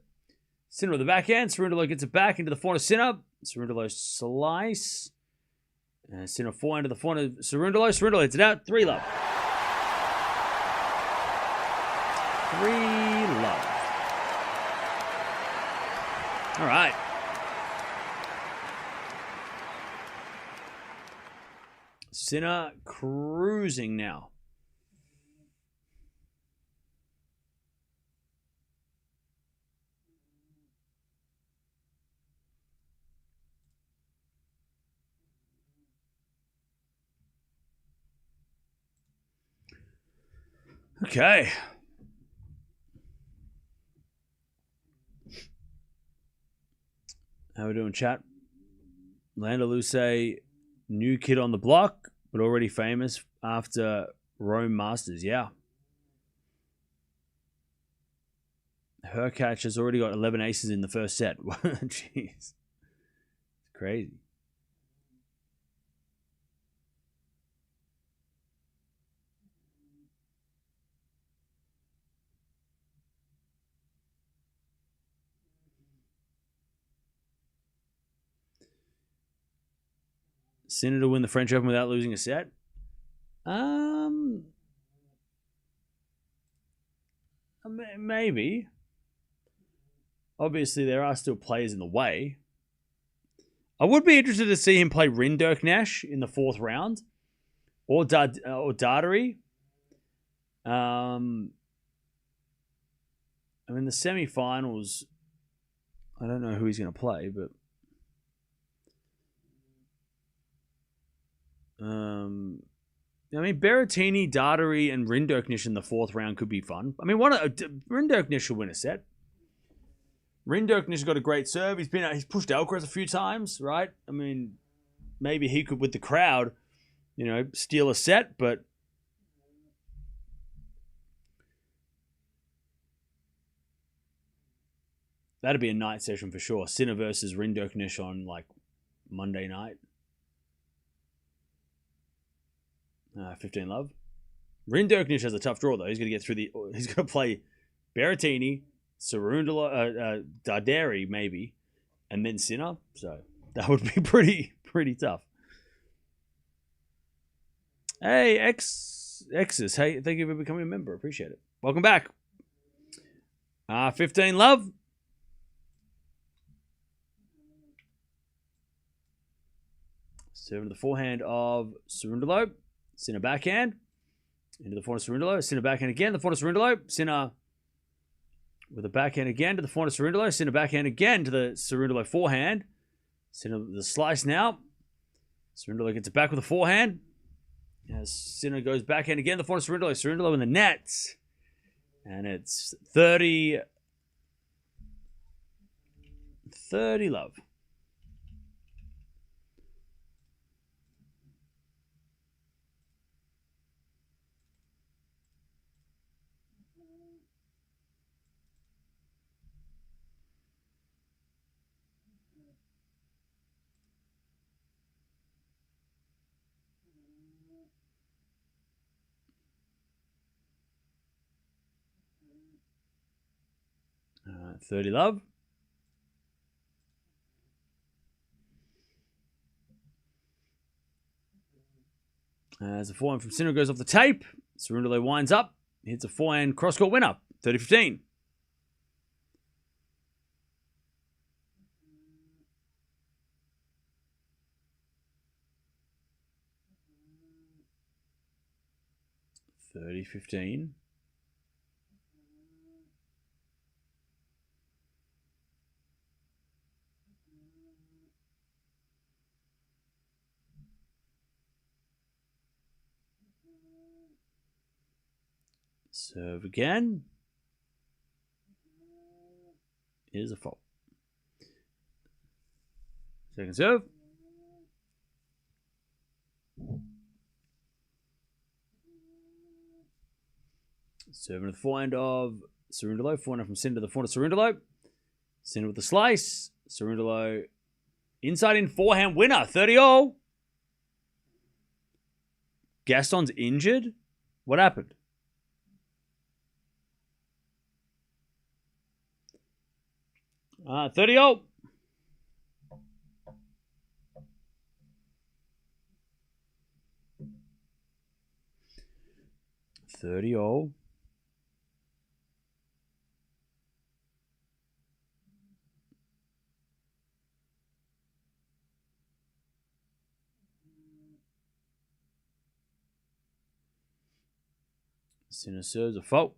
Sinner with the backhand. Cerundolo gets it back into the forehand of Sinner. Cerundolo slice. And Sinner forehand to the forehand of Cerundolo. Cerundolo hits it out. 3-love. 3-love. All right. Sinner cruising now. Okay. How we doing, chat? Lando Luce, new kid on the block, but already famous after Rome Masters. Yeah. Hurkacz has already got 11 aces in the first set. Jeez. It's crazy. Sinner to win the French Open without losing a set? Maybe. Obviously, there are still players in the way. I would be interested to see him play Rinderknecht in the 4th round. Or Dardery. I mean, the semi-finals, I don't know who he's going to play, but... I mean, Berrettini, Dardery, and Rinderknecht in the 4th round could be fun. I mean, Rinderknecht should win a set. Rinderknecht's got a great serve. He's pushed Alcaraz a few times, right? I mean, maybe he could, with the crowd, steal a set, but that'd be a night session for sure. Sinner versus Rinderknecht on Monday night. 15-love. Rinderknecht has a tough draw though. He's going to get through he's going to play Berrettini, Cerundolo, Dardery maybe, and then Sinner. So that would be pretty tough. Hey, X's. Hey, thank you for becoming a member. Appreciate it. Welcome back. 15 love. Serving to the forehand of Cerundolo. Sinner backhand. Into the forehand of Cerundolo. Sinner backhand again. The forehand of Cerundolo. Sinner with a backhand again to the forehand of Cerundolo. Sinner backhand again to the Cerundolo forehand. Sinner with the slice now. Cerundolo gets it back with a forehand. As Sinner goes backhand again. The forehand of Cerundolo. Cerundolo in the nets. And it's 30 love. All right, 30 love. As the forehand from Sinner goes off the tape, Cerundolo winds up, hits a forehand cross-court winner, 30-15. $30-15. Serve again. Is a fault. Second serve. Serving to the forehand of Cerundolo. Forehand from Sinner to the forehand of Cerundolo. Sinner with the slice. Cerundolo inside in forehand winner. 30-all. Gaston's injured? What happened? Uh, 30-all. $30-all. Sinner serves a fault.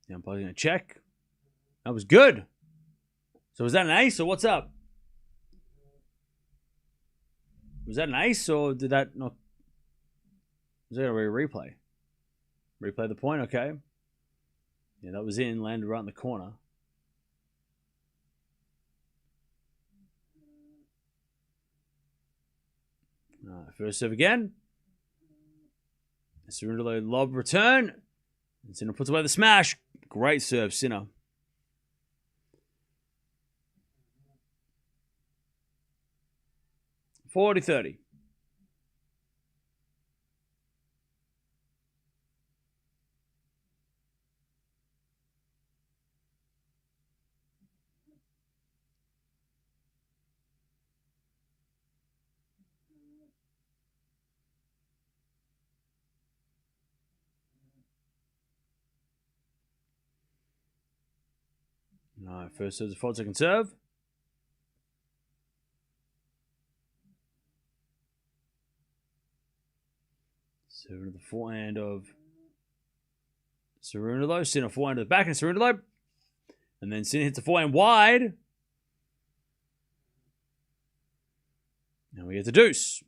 The umpire's going to check. That was good. So was that an ace or what's up? Was that an ace or did that not? Was that a replay? Replay the point, okay. Yeah, that was in, landed right in the corner. First serve again. Cerundolo lob return. And Sinner puts away the smash. Great serve, Sinner. $40-30. All right, first serve, fault, second serve. Serving to the forehand of Cerundolo. Sinner forehand to the back and Cerundolo. And then Sinner hits the forehand wide. And we get the deuce.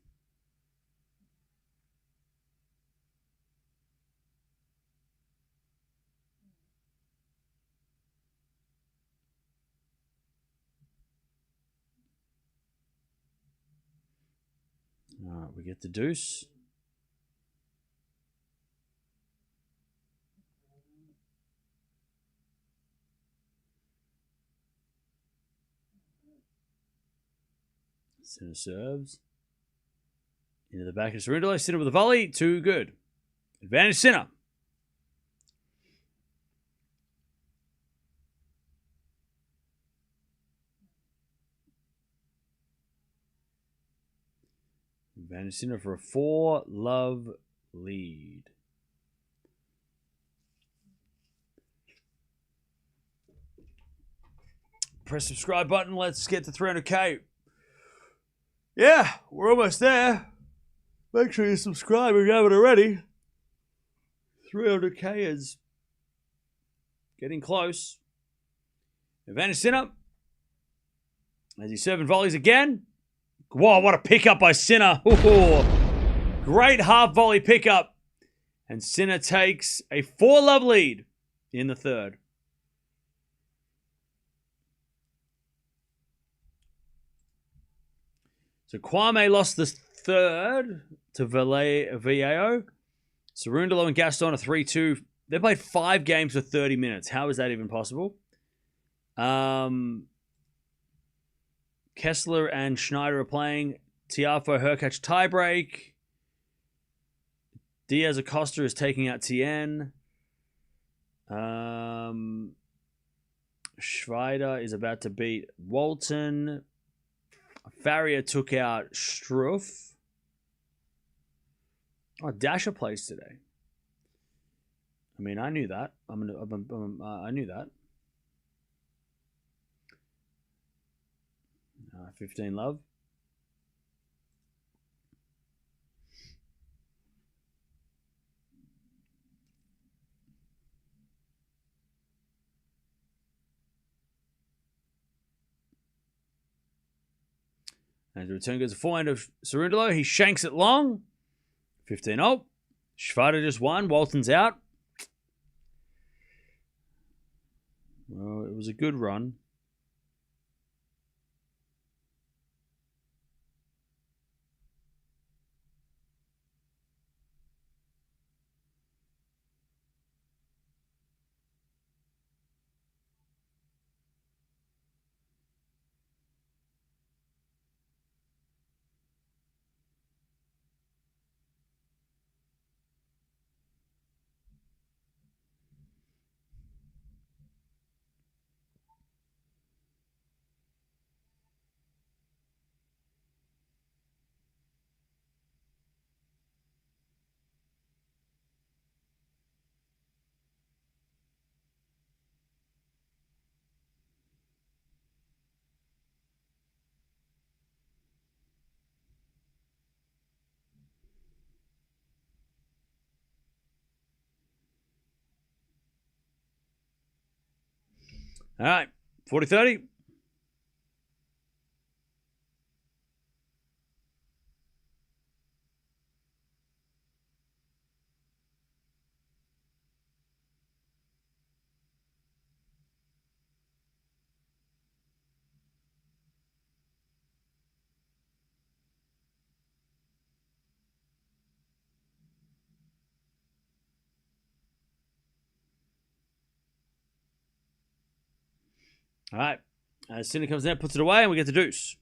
All right, we get the deuce. Sinner serves. Into the back of Cerundolo. Sinner with a volley. Too good. Advantage Sinner. Van Sinner for a 4-love lead. Press subscribe button. Let's get to 300K. Yeah, we're almost there. Make sure you subscribe if you haven't already. 300K is getting close. Van Sinner, as he's serving volleys again. Whoa, what a pickup by Sinner. Ooh, great half volley pickup. And Sinner takes a 4-love lead in the third. So Kwame lost the third to Valleo. Cerundolo and Gaston are 3-2. They played 5 games for 30 minutes. How is that even possible? Kessler and Schneider are playing. Tiafo Hurkacz tiebreak. Diaz Acosta is taking out Tien. Schweider is about to beat Walton. Farrier took out Struff. Oh, Dasher plays today. I mean, I knew that. I knew that. 15 love. As the return goes to forehand of Cerundolo. He shanks it long. 15-0. Schwader just won. Walton's out. Well, it was a good run. All right, 40-30. All right. Sinner comes down, puts it away, and we get the deuce.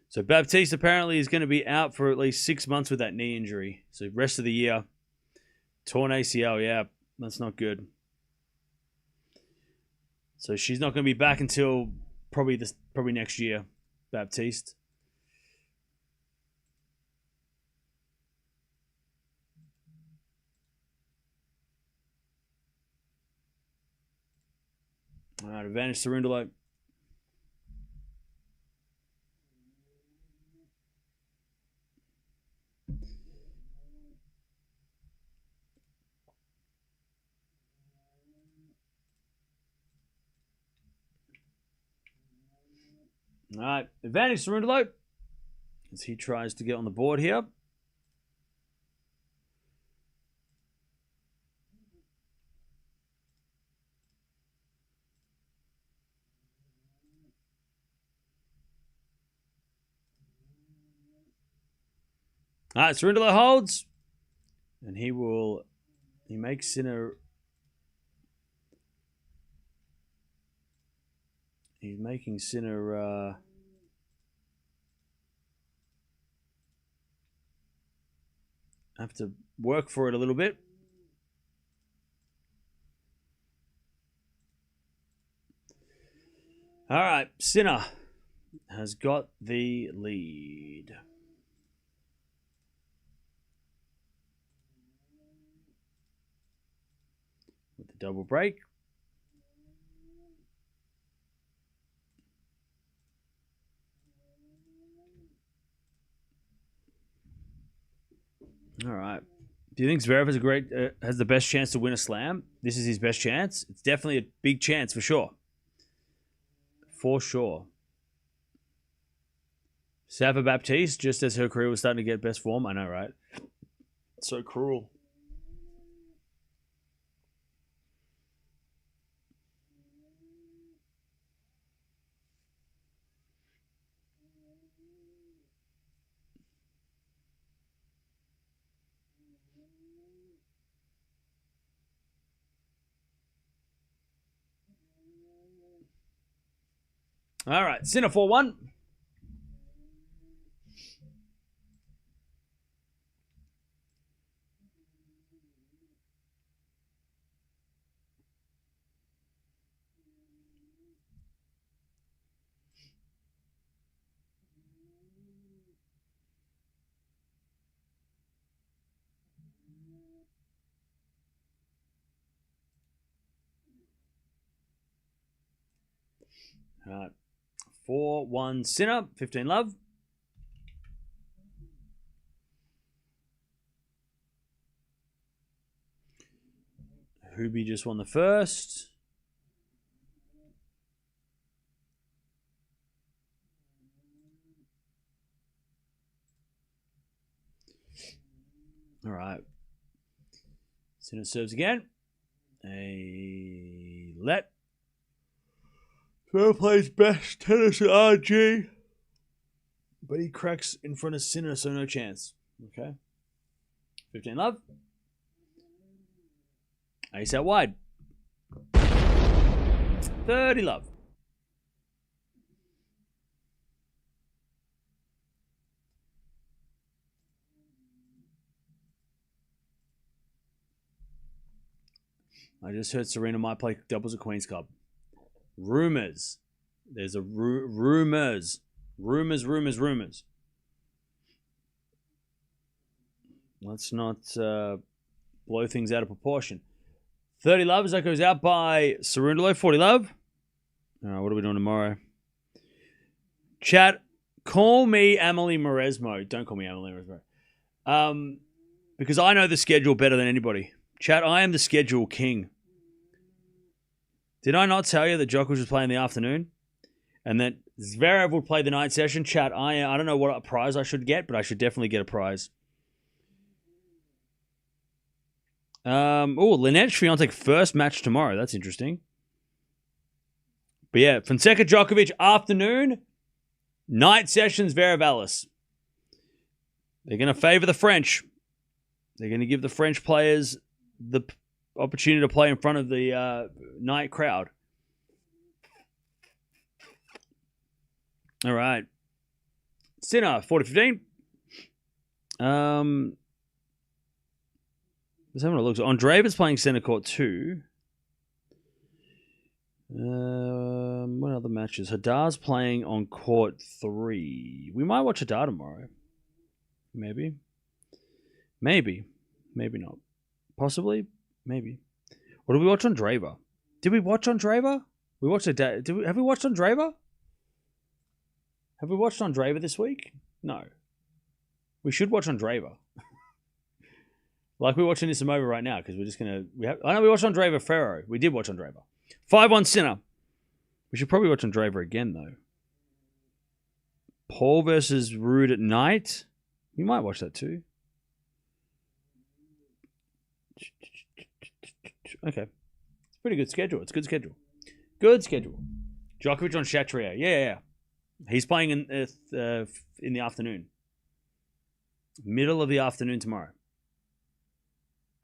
So Baptiste apparently is going to be out for at least 6 months with that knee injury. So rest of the year. Torn ACL, yeah. That's not good. So she's not going to be back until probably next year, Baptiste. All right, advantage Cerundolo. All right, advantage Cerundolo as he tries to get on the board here. All right, Cerundolo holds, and he makes Sinner. He's making Sinner Have to work for it a little bit. All right, Sinner has got the lead. With the double break. All right. Do you think Zverev has the best chance to win a slam? This is his best chance. It's definitely a big chance for sure. For sure. Sava Baptiste, just as her career was starting to get best form. I know, right? So cruel. All right, Sinner 4-1. All right. 4-1 Sinner, 15 love. Hubie just won the first. All right. Sinner serves again. A let. Sinner plays best tennis at RG. But he cracks in front of Sinner, so no chance. Okay. 15 love. Ace out wide. 30 love. I just heard Serena might play doubles at Queen's Club. Rumors. There's a rumors. Rumors. Let's not blow things out of proportion. 30 love as that goes out by Cerundolo. 40 love. All right, what are we doing tomorrow? Chat, call me Amelie Mauresmo. Don't call me Amelie Mauresmo. Because I know the schedule better than anybody. Chat, I am the schedule king. Did I not tell you that Djokovic was playing in the afternoon? And that Zverev would play the night session? Chat, I don't know what prize I should get, but I should definitely get a prize. Lynette Swiatek first match tomorrow. That's interesting. But yeah, Fonseca Djokovic afternoon. Night sessions, Zverev Alice. They're going to favor the French. They're going to give the French players the opportunity to play in front of the night crowd. All right. Sinner, 40-15. Let's have a look. So Andreeva's playing center court 2. What other matches? Hadar's playing on court 3. We might watch Hadar tomorrow. Maybe. Maybe not. Possibly. Maybe. What did we watch on Andreeva? Did we watch on Andreeva? We watched have we watched on Andreeva? Have we watched on Andreeva this week? No. We should watch on Andreeva. Like we're watching this over right now because we're just gonna. I know we watched on Andreeva Ferro. We did watch on Andreeva. 5-1 Sinner. We should probably watch on Andreeva again though. Paul versus Rude at night. We might watch that too. Okay. It's a pretty good schedule. It's a good schedule. Good schedule. Djokovic on Chatrier. Yeah. He's playing in the afternoon. Middle of the afternoon tomorrow.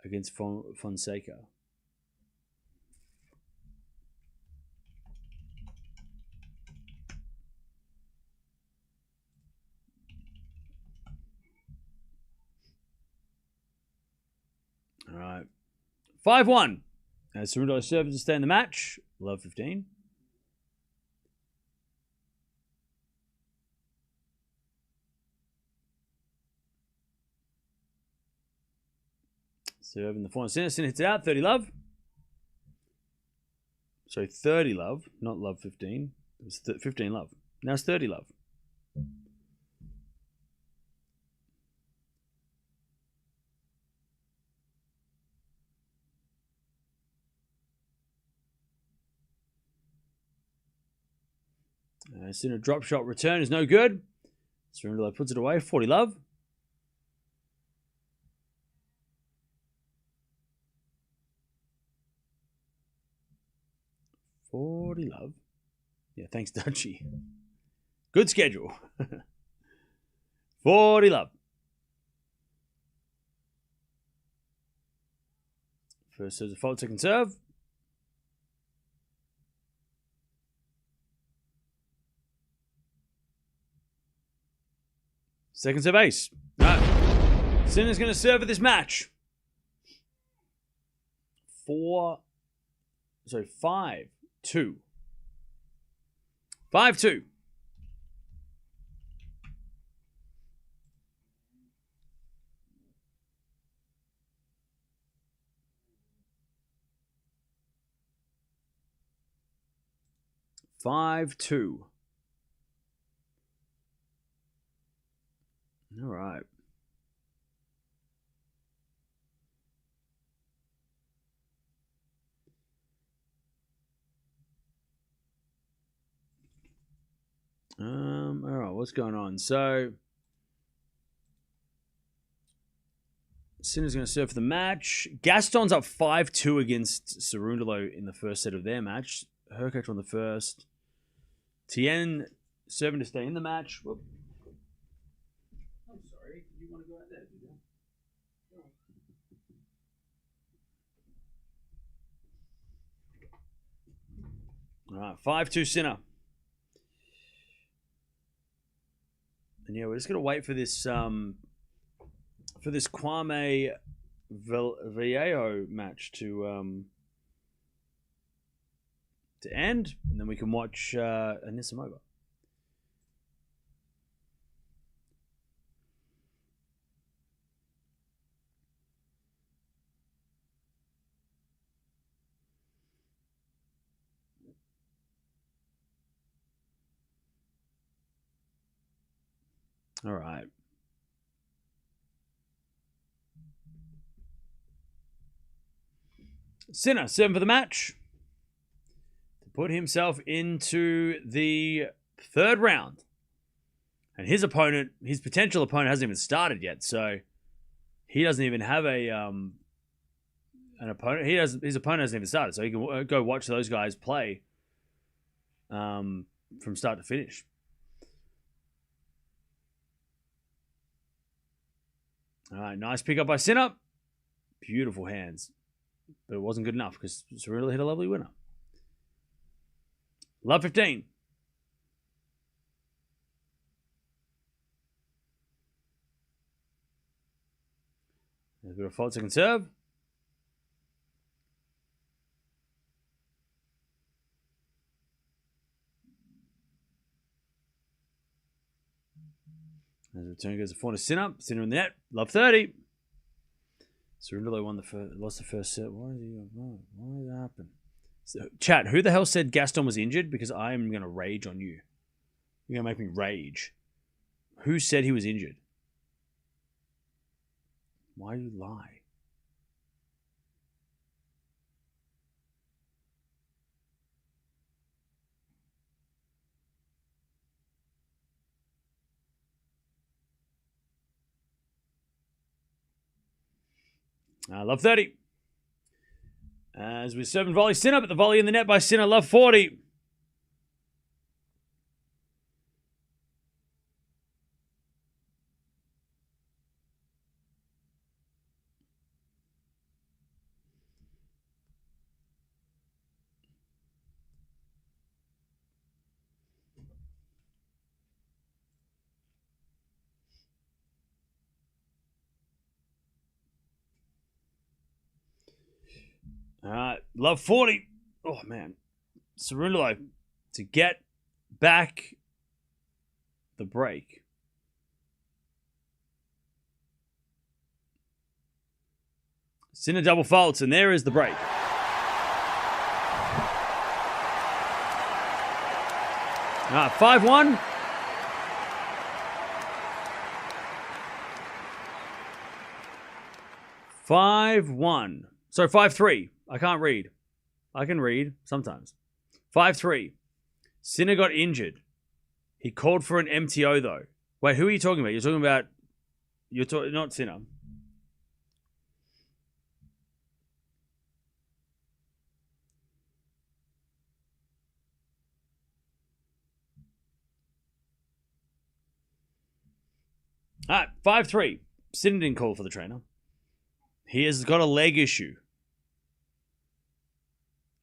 Against Fonseca. All right. 5-1. As Cerundolo serves to stay in the match. Love 15. Serving the forehand. Sinner hits it out. 30 love. So 30 love, not love 15. It was 15 love. Now it's 30 love. Sinner drop shot return is no good. Cerundolo puts it away. 40 love. Love. Yeah, thanks, Dutchie. Good schedule. 40 love. First serves a fault, second serve. Second serve ace. No. Sinner's going to serve at this match. 5-2. 5-2. All right. All right, what's going on? So Sinner's going to serve for the match. Gaston's up 5-2 against Cerundolo in the first set of their match. Hurkacz on the first. Tien serving to stay in the match. Whoop. I'm sorry. You want to go out there? All right, 5-2 Sinner. And yeah, we're just gonna wait for this Kwame Viejo match to end, and then we can watch Anisimova. All right. Sinner, 7 for the match. To put himself into the third round. And his potential opponent hasn't even started yet, so he doesn't even have an opponent. His opponent hasn't even started, so he can go watch those guys play from start to finish. All right, nice pickup by Sinner. Beautiful hands. But it wasn't good enough because Cerundolo hit a lovely winner. Love 15. There's a bit of fault, second serve. As return goes to forehand to Sinner. Sinner in the net. Love 30. Cerundolo lost the first set. Why did that happen? So, chat, who the hell said Gaston was injured? Because I'm going to rage on you. You're going to make me rage. Who said he was injured? Why do you lie? Love 30. As we serve and volley Sinner, but the volley in the net by Sinner. Love 40. Love 40. Oh, man. Cerundolo to get back the break. Sinner double faults, and there is the break. All right, 5-1. Sorry, 5-3. I can't read. I can read sometimes. 5-3. Sinner got injured. He called for an MTO, though. Wait, who are you talking about? You're talking about... not Sinner. All right, 5-3. Sinner didn't call for the trainer. He has got a leg issue.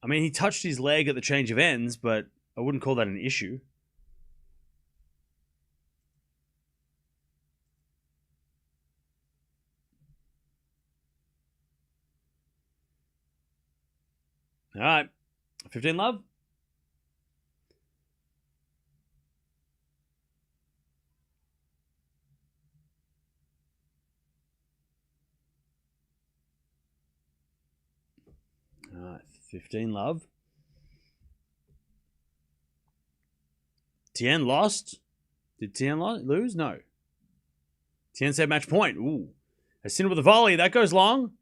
I mean, he touched his leg at the change of ends, but I wouldn't call that an issue. All right, 15 love. All right, 15 love. Tien lost. Did Tien lose? No. Tien said match point. Ooh. A Sinner with a volley. That goes long.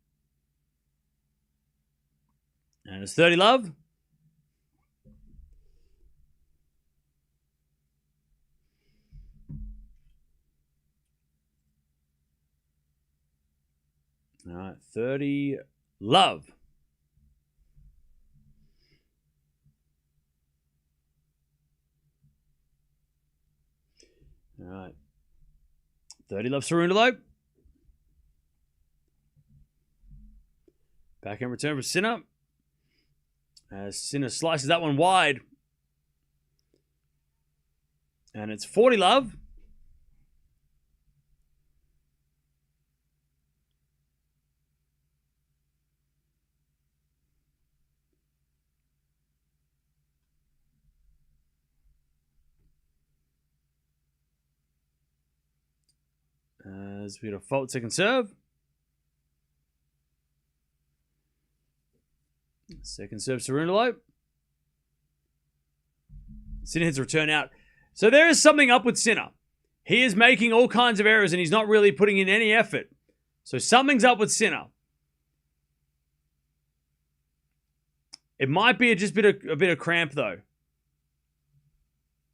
And it's 30 love. All right, 30 love. All right. 30 love Cerundolo. Backhand return for Sinner. As Sinner slices that one wide. And it's 40 love. As we get a fault second serve. Second serve Cerundolo. Sinner hits a return out. So there is something up with Sinner. He is making all kinds of errors and he's not really putting in any effort. So something's up with Sinner. It might be just a bit of cramp though.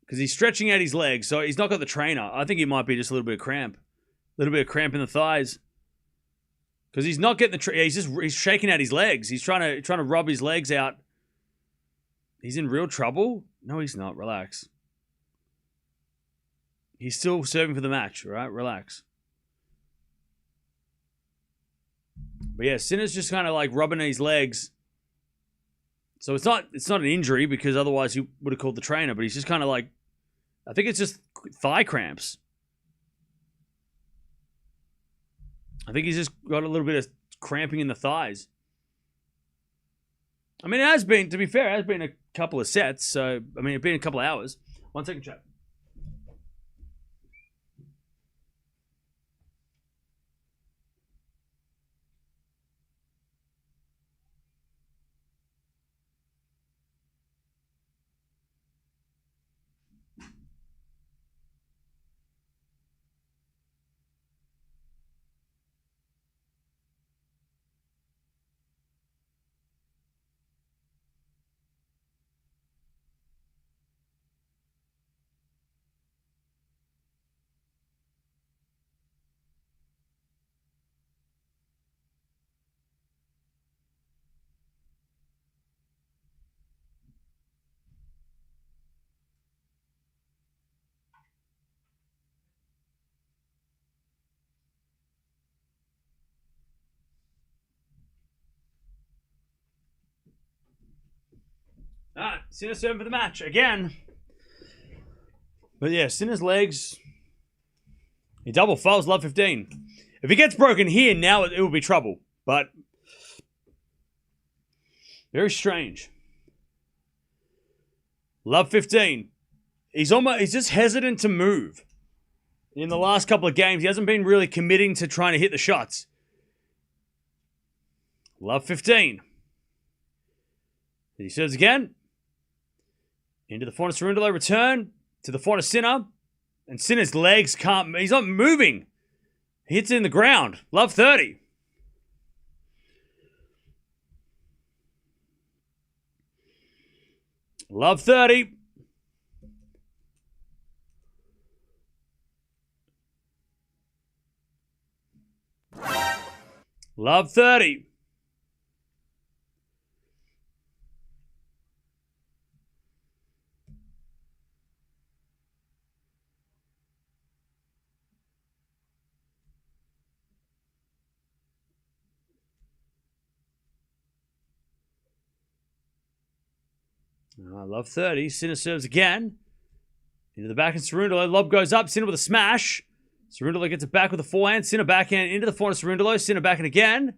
Because he's stretching out his legs, so he's not got the trainer. I think it might be just a little bit of cramp. A little bit of cramp in the thighs. Because he's not getting the he's shaking out his legs. He's trying to rub his legs out. He's in real trouble? No, he's not. Relax. He's still serving for the match, all right? Relax. But yeah, Sinner's just kind of like rubbing his legs. So it's not an injury because otherwise he would have called the trainer, but he's just kind of like, I think it's just thigh cramps. I think he's just got a little bit of cramping in the thighs. I mean, it has been, to be fair, it has been a couple of sets. So, I mean, it's been a couple of hours. 1 second, chat. All right, Sinner serving for the match again. But yeah, Sinner's legs. He double fails, love 15. If he gets broken here, now it will be trouble. But Very strange. Love 15. He's just hesitant to move. In the last couple of games, he hasn't been really committing to trying to hit the shots. Love 15. He serves again. Into the forehand of Cerundolo. Return to the forehand of Sinner. And Sinner's legs can't... He's not moving. He hits it in the ground. Love 30. Love 30. Love 30. Love 30. Sinner serves again. Into the back and Cerundolo. Lob goes up. Sinner with a smash. Cerundolo gets it back with a forehand. Sinner backhand into the forehand of Cerundolo. Sinner backhand again.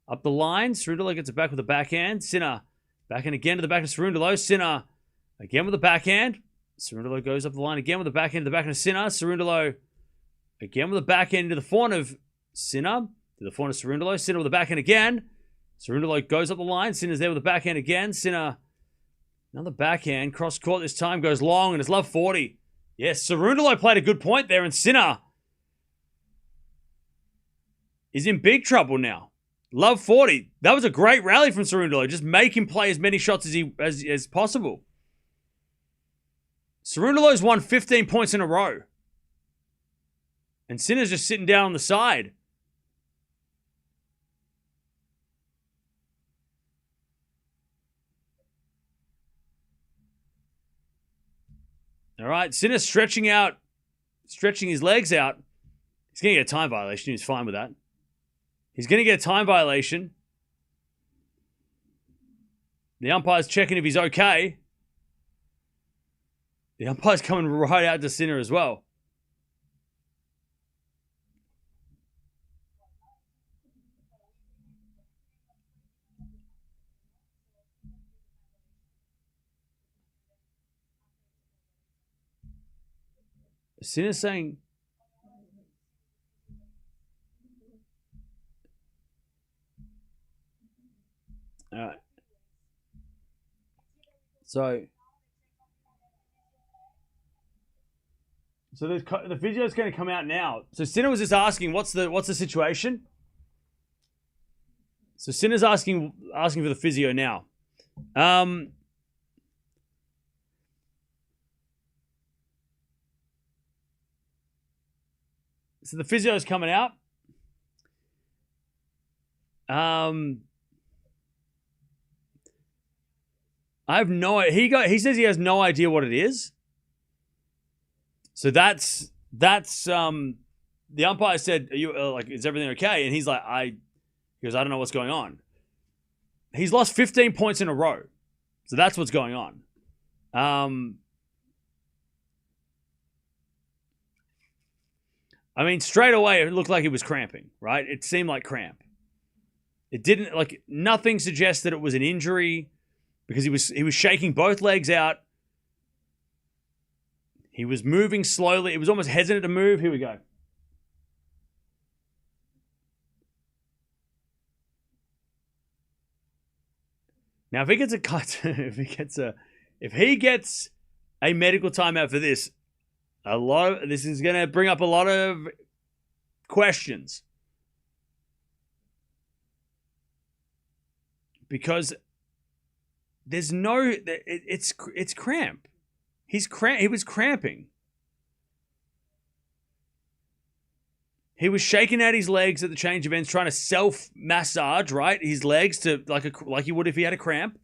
Up the line. Cerundolo gets it back with a backhand. Sinner backhand again to the back of Cerundolo. Sinner again with a backhand. Cerundolo goes up the line again with a backhand to the backhand of Sinner. Cerundolo again with a backhand into the forehand of Sinner. To the forehand of Cerundolo. Sinner with a backhand again. Cerundolo goes up the line. Sinner's there with a backhand again. Sinner... Another backhand. Cross court this time. Goes long and it's love 40. Yes, Cerundolo played a good point there and Sinner is in big trouble now. Love 40. That was a great rally from Cerundolo. Just make him play as many shots as possible. Cerundolo's won 15 points in a row. And Sinner's just sitting down on the side. All right, Sinner stretching his legs out. He's going to get a time violation. He's fine with that. He's going to get a time violation. The umpire's checking if he's okay. The umpire's coming right out to Sinner as well. Sinner's saying... All right. So the video is going to come out now. So Sinner was just asking, what's the situation? So Sinner's asking for the physio now. So the physio is coming out. I have no... He says he has no idea what it is. So that's the umpire said, "Are you is everything okay?" And he's like, he goes, "I don't know what's going on." He's lost 15 points in a row. So that's what's going on. I mean, straight away, it looked like he was cramping, right? It seemed like cramp. It didn't, nothing suggests that it was an injury because he was shaking both legs out. He was moving slowly. It was almost hesitant to move. Here we go. Now, if he gets a cut, if he gets a medical timeout for this, this is going to bring up a lot of questions. Because there's no... It's cramp. He was cramping. He was shaking out his legs at the change of ends, trying to self-massage, right? His legs to like he would if he had a cramp.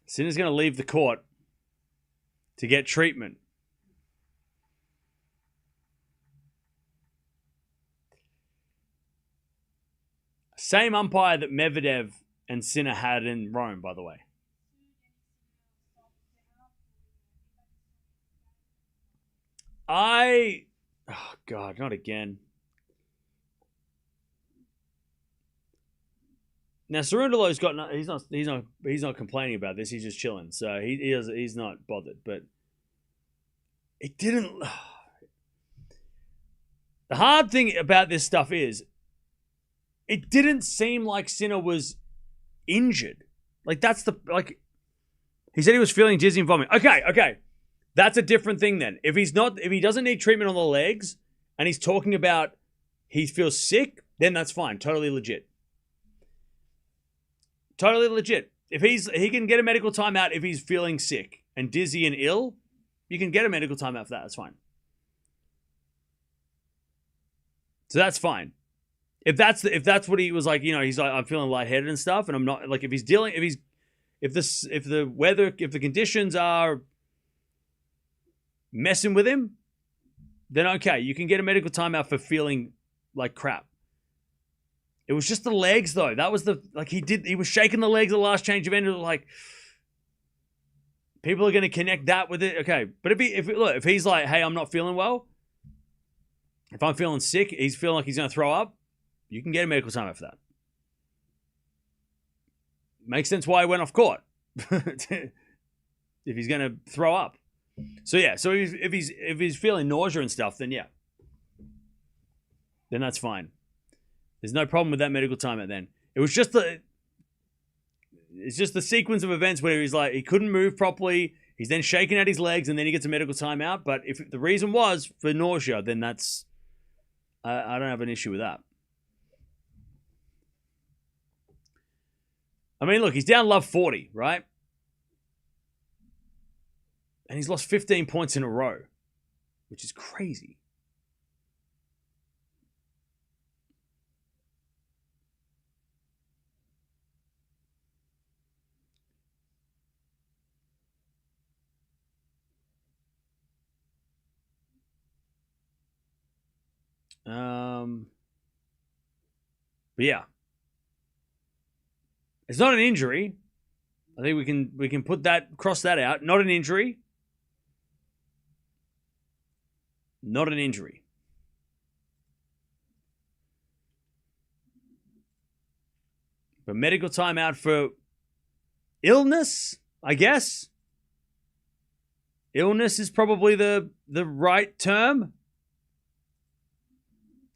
Sinner's going to leave the court to get treatment. Same umpire that Medvedev and Sinner had in Rome, by the way. Oh God, not again. Now Cerundolo's got no, he's not complaining about this. He's just chilling, so he's not bothered. But it didn't. The hard thing about this stuff is, it didn't seem like Sinner was injured. Like he said he was feeling dizzy and vomiting. Okay. That's a different thing then. If he doesn't need treatment on the legs and he's talking about he feels sick, then that's fine. Totally legit. Totally legit. If he can get a medical timeout if he's feeling sick and dizzy and ill, you can get a medical timeout for that. That's fine. So that's fine. If that's what he was like, he's like, I'm feeling lightheaded and stuff, and I'm not like, if the conditions are messing with him, then okay, you can get a medical timeout for feeling like crap. It was just the legs though. That was he was shaking the legs at the last change of end. It was like, people are going to connect that with it. Okay. But if he's like, hey, I'm not feeling well, if I'm feeling sick, he's feeling like he's going to throw up, you can get a medical timeout for that. Makes sense why he went off court. If he's going to throw up. So yeah, so if he's feeling nausea and stuff, then yeah. Then that's fine. There's no problem with that medical timeout then. It's just the sequence of events where he's like, he couldn't move properly, he's then shaking out his legs, and then he gets a medical timeout. But if the reason was for nausea, then that's, I don't have an issue with that. I mean, look, he's down love 40, right? And he's lost 15 points in a row, which is crazy. But yeah, it's not an injury. I think we can cross that out. Not an injury. Not an injury. But medical timeout for illness, I guess. Illness is probably the right term.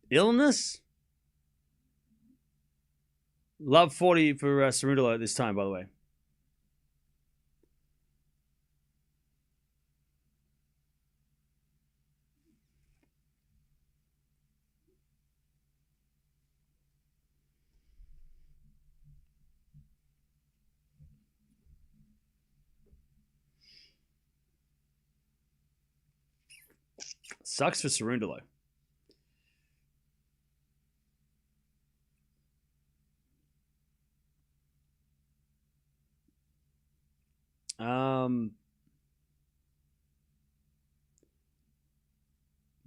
Illness. Love 40 for Cerundolo at this time, by the way. Sucks for Cerundolo.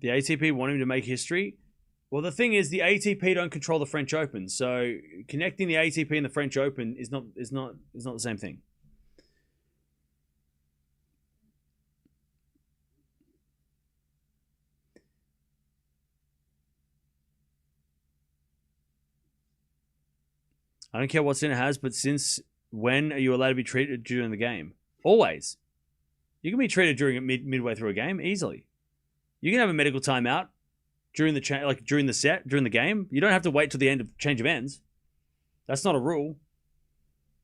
The ATP want him to make history. Well, the thing is, the ATP don't control the French Open, so connecting the ATP and the French Open is not the same thing. I don't care what Sinner has, but since when are you allowed to be treated during the game? Always. You can be treated during midway through a game easily. You can have a medical timeout during the during the game. You don't have to wait till the end of change of ends. That's not a rule.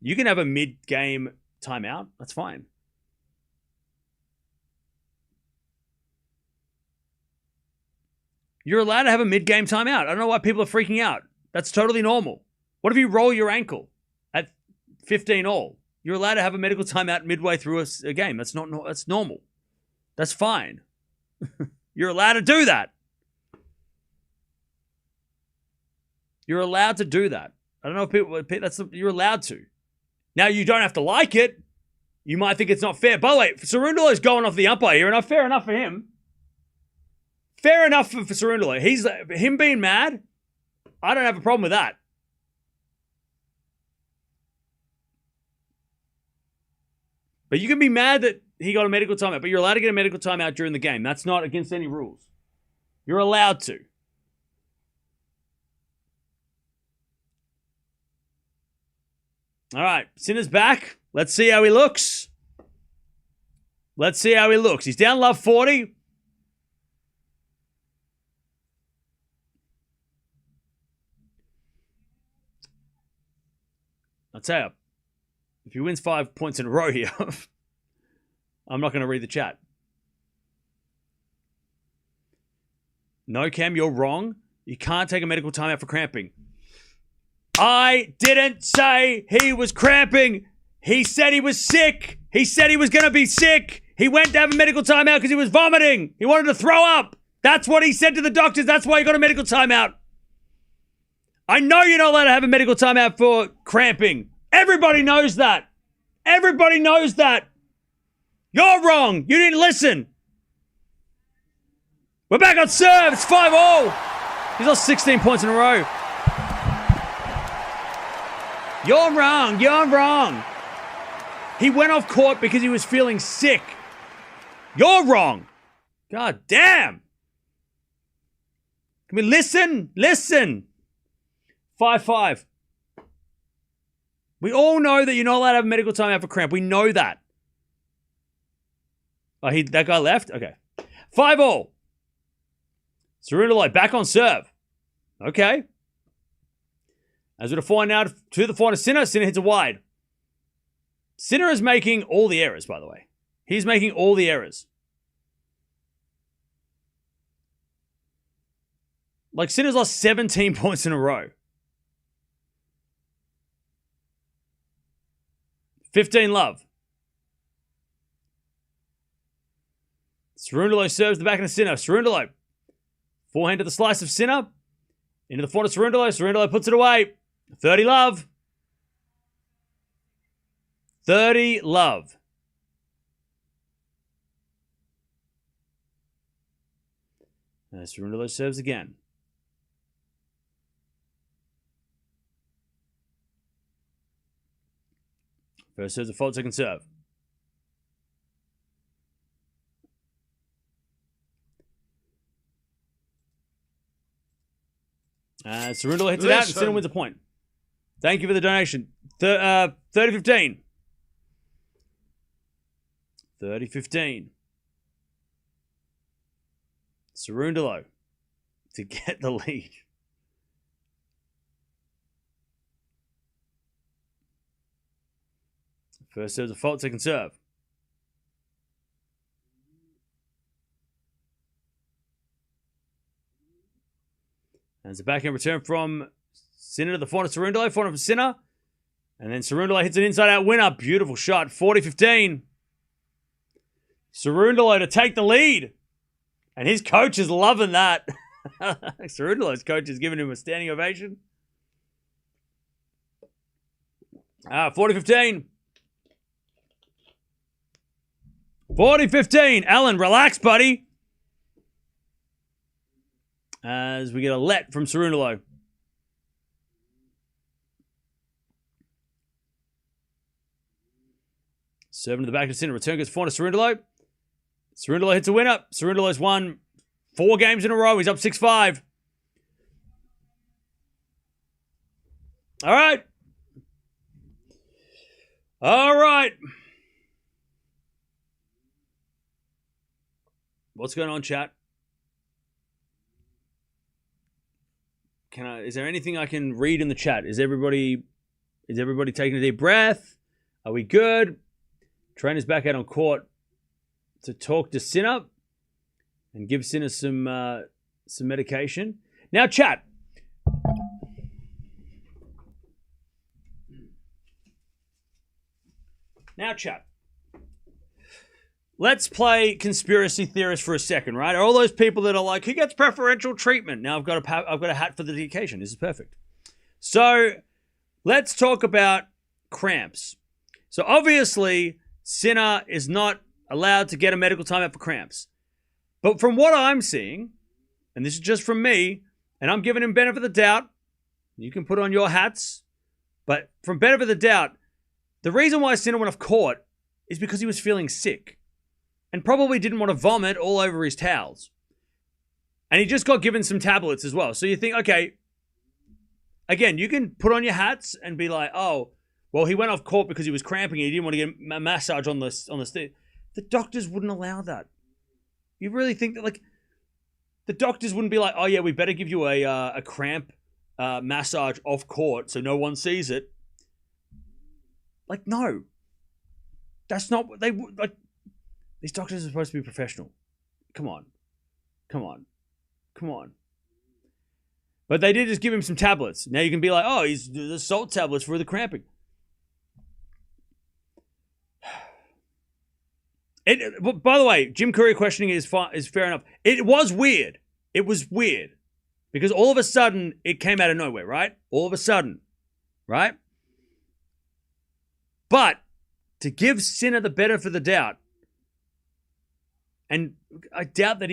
You can have a mid-game timeout. That's fine. You're allowed to have a mid-game timeout. I don't know why people are freaking out. That's totally normal. What if you roll your ankle at 15 all? You're allowed to have a medical timeout midway through a game. That's normal. That's fine. You're allowed to do that. You're allowed to do that. I don't know if people, you're allowed to. Now, you don't have to like it. You might think it's not fair. By the way, Cerundolo is going off the umpire here, and fair enough for him. Fair enough for Cerundolo. Him being mad, I don't have a problem with that. But you can be mad that he got a medical timeout, but you're allowed to get a medical timeout during the game. That's not against any rules. You're allowed to. All right, Sinner's back. Let's see how he looks. Let's see how he looks. He's down love 40. I'll tell you, if he wins 5 points in a row here, I'm not going to read the chat. No, Cam, you're wrong. You can't take a medical timeout for cramping. I didn't say he was cramping. He said he was sick. He said he was going to be sick. He went to have a medical timeout because he was vomiting. He wanted to throw up. That's what he said to the doctors. That's why he got a medical timeout. I know you're not allowed to have a medical timeout for cramping. Everybody knows that. Everybody knows that. You're wrong. You didn't listen. We're back on serve. It's 5-all. He's lost 16 points in a row. You're wrong. You're wrong. He went off court because he was feeling sick. You're wrong. God damn. Can we listen? Listen. 5-5. We all know that you're not allowed to have a medical timeout for cramp. We know that. Oh, that guy left? Okay. 5-all. Cerundolo back on serve. Okay. As we're to find out to the final Sinner. Sinner hits a wide. Sinner is making all the errors, by the way. He's making all the errors. Like, Sinner's lost 17 points in a row. 15 love. Cerundolo serves the back of the Sinner. Cerundolo. Forehand to the slice of Sinner. Into the front of Cerundolo. Cerundolo puts it away. 30 love. 30 love. And Cerundolo serves again. First serve's a fault, second serve. Cerundolo hits it out and Sinner wins a point. Thank you for the donation. 30-15. 30-15. Cerundolo to get the lead. First serve's a fault, second serve. And it's a backhand return from Sinner to the front of Cerundolo. Front of Sinner. And then Cerundolo hits an inside-out winner. Beautiful shot. 40-15. Cerundolo to take the lead. And his coach is loving that. Cerundolo's coach is giving him a standing ovation. 40-15. 40-15. Alan, relax, buddy. As we get a let from Cerundolo. Serving to the back of Sinner. Return goes forward to Cerundolo. Cerundolo hits a winner. Cerundolo's won 4 games in a row. He's up 6-5. All right. All right. What's going on, chat? Is there anything I can read in the chat? Is everybody taking a deep breath? Are we good? Trainer's back out on court to talk to Sinner and give Sinner some medication. Now, chat. Let's play conspiracy theorist for a second, right? All those people that are like, who gets preferential treatment? Now I've got a hat for the occasion. This is perfect. So let's talk about cramps. So obviously, Sinner is not allowed to get a medical timeout for cramps. But from what I'm seeing, and this is just from me, and I'm giving him benefit of the doubt, you can put on your hats, but from benefit of the doubt, the reason why Sinner went off court is because he was feeling sick and probably didn't want to vomit all over his towels. And he just got given some tablets as well. So you think, okay, again, you can put on your hats and be like, oh, well, he went off court because he was cramping and he didn't want to get a massage on the thing. The doctors wouldn't allow that. You really think that, like, the doctors wouldn't be like, oh, yeah, we better give you a cramp massage off court so no one sees it. Like, no. That's not what they would. Like, these doctors are supposed to be professional. Come on. But they did just give him some tablets. Now you can be like, oh, he's the salt tablets for the cramping. By the way, Jim Courier questioning is fair enough. It was weird. It was weird. Because all of a sudden, it came out of nowhere, right? All of a sudden. Right? But to give Sinner the benefit of the doubt, and I doubt that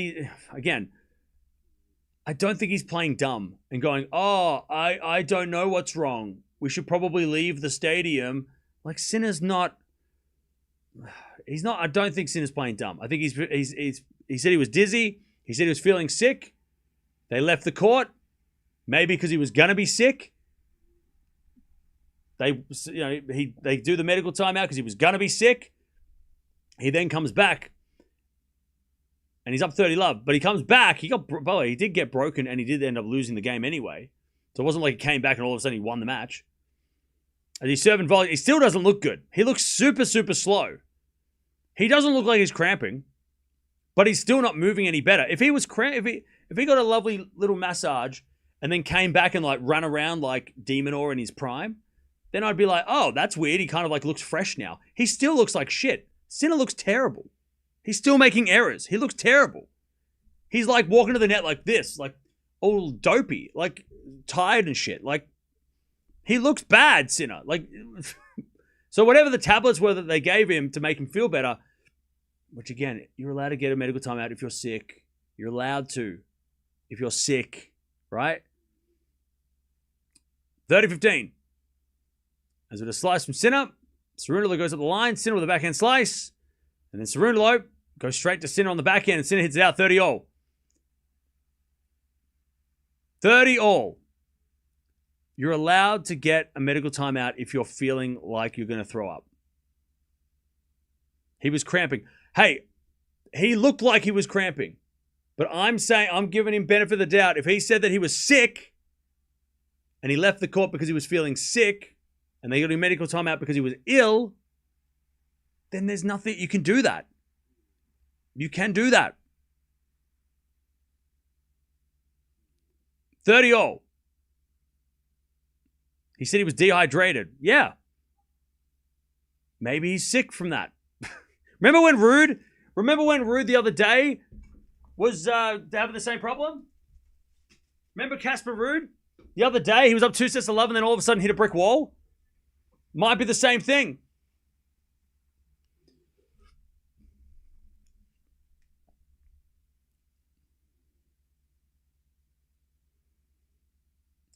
I don't think he's playing dumb and going, oh, I don't know what's wrong. We should probably leave the stadium. Like, Sinner's not, I don't think Sinner's playing dumb. I think he said he was dizzy. He said he was feeling sick. They left the court, maybe because he was going to be sick. They do the medical timeout because he was going to be sick. He then comes back. And he's up 30-love. But he comes back. By the way, he did get broken and he did end up losing the game anyway. So it wasn't like he came back and all of a sudden he won the match. As he's serving volley, he still doesn't look good. He looks super, super slow. He doesn't look like he's cramping. But he's still not moving any better. If he was if he got a lovely little massage and then came back and like ran around like Demonor in his prime, then I'd be like, oh, that's weird. He kind of like looks fresh now. He still looks like shit. Sinner looks terrible. He's still making errors. He looks terrible. He's like walking to the net like this, like all dopey, like tired and shit. Like, he looks bad, Sinner. Like, so whatever the tablets were that they gave him to make him feel better, which again, you're allowed to get a medical timeout if you're sick. You're allowed to if you're sick, right? 30-15. As with a slice from Sinner, Cerundolo goes up the line. Sinner with a backhand slice. And then Cerundolo goes straight to Sinner on the backhand, and Sinner hits it out 30-all. 30-all. You're allowed to get a medical timeout if you're feeling like you're going to throw up. He was cramping. Hey, he looked like he was cramping. But I'm saying, I'm giving him benefit of the doubt. If he said that he was sick, and he left the court because he was feeling sick, and they got a medical timeout because he was ill, then there's nothing, you can do that. You can do that. 30-all. He said he was dehydrated. Yeah. Maybe he's sick from that. Remember when Ruud the other day was having the same problem? Remember Casper Ruud? The other day, he was up 2-11 and then all of a sudden hit a brick wall? Might be the same thing.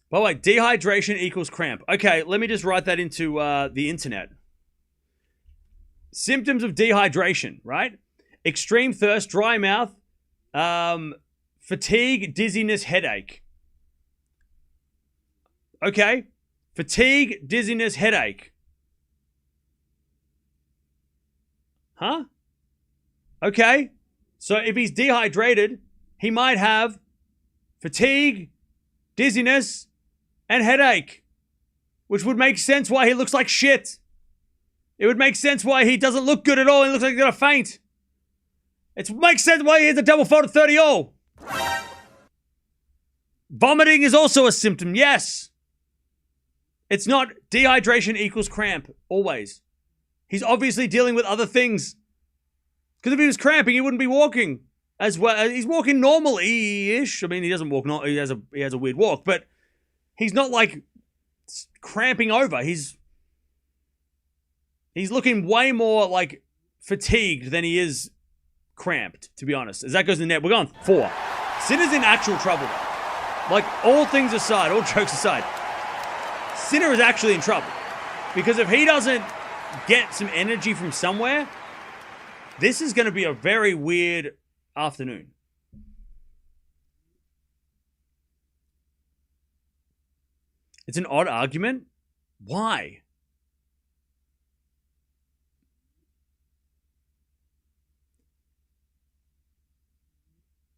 By the way, dehydration equals cramp. Okay, let me just write that into the internet. Symptoms of dehydration, right? Extreme thirst, dry mouth, fatigue, dizziness, headache. Okay. Fatigue, dizziness, headache. Huh? Okay. So if he's dehydrated, he might have fatigue, dizziness, and headache. Which would make sense why he looks like shit. It would make sense why he doesn't look good at all. He looks like he's gonna faint. It makes sense why he has a double folded 30-all. Vomiting is also a symptom, yes. It's not dehydration equals cramp, always. He's obviously dealing with other things. Because if he was cramping, he wouldn't be walking as well. He's walking normally-ish. I mean, he doesn't walk, he has a weird walk, but he's not like cramping over. He's looking way more like fatigued than he is cramped, to be honest. As that goes in the net, we're going 4. Sinner's in actual trouble. Like, all things aside, all jokes aside, Sinner is actually in trouble. Because if he doesn't get some energy from somewhere, this is going to be a very weird afternoon. It's an odd argument. Why?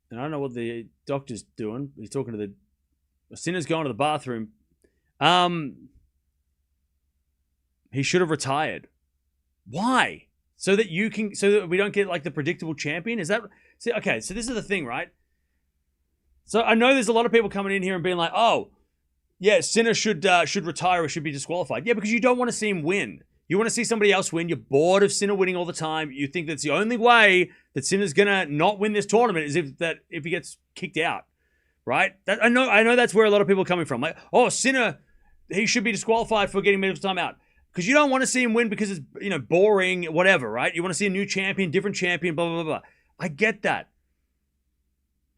And I don't know what the doctor's doing. He's talking to the Sinner's going to the bathroom. He should have retired. Why? So that we don't get like the predictable champion? Is that okay, so this is the thing, right? So I know there's a lot of people coming in here and being like, oh, yeah, Sinner should retire or should be disqualified. Yeah, because you don't want to see him win. You want to see somebody else win. You're bored of Sinner winning all the time. You think that's the only way that Sinner's gonna not win this tournament is if he gets kicked out, right? I know that's where a lot of people are coming from. Like, oh, Sinner, he should be disqualified for getting medical time out. Because you don't want to see him win because it's boring, whatever, right? You want to see a new champion, different champion, blah, blah, blah, blah. I get that.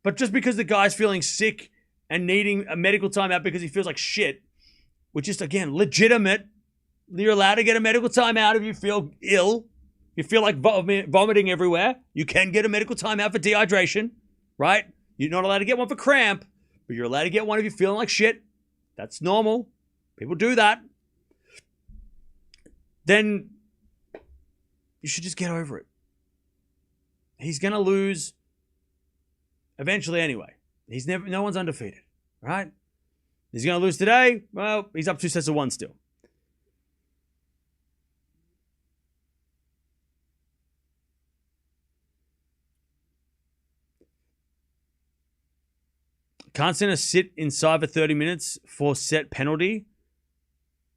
But just because the guy's feeling sick and needing a medical timeout because he feels like shit, which is, again, legitimate. You're allowed to get a medical timeout if you feel ill. If you feel like vomiting everywhere, you can get a medical timeout for dehydration, right? You're not allowed to get one for cramp, but you're allowed to get one if you're feeling like shit. That's normal. People do that. Then you should just get over it. He's going to lose eventually anyway. No one's undefeated, right? He's going to lose today. Well, he's up 2 sets of 1 still. Can't Sinner sit inside for 30 minutes for set penalty?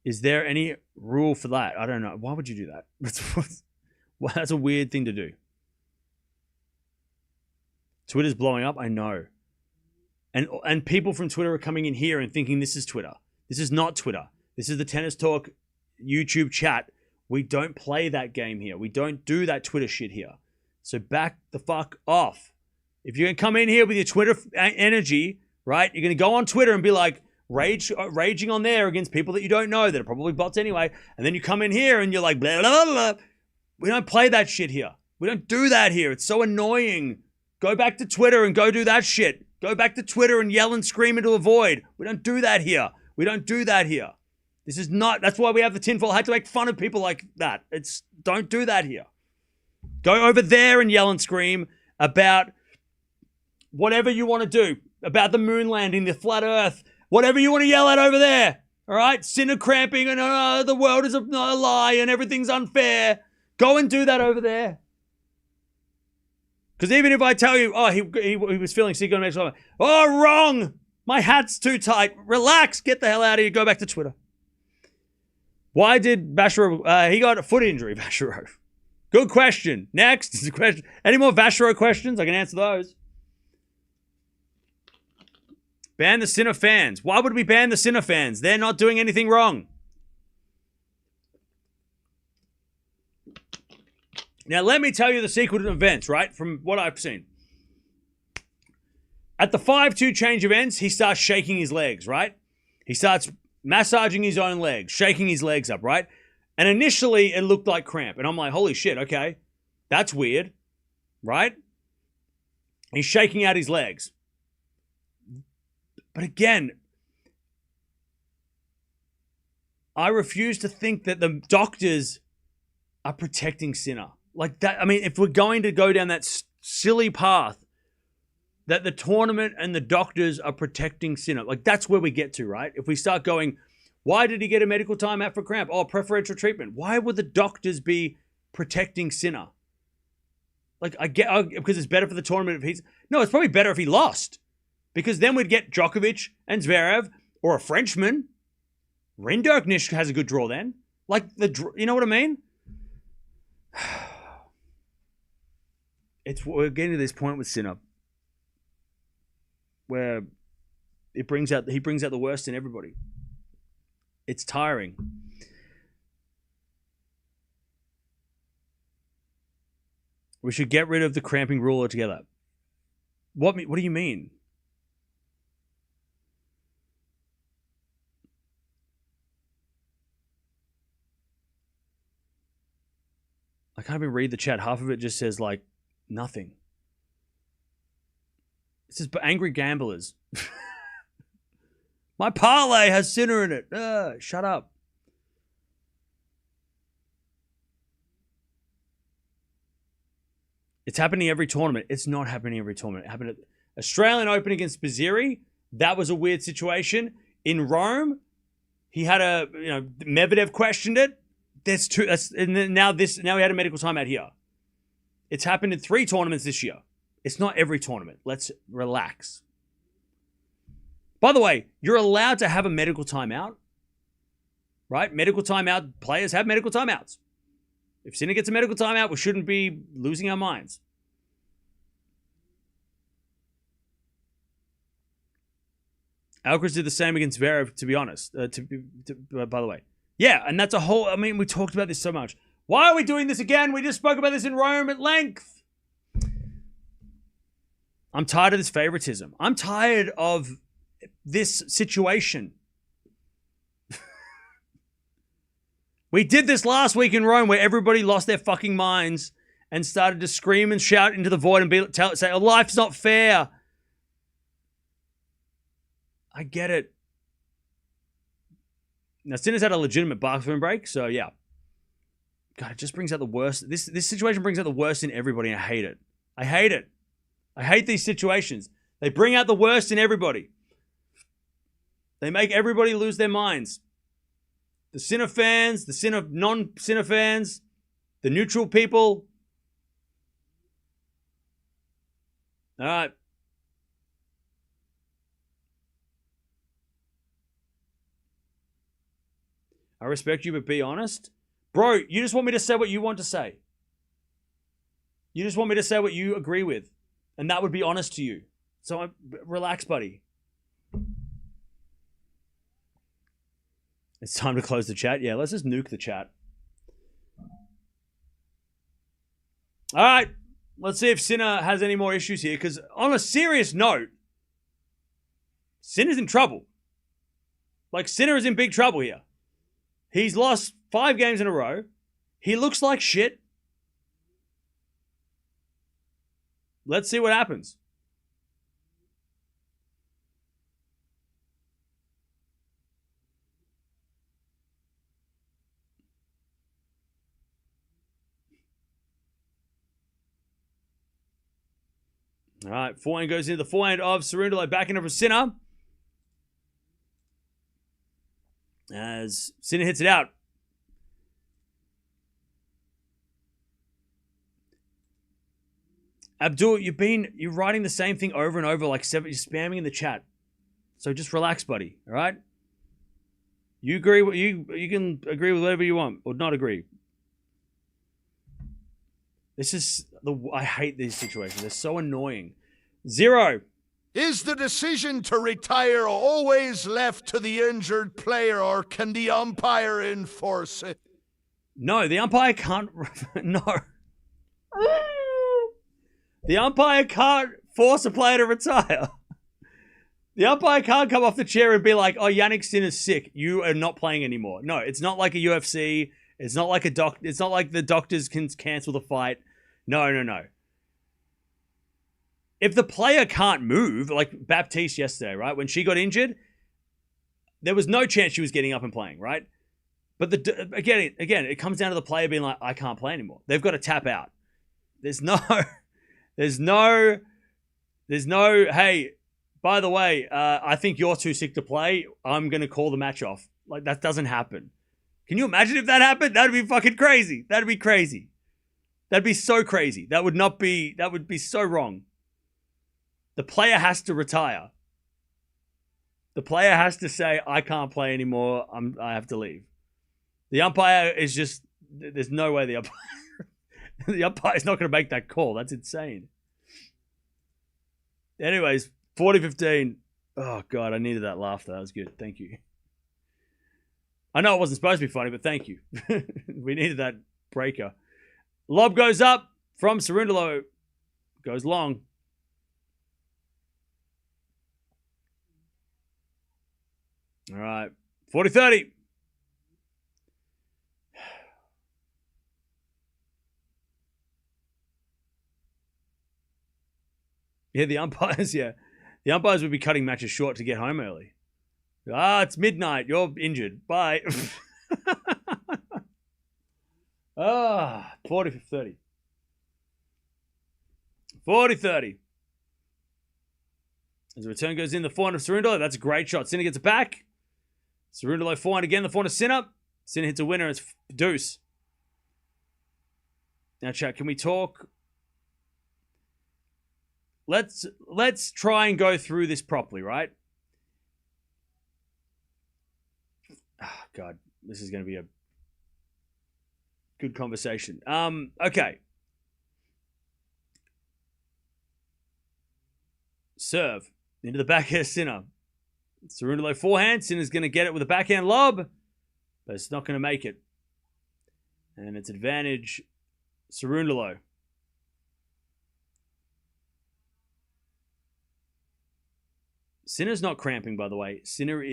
Is there any rule for that? I don't know. Why would you do that? That's a weird thing to do. Twitter's blowing up. I know. And people from Twitter are coming in here and thinking this is Twitter. This is not Twitter. This is the Tennis Talk YouTube chat. We don't play that game here. We don't do that Twitter shit here. So back the fuck off. If you're going to come in here with your Twitter energy, right? You're going to go on Twitter and be like, raging on there against people that you don't know that are probably bots anyway. And then you come in here and you're like, blah, blah, blah. We don't play that shit here. We don't do that here. It's so annoying. Go back to Twitter and go do that shit. Go back to Twitter and yell and scream into a void. We don't do that here. We don't do that here. This is not, that's why we have the tinfoil hat to make fun of people like that. Don't do that here. Go over there and yell and scream about whatever you want to do. About the moon landing, the flat earth, whatever you want to yell at over there. All right? Sinner cramping and the world is a lie and everything's unfair. Go and do that over there. Because even if I tell you, oh, he was feeling sick on the next one. Oh, wrong. My hat's too tight. Relax. Get the hell out of here. Go back to Twitter. Why did Vachereau, he got a foot injury, Vachereau. Good question. Next is a question. Any more Vachereau questions? I can answer those. Ban the Sinner fans. Why would we ban the Sinner fans? They're not doing anything wrong. Now, let me tell you the sequence of events, right? From what I've seen. At the 5-2 change events, he starts shaking his legs, right? He starts massaging his own legs, shaking his legs up, right? And initially, it looked like cramp. And I'm like, holy shit, okay. That's weird, right? He's shaking out his legs. But again, I refuse to think that the doctors are protecting Sinner. Like that, I mean, if we're going to go down that silly path that the tournament and the doctors are protecting Sinner, like that's where we get to, right? If we start going, why did he get a medical timeout for cramp? Oh, preferential treatment. Why would the doctors be protecting Sinner? Like, I get, because it's better for the tournament if he's, no, it's probably better if he lost. Because then we'd get Djokovic and Zverev or a Frenchman. Rinderknecht has a good draw then. Like, you know what I mean? We're getting to this point with Sinner where he brings out the worst in everybody. It's tiring. We should get rid of the cramping rule altogether. What do you mean? can't even read the chat. Half of it just says, like, nothing. It says, but angry gamblers. My parlay has Sinner in it. Shut up. It's happening every tournament. It's not happening every tournament. It happened at Australian Open against Baziri. That was a weird situation. In Rome, he had Medvedev questioned it. There's two. Now we had a medical timeout here. It's happened in 3 tournaments this year. It's not every tournament. Let's relax. By the way, you're allowed to have a medical timeout, right? Medical timeout, players have medical timeouts. If Sinner gets a medical timeout, we shouldn't be losing our minds. Alcaraz did the same against Zverev, to be honest. By the way. Yeah, and that's a whole... I mean, we talked about this so much. Why are we doing this again? We just spoke about this in Rome at length. I'm tired of this favoritism. I'm tired of this situation. We did this last week in Rome where everybody lost their fucking minds and started to scream and shout into the void and say, oh, life's not fair. I get it. Now, Sinner's had a legitimate bathroom break, so yeah. God, it just brings out the worst. This situation brings out the worst in everybody, and I hate it. I hate it. I hate these situations. They bring out the worst in everybody. They make everybody lose their minds. The Sinner fans, the Sinner non-Sinner fans, the neutral people. All right. I respect you, but be honest. Bro, you just want me to say what you want to say. You just want me to say what you agree with. And that would be honest to you. So relax, buddy. It's time to close the chat. Yeah, let's just nuke the chat. All right. Let's see if Sinner has any more issues here. Because on a serious note, Sinner's in trouble. Like, Sinner is in big trouble here. He's lost 5 games in a row. He looks like shit. Let's see what happens. All right, forehand goes into the forehand of Cerundolo, backhand of Sinner. As Sinner hits it out. Abdul, you're writing the same thing over and over, like you're spamming in the chat. So just relax, buddy. All right. You agree? You can agree with whatever you want, or not agree. I hate these situations. They're so annoying. 0. Is the decision to retire always left to the injured player, or can the umpire enforce it? No, the umpire can't. No. The umpire can't force a player to retire. The umpire can't come off the chair and be like, oh, Jannik Sinner's sick. You are not playing anymore. No, it's not like a UFC. It's not like it's not like the doctors can cancel the fight. No. If the player can't move, like Baptiste yesterday, right? When she got injured, there was no chance she was getting up and playing, right? But again, it comes down to the player being like, I can't play anymore. They've got to tap out. There's no, hey, by the way, I think you're too sick to play. I'm going to call the match off. Like, that doesn't happen. Can you imagine if that happened? That'd be fucking crazy. That'd be crazy. That'd be so crazy. That would be so wrong. The player has to retire. The player has to say, I can't play anymore. I have to leave. The umpire is just, there's no way the umpire is not going to make that call. That's insane. Anyways, 40-15. Oh, God, I needed that laughter. That was good. Thank you. I know it wasn't supposed to be funny, but thank you. We needed that breaker. Lob goes up from Cerundolo. Goes long. All right. 40-30. Yeah, the umpires, yeah. The umpires would be cutting matches short to get home early. It's midnight. You're injured. Bye. 40-30. 40-30. As the return goes in, the forehand of Cerundolo. That's a great shot. Sinner gets it back. Cerundolo forehand again. The forehand of Sinner. Sinner hits a winner. It's deuce. Now, chat, can we talk? Let's try and go through this properly, right? Oh, God, this is going to be a good conversation. Okay. Serve into the backhand Sinner. Cerundolo forehand. Sinner's going to get it with a backhand lob, but it's not going to make it. And it's advantage Cerundolo. Sinner's not cramping, by the way. Sinner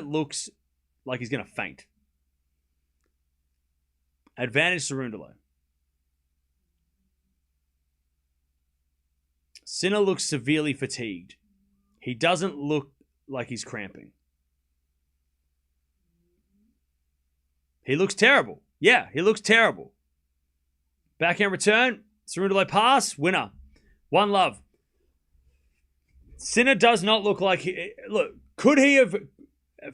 looks like he's going to faint. Advantage Cerundolo. Sinner looks severely fatigued. He doesn't look like he's cramping. He looks terrible. Yeah, he looks terrible. Backhand return. Cerundolo pass. Winner. 1-love. Sinner does not look like he... Look, could he have...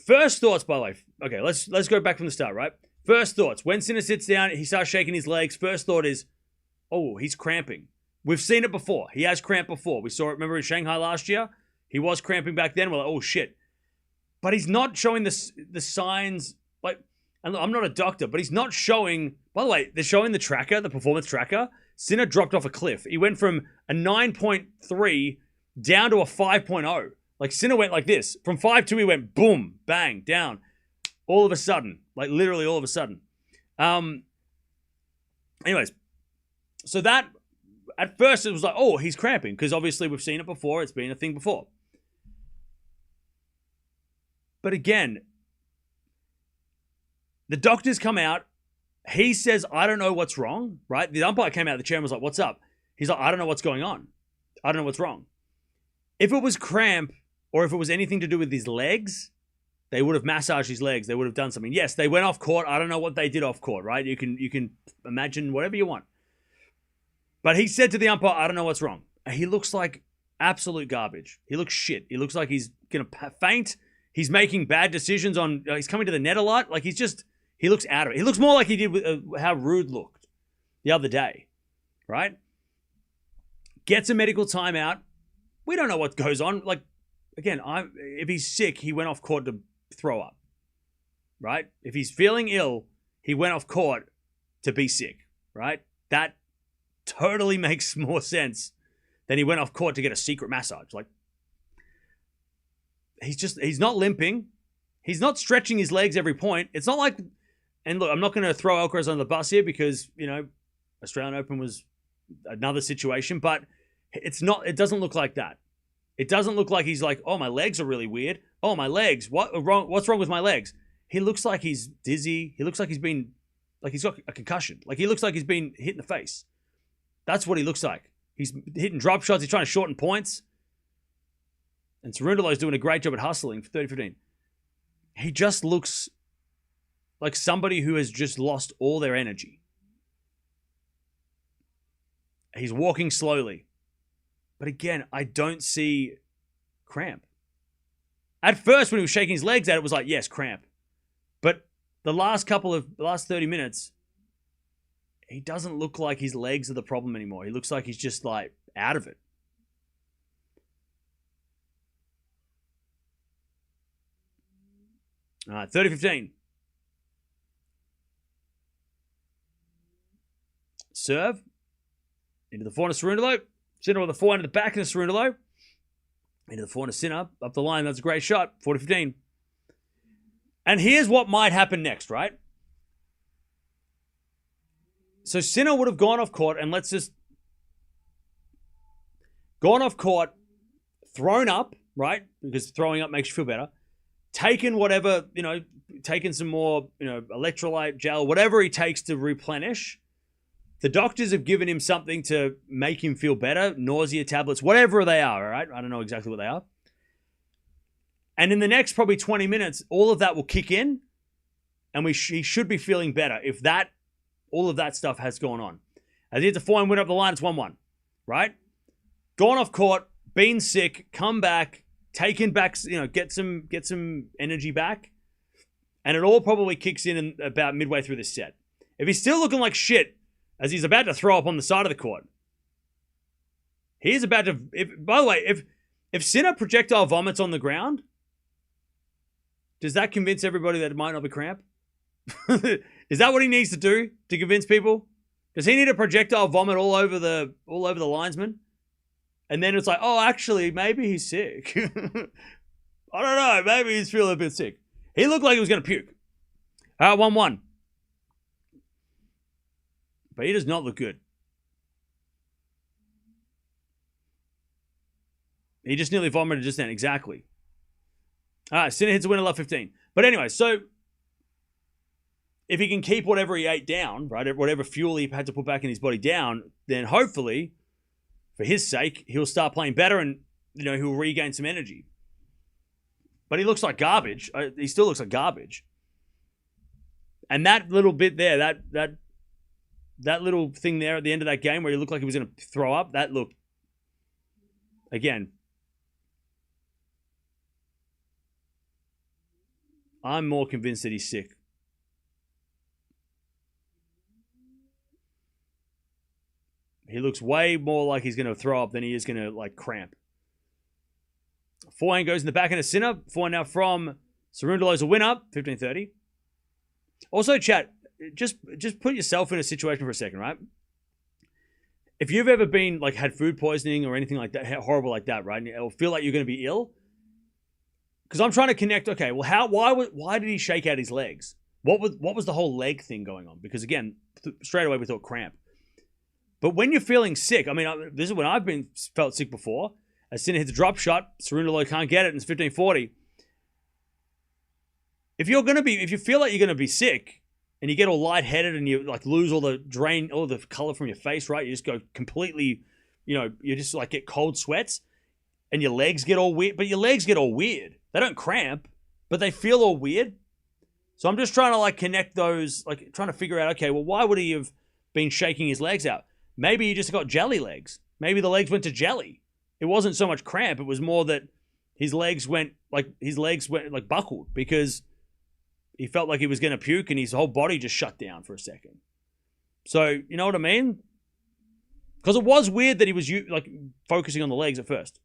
First thoughts, by the way. Okay, let's go back from the start, right? First thoughts. When Sinner sits down, he starts shaking his legs. First thought is, oh, he's cramping. We've seen it before. He has cramped before. We saw it, remember, in Shanghai last year? He was cramping back then. We're like, oh, shit. But he's not showing the signs... Like, and look, I'm not a doctor, but he's not showing... By the way, they're showing the tracker, the performance tracker. Sinner dropped off a cliff. He went from a 9.3 down to a 5.0. Like, Sinner went like this. From 5.2, he went boom, bang, down. All of a sudden. Like, literally all of a sudden. Anyways. So that, at first, it was like, oh, he's cramping. Because obviously we've seen it before. It's been a thing before. But again, the doctors come out. He says, I don't know what's wrong, right? The umpire came out of the chair and was like, what's up? He's like, I don't know what's going on. I don't know what's wrong. If it was cramp or if it was anything to do with his legs, they would have massaged his legs. They would have done something. Yes, they went off court. I don't know what they did off court, right? You can imagine whatever you want. But he said to the umpire, I don't know what's wrong. He looks like absolute garbage. He looks shit. He looks like he's going to faint. He's making bad decisions on... he's coming to the net a lot. Like, he looks out of it. He looks more like he did with how Rude looked the other day, right? Gets a medical timeout. We don't know what goes on. Like, again, if he's sick, he went off court to throw up, right? If he's feeling ill, he went off court to be sick, right? That totally makes more sense than he went off court to get a secret massage. Like, he's not limping. He's not stretching his legs every point. It's not like, and look, I'm not going to throw Alcaraz on the bus here because, Australian Open was another situation, but it doesn't look like that. It doesn't look like he's like, oh, my legs are really weird. Oh, my legs. What's wrong with my legs? He looks like he's dizzy. He looks like he's got a concussion. Like, he looks like he's been hit in the face. That's what he looks like. He's hitting drop shots. He's trying to shorten points. And Cerundolo's doing a great job at hustling for 30-15. He just looks like somebody who has just lost all their energy. He's walking slowly. But again, I don't see cramp. At first, when he was shaking his legs out, it was like, yes, cramp. But the last 30 minutes, he doesn't look like his legs are the problem anymore. He looks like he's just like out of it. All right, 30-15. Serve. Into the forehand of Cerundolo. Sinner with the forehand to the back of Cerundolo. Into the forehand of Sinner. Up the line. That's a great shot. 40-15. And here's what might happen next, right? So Sinner would have gone off court, and gone off court, thrown up, right? Because throwing up makes you feel better. Taken whatever, taken some more, electrolyte gel, whatever he takes to replenish. The doctors have given him something to make him feel better, nausea tablets, whatever they are, all right? I don't know exactly what they are. And in the next probably 20 minutes, all of that will kick in, and he should be feeling better if all of that stuff has gone on. As he hits a forehand win up the line, it's 1-1, right? Gone off court, been sick, come back, taken back, get some energy back, and it all probably kicks in about midway through this set. If he's still looking like shit as he's about to throw up on the side of the court, he's about to. By the way, if Sinner projectile vomits on the ground, does that convince everybody that it might not be cramp? Is that what he needs to do to convince people? Does he need a projectile vomit all over the linesman? And then it's like, oh, actually, maybe he's sick. I don't know. Maybe he's feeling a bit sick. He looked like he was going to puke. 1-1. But he does not look good. He just nearly vomited just then. Exactly. All right, Sinner hits a win at love 15. But anyway, so if he can keep whatever he ate down, right, whatever fuel he had to put back in his body down, then hopefully, for his sake, he'll start playing better and, he'll regain some energy. But he looks like garbage. He still looks like garbage. And that little bit there, that little thing there at the end of that game where he looked like he was going to throw up, that looked, again, I'm more convinced that he's sick. He looks way more like he's going to throw up than he is going to, cramp. Forehand goes in the backhand of Sinner. Forehand now from Cerundolo's a winner, 15-30. Also, chat, just put yourself in a situation for a second, right? If you've ever been, had food poisoning or anything like that, horrible like that, right? And it'll feel like you're going to be ill. Because I'm trying to connect, okay, well, why did he shake out his legs? What was the whole leg thing going on? Because, again, straight away we thought cramp. But when you're feeling sick, I mean, this is when I've felt sick before. As Sinner hits a drop shot, Cerundolo can't get it, and it's 15-40. If you feel like you're gonna be sick, and you get all lightheaded, and you lose all the color from your face, right? You just go completely, you just get cold sweats, and your legs get all weird. But your legs get all weird. They don't cramp, but they feel all weird. So I'm just trying to connect those, trying to figure out, okay, well, why would he have been shaking his legs out? Maybe he just got jelly legs. Maybe the legs went to jelly. It wasn't so much cramp. It was more that his legs went buckled because he felt like he was going to puke and his whole body just shut down for a second. So, you know what I mean? Because it was weird that he was focusing on the legs at first.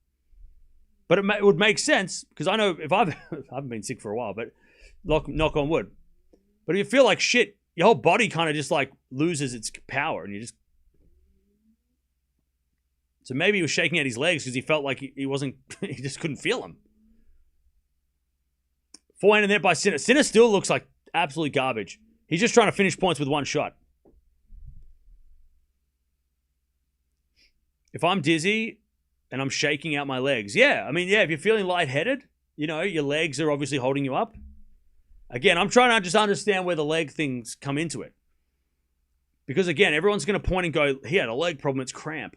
But it would make sense because I know if I haven't been sick for a while, but knock on wood. But if you feel like shit, your whole body kind of just loses its power and you just. So maybe he was shaking out his legs because he felt like he wasn't, he just couldn't feel them. Forehand in there by Sinner. Sinner still looks like absolute garbage. He's just trying to finish points with one shot. If I'm dizzy and I'm shaking out my legs, if you're feeling lightheaded, your legs are obviously holding you up. Again, I'm trying to just understand where the leg things come into it. Because again, everyone's going to point and go, he had a leg problem, it's cramp.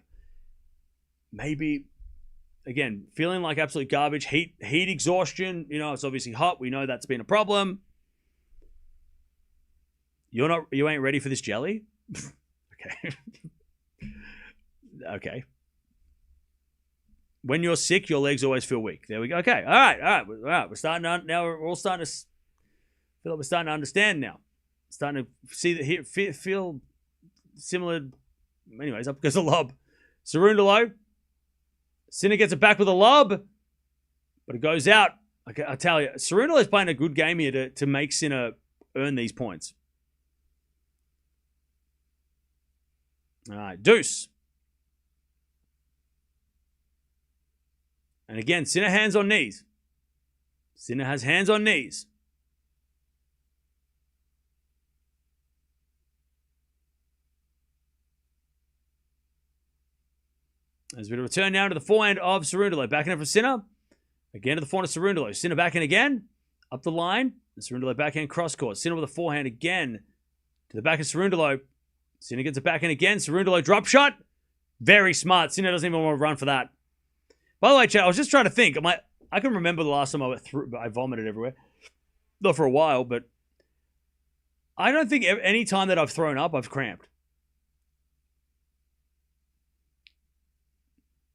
Maybe, again, feeling like absolute garbage, heat exhaustion, it's obviously hot. We know that's been a problem. You ain't ready for this jelly? Okay. Okay. When you're sick, your legs always feel weak. There we go. Okay. All right. We're starting to, now we're all starting to feel like we're starting to understand now. Starting to see feel similar. Anyways, up goes the lob. Cerundolo. Sinner gets it back with a lob, but it goes out. Okay, I tell you, Cerundolo is playing a good game here to make Sinner earn these points. All right, deuce. And again, Sinner hands on knees. Sinner has hands on knees. There's a bit of a turn now to the forehand of Cerundolo. Backing in for Sinner. Again to the forehand of Cerundolo. Sinner backhand again. Up the line. The Cerundolo backhand cross court. Sinner with a forehand again to the back of Cerundolo. Sinner gets it back in again. Cerundolo drop shot. Very smart. Sinner doesn't even want to run for that. By the way, chat, I was just trying to think. I can remember the last time I vomited everywhere. Not for a while, but I don't think any time that I've thrown up, I've cramped.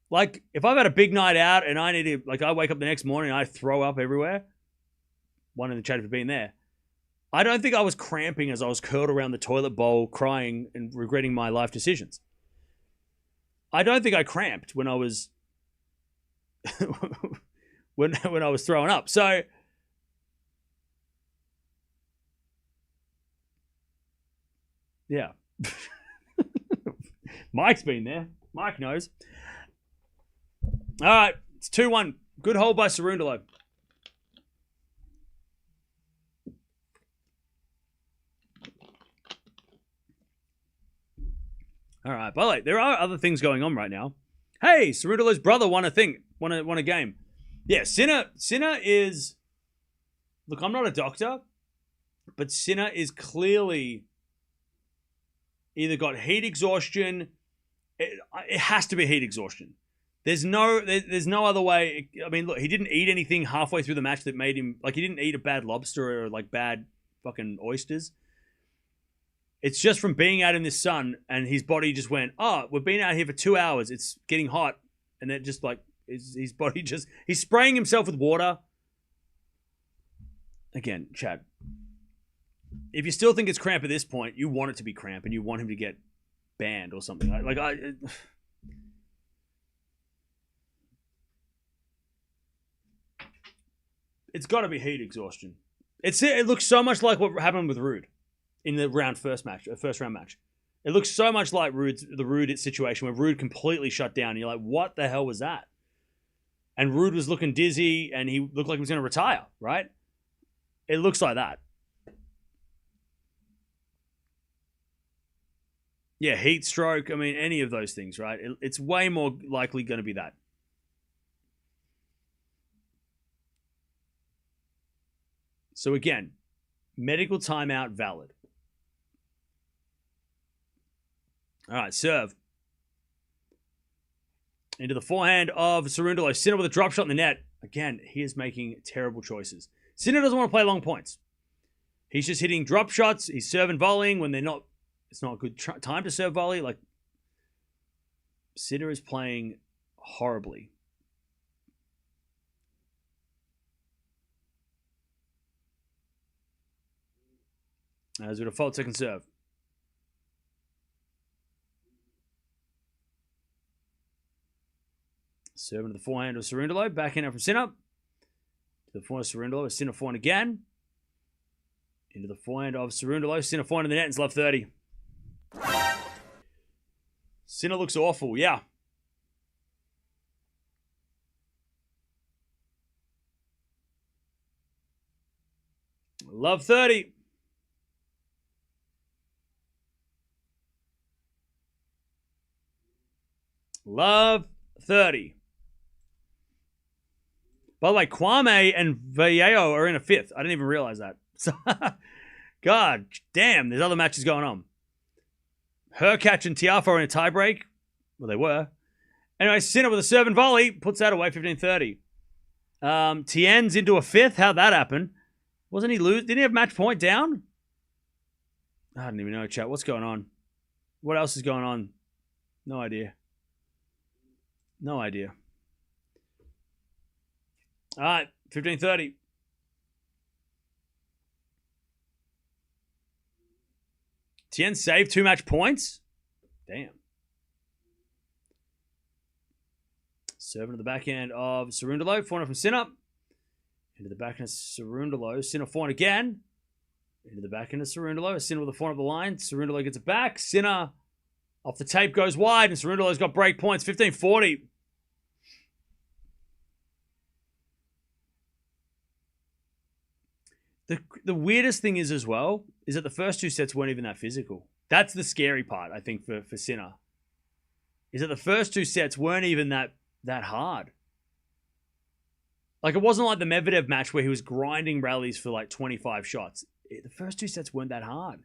Like, if I've had a big night out and I need to, like, I wake up the next morning and I throw up everywhere, one in the chat for being there, I don't think I was cramping as I was curled around the toilet bowl, crying and regretting my life decisions. I don't think I cramped when I was when I was throwing up. So yeah. Mike's been there. Mike knows. All right, it's 2-1. Good hold by Cerundolo. All right. By the way, there are other things going on right now. Hey, Cerundolo's brother won a game. Yeah, Sinner is... Look, I'm not a doctor, but Sinner is clearly either got heat exhaustion. It has to be heat exhaustion. There's no other way. I mean, look, he didn't eat anything halfway through the match that made him... Like, he didn't eat a bad lobster or, like, bad fucking oysters. It's just from being out in the sun, and his body just went, oh, we've been out here for 2 hours. It's getting hot. And then just like, his body just, he's spraying himself with water. Again, Chad, if you still think it's cramp at this point, you want it to be cramp and you want him to get banned or something. It's got to be heat exhaustion. It looks so much like what happened with Rude in the first round match. It looks so much like the Rude situation where Rude completely shut down. And you're like, what the hell was that? And Rude was looking dizzy and he looked like he was going to retire, right? It looks like that. Yeah, heat stroke. I mean, any of those things, right? It's way more likely going to be that. So again, medical timeout valid. All right, serve. Into the forehand of Cerundolo. Sinner with a drop shot in the net. Again, he is making terrible choices. Sinner doesn't want to play long points. He's just hitting drop shots. He's serving volleying when they're not. It's not a good time to serve volley. Like, Sinner is playing horribly. As with a fault second serve. Serving to the forehand of Cerundolo. Backhand out from Sinner. To the forehand of Cerundolo. Sinner forehand again. Into the forehand of Cerundolo. Sinner forehand in the net. It's love 30. Sinner looks awful. Yeah. Love 30. Love 30. By the way, Kwame and Vallejo are in a fifth. I didn't even realize that. So, God damn, there's other matches going on. Hurkacz and Tiafoe are in a tiebreak. Well, they were. Anyway, Sinner with a serve and volley. Puts that away, 15-30. Tien's into a fifth. How'd that happen? Wasn't he lose? Didn't he have match point down? I don't even know, chat. What's going on? What else is going on? No idea. No idea. All right, 15-30. Tien saved 2 match points? Damn. Serving to the backhand of Cerundolo. Forehand from Sinner. Into the backhand of Cerundolo. Sinner forehand again. Into the backhand of Cerundolo. Sinner with the forehand of the line. Cerundolo gets it back. Sinner off the tape goes wide. And Cerundolo's got break points. 15-40. The weirdest thing is as well, is that the first 2 sets weren't even that physical. That's the scary part, I think, for Sinner. Is that the first 2 sets weren't even that hard. Like, it wasn't like the Medvedev match where he was grinding rallies for like 25 shots. The first 2 sets weren't that hard.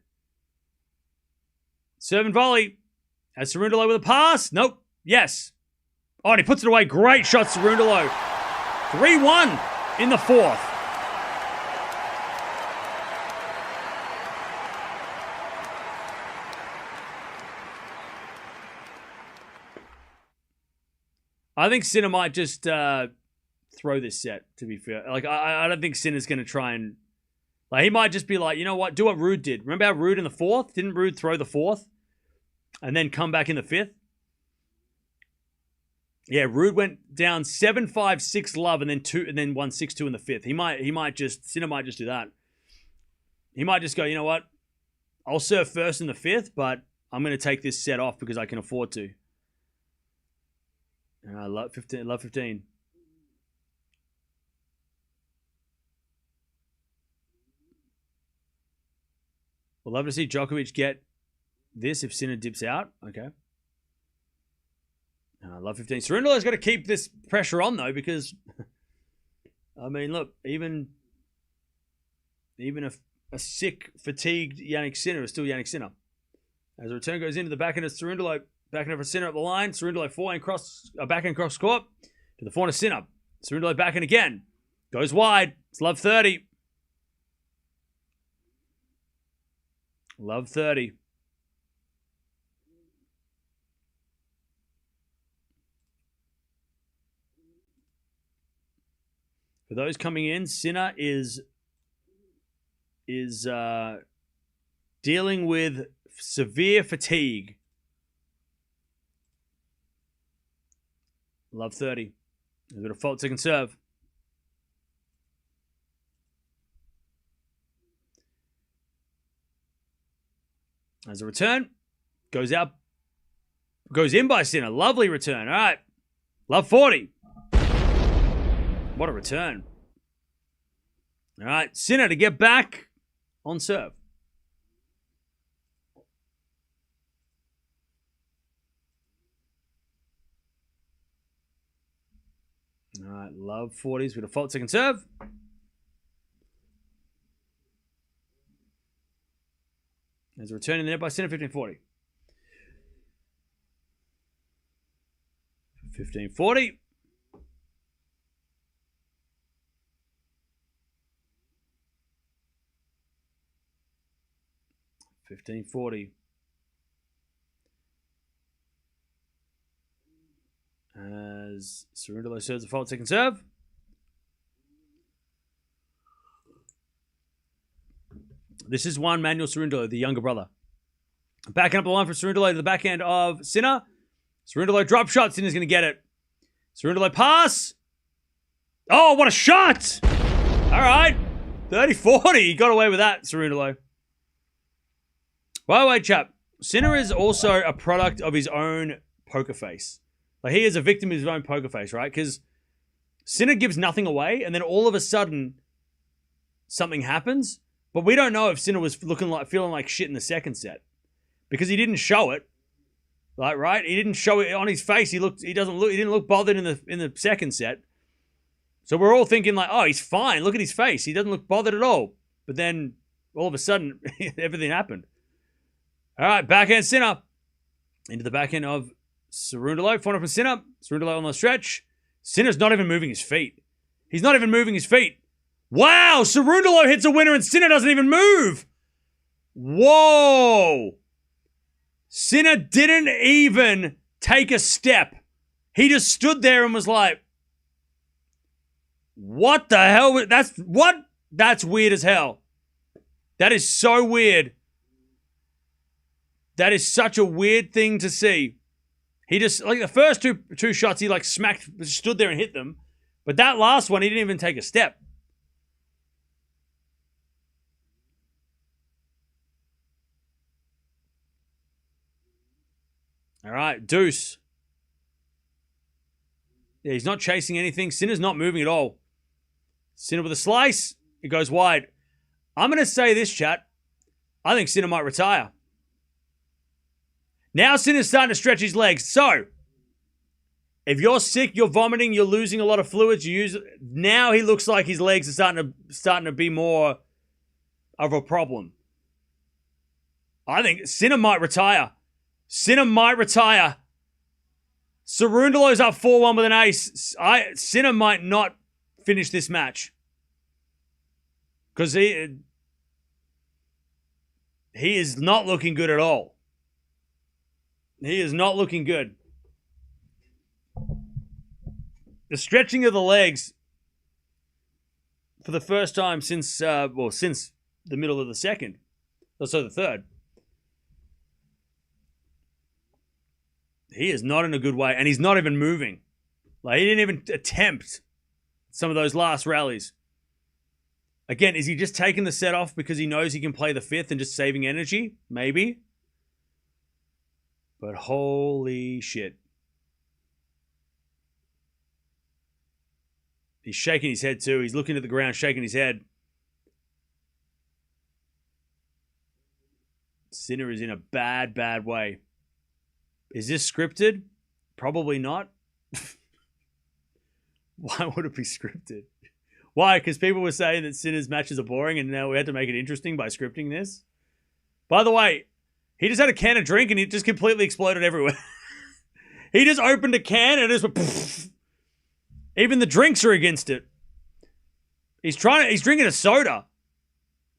Serve and volley. Has Cerundolo with a pass? Nope. Yes. Oh, and he puts it away. Great shot, Cerundolo. 3-1 in the fourth. I think Sinner might just throw this set, to be fair. Like, I don't think Sinner's going to try and... Like, he might just be like, you know what? Do what Ruud did. Remember how Ruud in the fourth? Didn't Ruud throw the fourth? And then come back in the fifth? Yeah, Ruud went down 7-5, 6 love, and then won 6-2 in the fifth. Sinner might just do that. He might just go, you know what? I'll serve first in the fifth, but I'm going to take this set off because I can afford to. And I love 15. Love 15. We'll love to see Djokovic get this if Sinner dips out. Okay. I love 15. Cerundolo's got to keep this pressure on, though, because, I mean, look, even a sick, fatigued Jannik Sinner is still Jannik Sinner. As the return goes into the backhand of Cerundolo, backhand of Sinner up the line. Cerundolo backhand cross court to the forehand of Sinner. Cerundolo backhand again. Goes wide. It's love 30. Love 30. For those coming in, Sinner is dealing with severe fatigue. Love 30. A bit of fault second serve. As a return, goes in by Sinner. Lovely return. All right. Love 40. What a return. All right. Sinner to get back on serve. All right. Love 40s with a fault second serve. There's a return in the net by Sinner, 15-40. 15-40. As Cerundolo serves a fault second serve. This is Juan Manuel Cerundolo, the younger brother. Backing up the line from Cerundolo to the backhand of Sinner. Cerundolo drop shot. Sinner's going to get it. Cerundolo pass. Oh, what a shot! All right. 30-40. He got away with that, Cerundolo. Wait, chap. Sinner is also a product of his own poker face. Like, he is a victim of his own poker face, right? Because Sinner gives nothing away, and then all of a sudden, something happens. But we don't know if Sinner was feeling like shit in the second set, because he didn't show it. Like, right? He didn't show it on his face. He didn't look bothered in the second set. So we're all thinking like, oh, he's fine. Look at his face. He doesn't look bothered at all. But then all of a sudden, everything happened. All right, backhand Sinner into the backhand of Cerundolo. Forehand from Sinner. Cerundolo on the stretch. Sinner's not even moving his feet. He's not even moving his feet. Wow, Cerundolo hits a winner and Sinner doesn't even move. Whoa. Sinner didn't even take a step. He just stood there and was like, what the hell? That's weird as hell. That is so weird. That is such a weird thing to see. He just, like the first two shots, he like stood there and hit them. But that last one, he didn't even take a step. All right, deuce. Yeah, he's not chasing anything. Sinner's not moving at all. Sinner with a slice. It goes wide. I'm going to say this, chat. I think Sinner might retire. Now Sinner's starting to stretch his legs. So, if you're sick, you're vomiting, you're losing a lot of fluids, now he looks like his legs are starting to be more of a problem. I think Sinner might retire. Sinner might retire. Cerundolo's up 4-1 with an ace. Sinner might not finish this match. Because he is not looking good at all. He is not looking good. The stretching of the legs for the first time since since the middle of the second. Also the third. He is not in a good way, and he's not even moving. Like, he didn't even attempt some of those last rallies. Again, is he just taking the set off because he knows he can play the fifth and just saving energy? Maybe. But holy shit. He's shaking his head too. He's looking at the ground, shaking his head. Sinner is in a bad, bad way. Is this scripted? Probably not. Why would it be scripted? Why? Because people were saying that Sinner's matches are boring and now we had to make it interesting by scripting this. By the way, he just had a can of drink and it just completely exploded everywhere. He just opened a can and it just went poof. Even the drinks are against it. He's drinking a soda.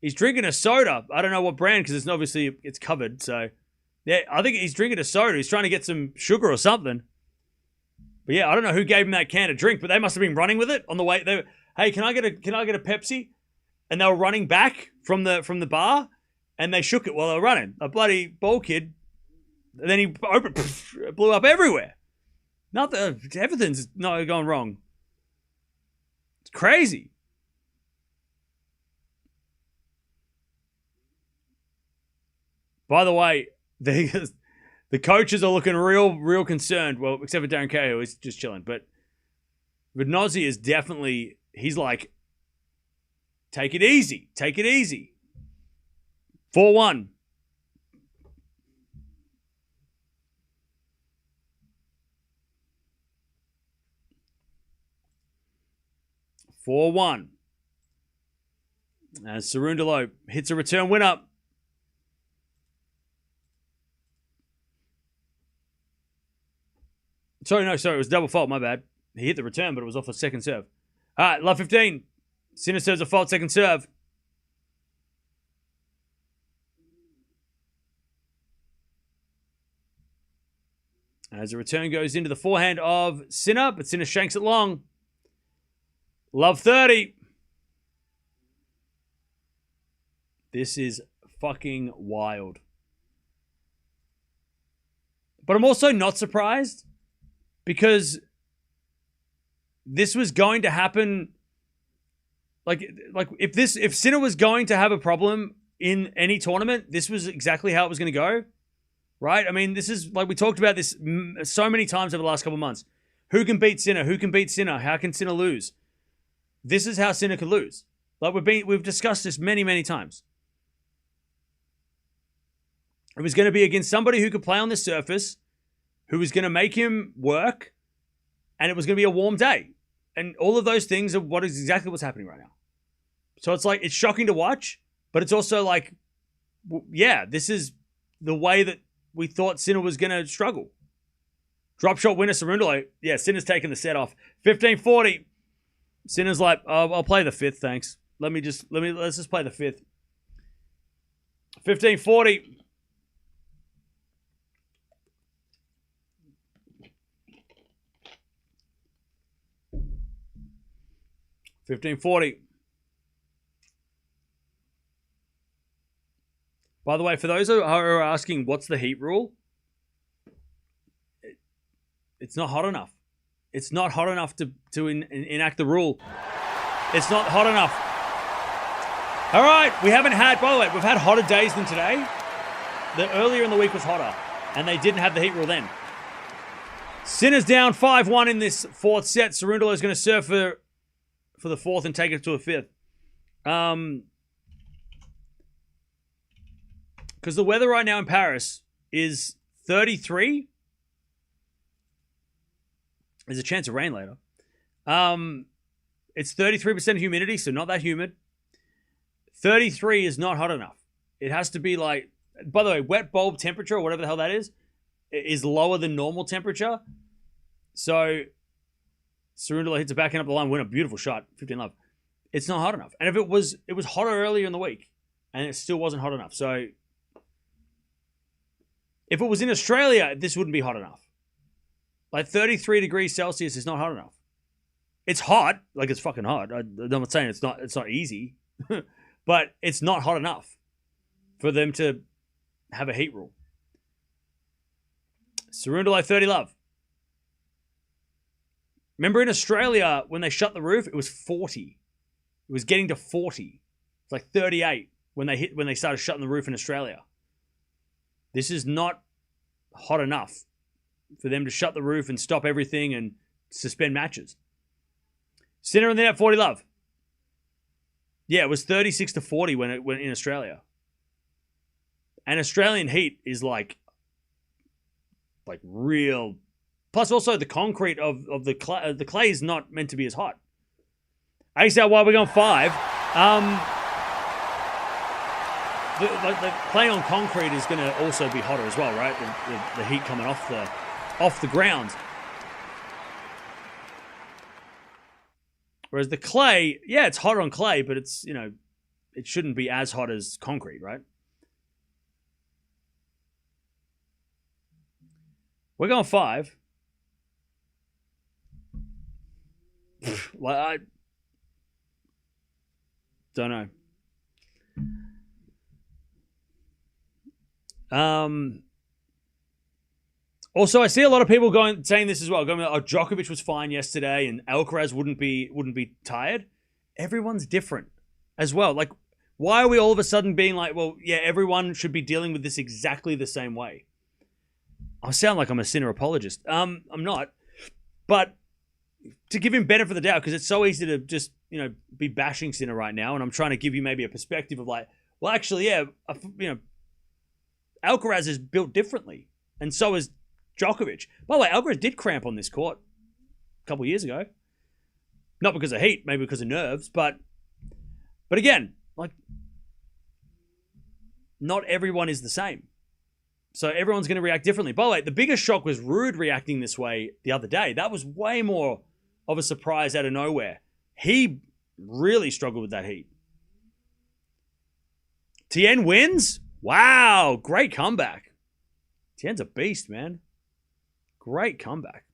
He's drinking a soda. I don't know what brand because it's obviously it's covered, so yeah, I think he's drinking a soda. He's trying to get some sugar or something. But yeah, I don't know who gave him that can of drink, but they must have been running with it on the way. Hey, can I get a Pepsi? And they were running back from the bar, and they shook it while they were running. A bloody ball kid. And then he opened, it blew up everywhere. Everything's not going wrong. It's crazy. By the way, the coaches are looking real concerned. Well, except for Darren Cahill, he's just chilling. But Nossi is definitely, he's like, take it easy. Take it easy. 4-1. As Cerundolo hits a return winner. Sorry, it was double fault, my bad. He hit the return, but it was off a second serve. All right, love 15. Sinner serves a fault, second serve. As the return goes into the forehand of Sinner, but Sinner shanks it long. Love 30. This is fucking wild. But I'm also not surprised because this was going to happen. Like if Sinner was going to have a problem in any tournament, this was exactly how it was going to go. Right? I mean, this is like we talked about this so many times over the last couple of months. Who can beat Sinner? Who can beat Sinner? How can Sinner lose? This is how Sinner could lose. Like we've discussed this many times. It was going to be against somebody who could play on this surface, who was going to make him work, and it was going to be a warm day. And all of those things are what is exactly what's happening right now. So it's like, it's shocking to watch, but it's also like, yeah, this is the way that we thought Sinner was going to struggle. Drop shot winner, Cerundolo. Yeah, Sinner's taking the set off. 15-40. Sinner's like, oh, I'll play the fifth, thanks. Let's just play the fifth. 15-40. By the way, for those who are asking what's the heat rule, it's not hot enough. It's not hot enough to enact the rule. It's not hot enough. All right, by the way, we've had hotter days than today. Earlier in the week was hotter, and they didn't have the heat rule then. Sinner's down 5-1 in this fourth set. Cerundolo is going to serve for the fourth and take it to a fifth. Because the weather right now in Paris is 33. There's a chance of rain later. It's 33% humidity, so not that humid. 33 is not hot enough. It has to be like by the way, wet bulb temperature or whatever the hell that is lower than normal temperature. So Cerundolo hits a backhand up the line, win a beautiful shot, 15-love. It's not hot enough. And if it was hotter earlier in the week, and it still wasn't hot enough. So if it was in Australia, this wouldn't be hot enough. Like 33 degrees Celsius is not hot enough. It's hot, like it's fucking hot. I'm not saying it's not easy, but it's not hot enough for them to have a heat rule. Cerundolo 30-love. Remember in Australia when they shut the roof, it was 40. It was getting to 40. It's like 38 when they started shutting the roof in Australia. This is not hot enough for them to shut the roof and stop everything and suspend matches. Sinner in the net, 40-love. Yeah, it was 36-40 when it went in Australia. And Australian heat is like real. Plus, also the concrete of the clay is not meant to be as hot. Ace out wide, we're going 5. The playing on concrete is going to also be hotter as well, right? The heat coming off the ground. Whereas the clay, yeah, it's hot on clay, but it's, it shouldn't be as hot as concrete, right? We're going 5. I don't know. Also, I see a lot of people saying this as well. Going, oh, Djokovic was fine yesterday, and Alcaraz wouldn't be tired. Everyone's different as well. Like, why are we all of a sudden being like, well, yeah, everyone should be dealing with this exactly the same way? I sound like I'm a Sinner apologist. I'm not, but to give him benefit of the doubt, because it's so easy to just be bashing Sinner right now, and I'm trying to give you maybe a perspective of like, well, actually, yeah, Alcaraz is built differently, and so is Djokovic. By the way, Alcaraz did cramp on this court a couple of years ago. Not because of heat, maybe because of nerves, but again, like, not everyone is the same. So everyone's going to react differently. By the way, the biggest shock was Ruud reacting this way the other day. That was way more of a surprise out of nowhere. He really struggled with that heat. Tien wins? Wow, great comeback. Tien's a beast, man. Great comeback.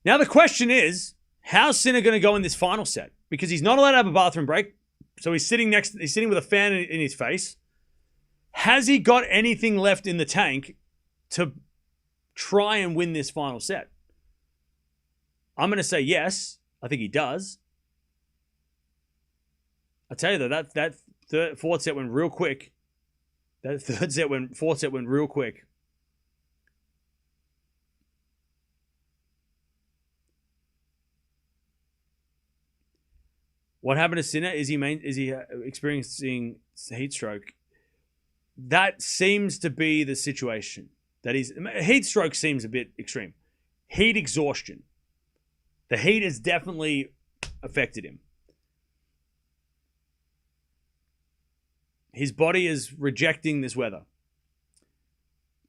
Now the question is, how's Sinner going to go in this final set? Because he's not allowed to have a bathroom break. So he's sitting with a fan in his face. Has he got anything left in the tank to try and win this final set? I'm going to say yes. I think he does. I tell you though, that fourth set went real quick. Fourth set went real quick. What happened to Sinner? Is he experiencing heat stroke? That seems to be the situation. Heat stroke seems a bit extreme. Heat exhaustion. The heat has definitely affected him. His body is rejecting this weather.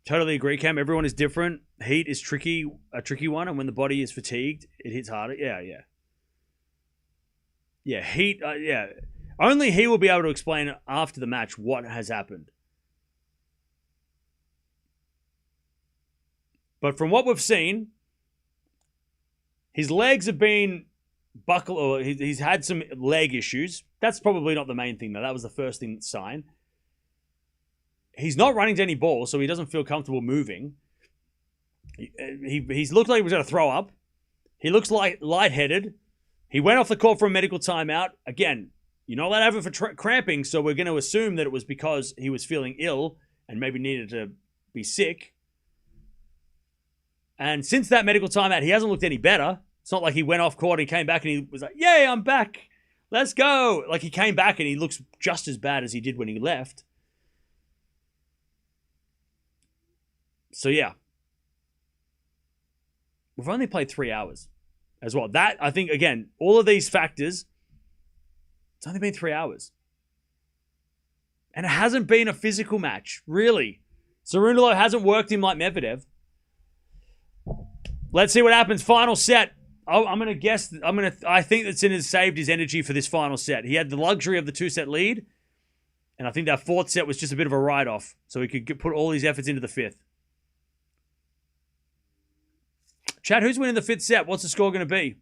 Totally agree, Cam. Everyone is different. Heat is a tricky one, and when the body is fatigued, it hits harder. Yeah. Yeah, heat, yeah. Only he will be able to explain after the match what has happened. But from what we've seen, his legs have been buckled, or he's had some leg issues. That's probably not the main thing, though. That was the first sign. He's not running to any ball, so he doesn't feel comfortable moving. He's looked like he was going to throw up. He looks like lightheaded. He went off the court for a medical timeout. Again, you're not allowed to have it for cramping, so we're going to assume that it was because he was feeling ill and maybe needed to be sick. And since that medical timeout, he hasn't looked any better. It's not like he went off court and came back and he was like, yay, I'm back. Let's go. Like, he came back and he looks just as bad as he did when he left. So, yeah. We've only played 3 hours as well. That, I think, again, all of these factors, it's only been 3 hours. And it hasn't been a physical match, really. Cerundolo hasn't worked him like Medvedev. Let's see what happens. Final set. I'm going to guess. I think that Sinner saved his energy for this final set. He had the luxury of the 2-set lead. And I think that 4th set was just a bit of a write-off. So he could put all his efforts into the 5th. Chad, who's winning the 5th set? What's the score going to be?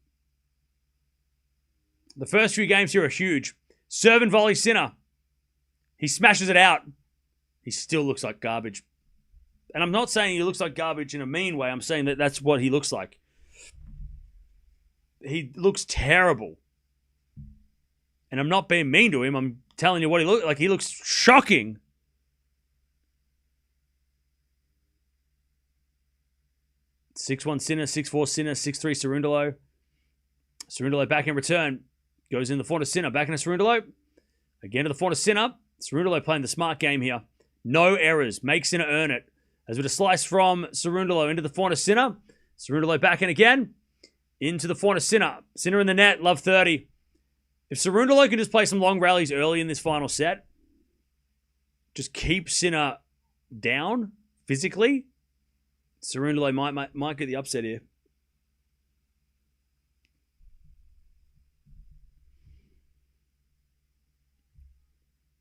The first few games here are huge. Serve and volley Sinner. He smashes it out. He still looks like garbage. And I'm not saying he looks like garbage in a mean way. I'm saying that that's what he looks like. He looks terrible. And I'm not being mean to him. I'm telling you what he looks like. He looks shocking. (6-1) Sinner, 6-4 Sinner, 6-3 Cerundolo. Cerundolo back in return. Goes in the forehand to Sinner. Back into Cerundolo. Again to the forehand to Sinner. Cerundolo playing the smart game here. No errors. Make Sinner earn it. As with a slice from Cerundolo into the forehand to Sinner. Cerundolo back in again. Into the forehand to Sinner. Sinner in the net. Love 30. If Cerundolo can just play some long rallies early in this final set, just keep Sinner down physically, Cerundolo might get the upset here.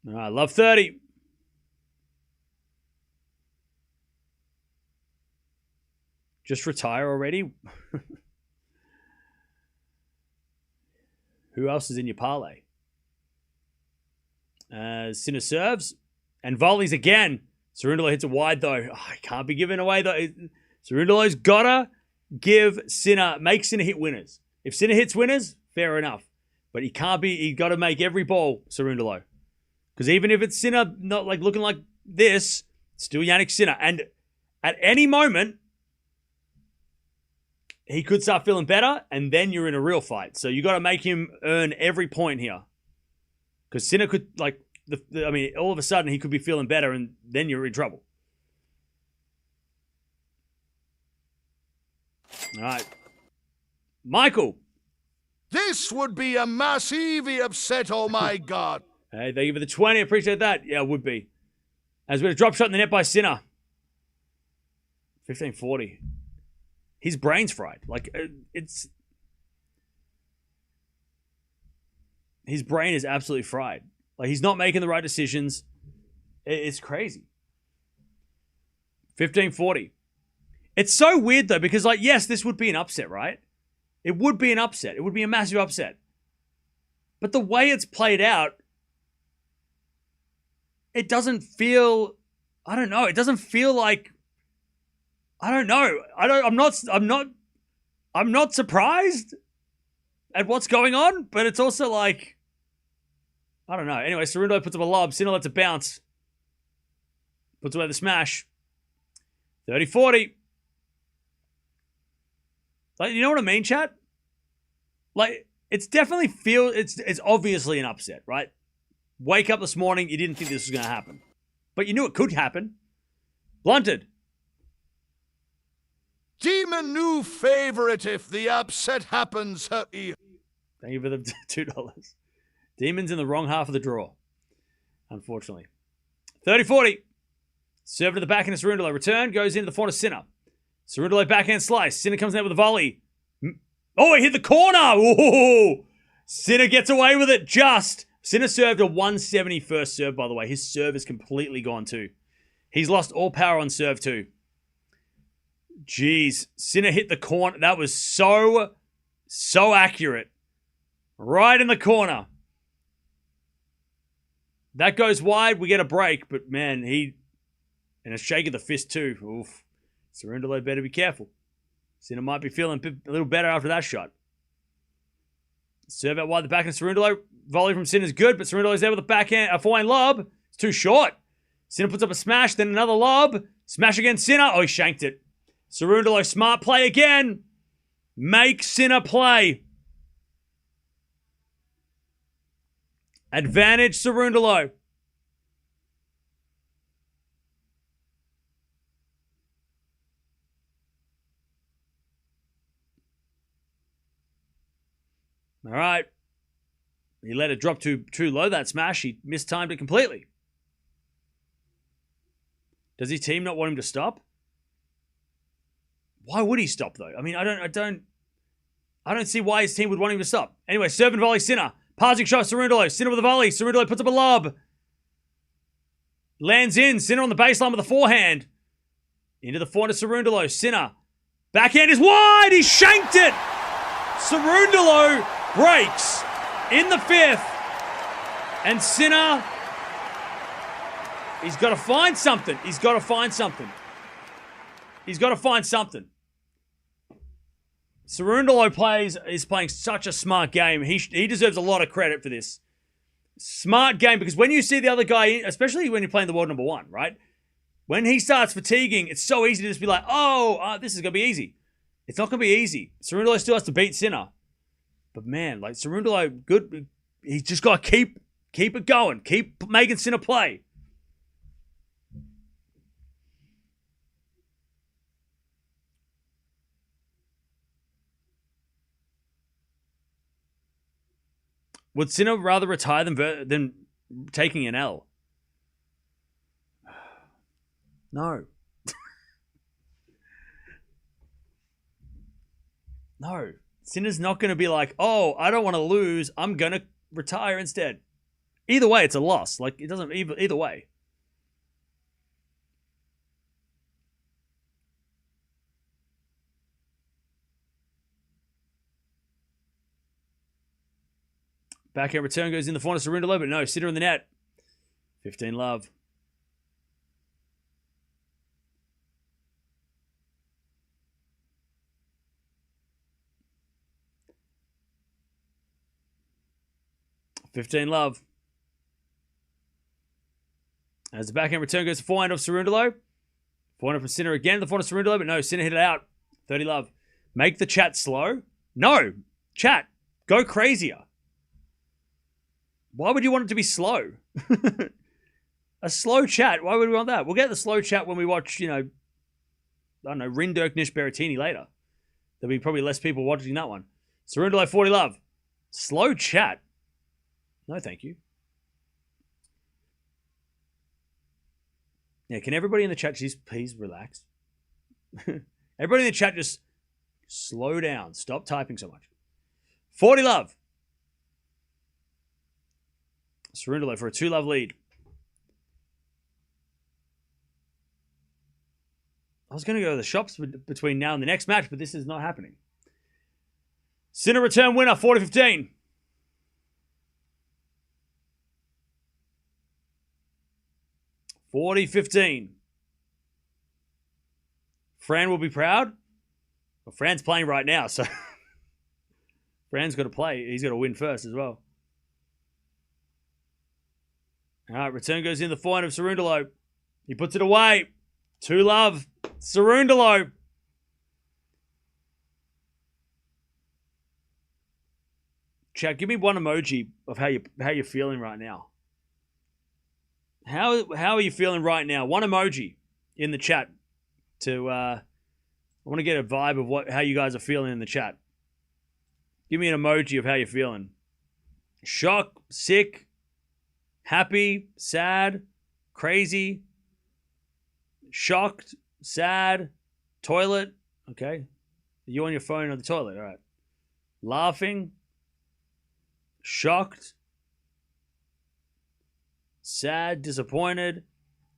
All right, love 30. Just retire already? Who else is in your parlay? Sinner serves and volleys again. Cerundolo hits it wide though. Oh, he can't be giving away though. Cerundolo's gotta make Sinner hit winners. If Sinner hits winners, fair enough. But he can't be, he gotta make every ball Cerundolo. Because even if it's Sinner not like looking like this, it's still Jannik Sinner. And at any moment, he could start feeling better, and then you're in a real fight. So you got to make him earn every point here. Because Sinner could, like, all of a sudden he could be feeling better, and then you're in trouble. All right. Michael. This would be a massive upset, oh my God. Hey, thank you for the 20. Appreciate that. Yeah, it would be. As we had a drop shot in the net by Sinner. 15-40. His brain's fried. Like, his brain is absolutely fried. Like, he's not making the right decisions. It's crazy. 15-40. It's so weird, though, because, like, yes, this would be an upset, right? It would be an upset. It would be a massive upset. But the way it's played out, it doesn't feel... I don't know. It doesn't feel like... I don't know. I'm not surprised at what's going on, but it's also like, I don't know. Anyway, Cerundolo puts up a lob. Sinner lets it bounce. Puts away the smash. 30-40. Like, you know what I mean, chat? Like, it's definitely it's obviously an upset, right? Wake up this morning, you didn't think this was going to happen. But you knew it could happen. Blunted. Demon new favorite if the upset happens. Thank you for the $2. Demon's in the wrong half of the draw, unfortunately. 30-40. Serve to the backhand of Cerundolo. Return goes into the forehand of Sinner. Cerundolo backhand slice. Sinner comes out with a volley. Oh, he hit the corner. Ooh. Sinner gets away with it just. Sinner served a 170 first serve, by the way. His serve is completely gone too. He's lost all power on serve too. Jeez, Sinner hit the corner. That was so accurate. Right in the corner. That goes wide. We get a break, but man, and a shake of the fist too. Oof. Cerundolo better be careful. Sinner might be feeling a little better after that shot. Serve out wide the backhand. Cerundolo. Volley from Sinner's good, but Cerundolo's there with a backhand, a forehand lob. It's too short. Sinner puts up a smash, then another lob. Smash against Sinner. Oh, he shanked it. Cerundolo, smart play again. Make Sinner play. Advantage Cerundolo. All right. He let it drop too low, that smash. He mistimed it completely. Does his team not want him to stop? Why would he stop though? I mean, I don't see why his team would want him to stop. Anyway, serve and volley Sinner. Passing shot Cerundolo. Sinner with a volley. Cerundolo puts up a lob. Lands in. Sinner on the baseline with a forehand. Into the forehand of Cerundolo. Sinner. Backhand is wide. He shanked it. Cerundolo breaks in the fifth. And Sinner, he's got to find something. He's got to find something. He's got to find something. Cerundolo is playing such a smart game. He deserves a lot of credit for this. Smart game, because when you see the other guy, especially when you're playing the world number one, right? When he starts fatiguing, it's so easy to just be like, this is going to be easy. It's not going to be easy. Cerundolo still has to beat Sinner. But man, like Cerundolo, good. He's just got to keep it going. Keep making Sinner play. Would Sinner rather retire than taking an L? No. No. Sinner's not going to be like, I don't want to lose. I'm going to retire instead. Either way, it's a loss. Like, it doesn't, either way. Backhand return goes in the forehand of Cerundolo, but no, Sinner in the net. 15 love. As the backhand return goes to forehand of Cerundolo. Forehand from Sinner again, the forehand of Cerundolo, but no, Sinner hit it out. 30 love. Make the chat slow? No. Chat, go crazier. Why would you want it to be slow? A slow chat. Why would we want that? We'll get the slow chat when we watch, I don't know, Rinderk Nish Berrettini later. There'll be probably less people watching that one. Cerundolo 40 love. Slow chat. No, thank you. Yeah, can everybody in the chat just please relax? Everybody in the chat just slow down. Stop typing so much. 40 love. Cerundolo for a 2-love lead. I was going to go to the shops between now and the next match, but this is not happening. Sinner return winner, 40-15. Fran will be proud. Well, Fran's playing right now, so Fran's got to play. He's got to win first as well. All right, return goes in the forehand of Cerundolo. He puts it away. 2 love. Cerundolo. Chat, give me one emoji of how you're feeling right now. How are you feeling right now? One emoji in the chat I want to get a vibe of how you guys are feeling in the chat. Give me an emoji of how you're feeling. Shock, sick, happy, sad, crazy, shocked, sad, toilet. Okay. Are you on your phone or the toilet? All right. Laughing, shocked, sad, disappointed.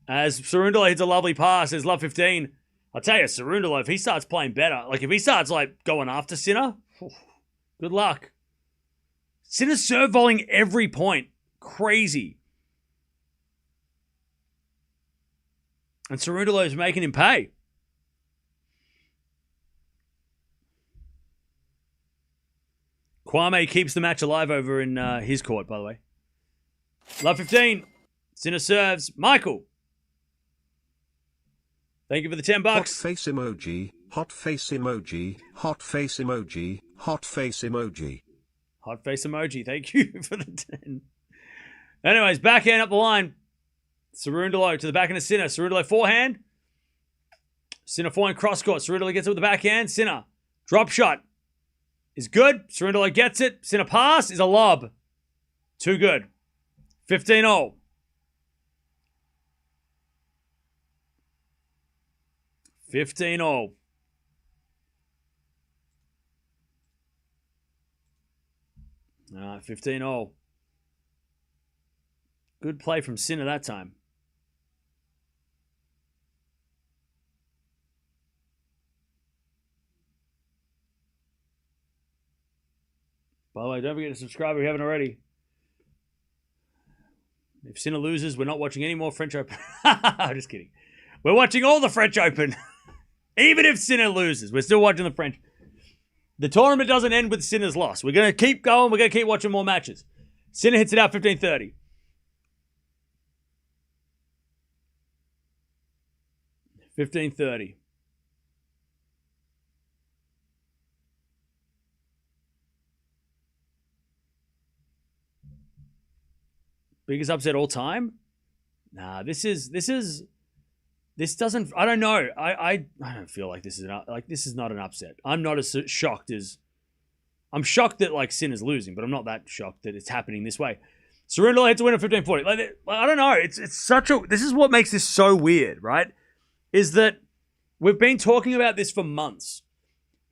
As Cerundolo hits a lovely pass, there's love 15. I'll tell you, Cerundolo, if he starts playing better, like if he starts like going after Sinner, good luck. Sinner's serve volleying every point. Crazy. And Cerundolo's making him pay. Kwame keeps the match alive over in his court, by the way. Love 15. Sinner serves. Michael. Thank you for the $10. Hot face emoji, hot face emoji, hot face emoji, hot face emoji. Hot face emoji. Thank you for the 10. Anyways, backhand up the line. Cerundolo to the backhand of Sinner. Cerundolo forehand. Sinner forehand cross court. Cerundolo gets it with the backhand. Sinner. Drop shot. Is good. Cerundolo gets it. Sinner pass is a lob. Too good. 15-0. 15 all. All right, 15 all. Good play from Sinner that time. By the way, don't forget to subscribe if you haven't already. If Sinner loses, we're not watching any more French Open. I'm just kidding. We're watching all the French Open. Even if Sinner loses, we're still watching the French. The tournament doesn't end with Sinner's loss. We're going to keep going. We're going to keep watching more matches. Sinner hits it out 15-30. Biggest upset all time? Nah, this doesn't, I don't know. I don't feel like this is not an upset. I'm not as shocked as, I'm shocked that like Sinner's losing, but I'm not that shocked that it's happening this way. Cerundolo hits a win at 15-40. Like, I don't know. It's such a, this is what makes this so weird, right? Is that we've been talking about this for months.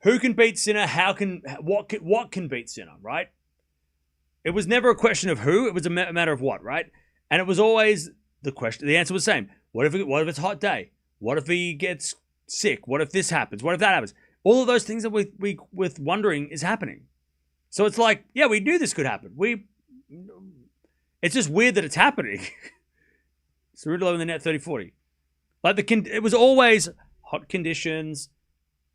Who can beat Sinner? What can beat Sinner, right? It was never a question of who. It was a matter of what, right? And it was always the question. The answer was the same. What if it's a hot day? What if he gets sick? What if this happens? What if that happens? All of those things that we with wondering is happening. So it's like, yeah, we knew this could happen. It's just weird that it's happening. Cerundolo in the net 30-40. Like it was always hot conditions,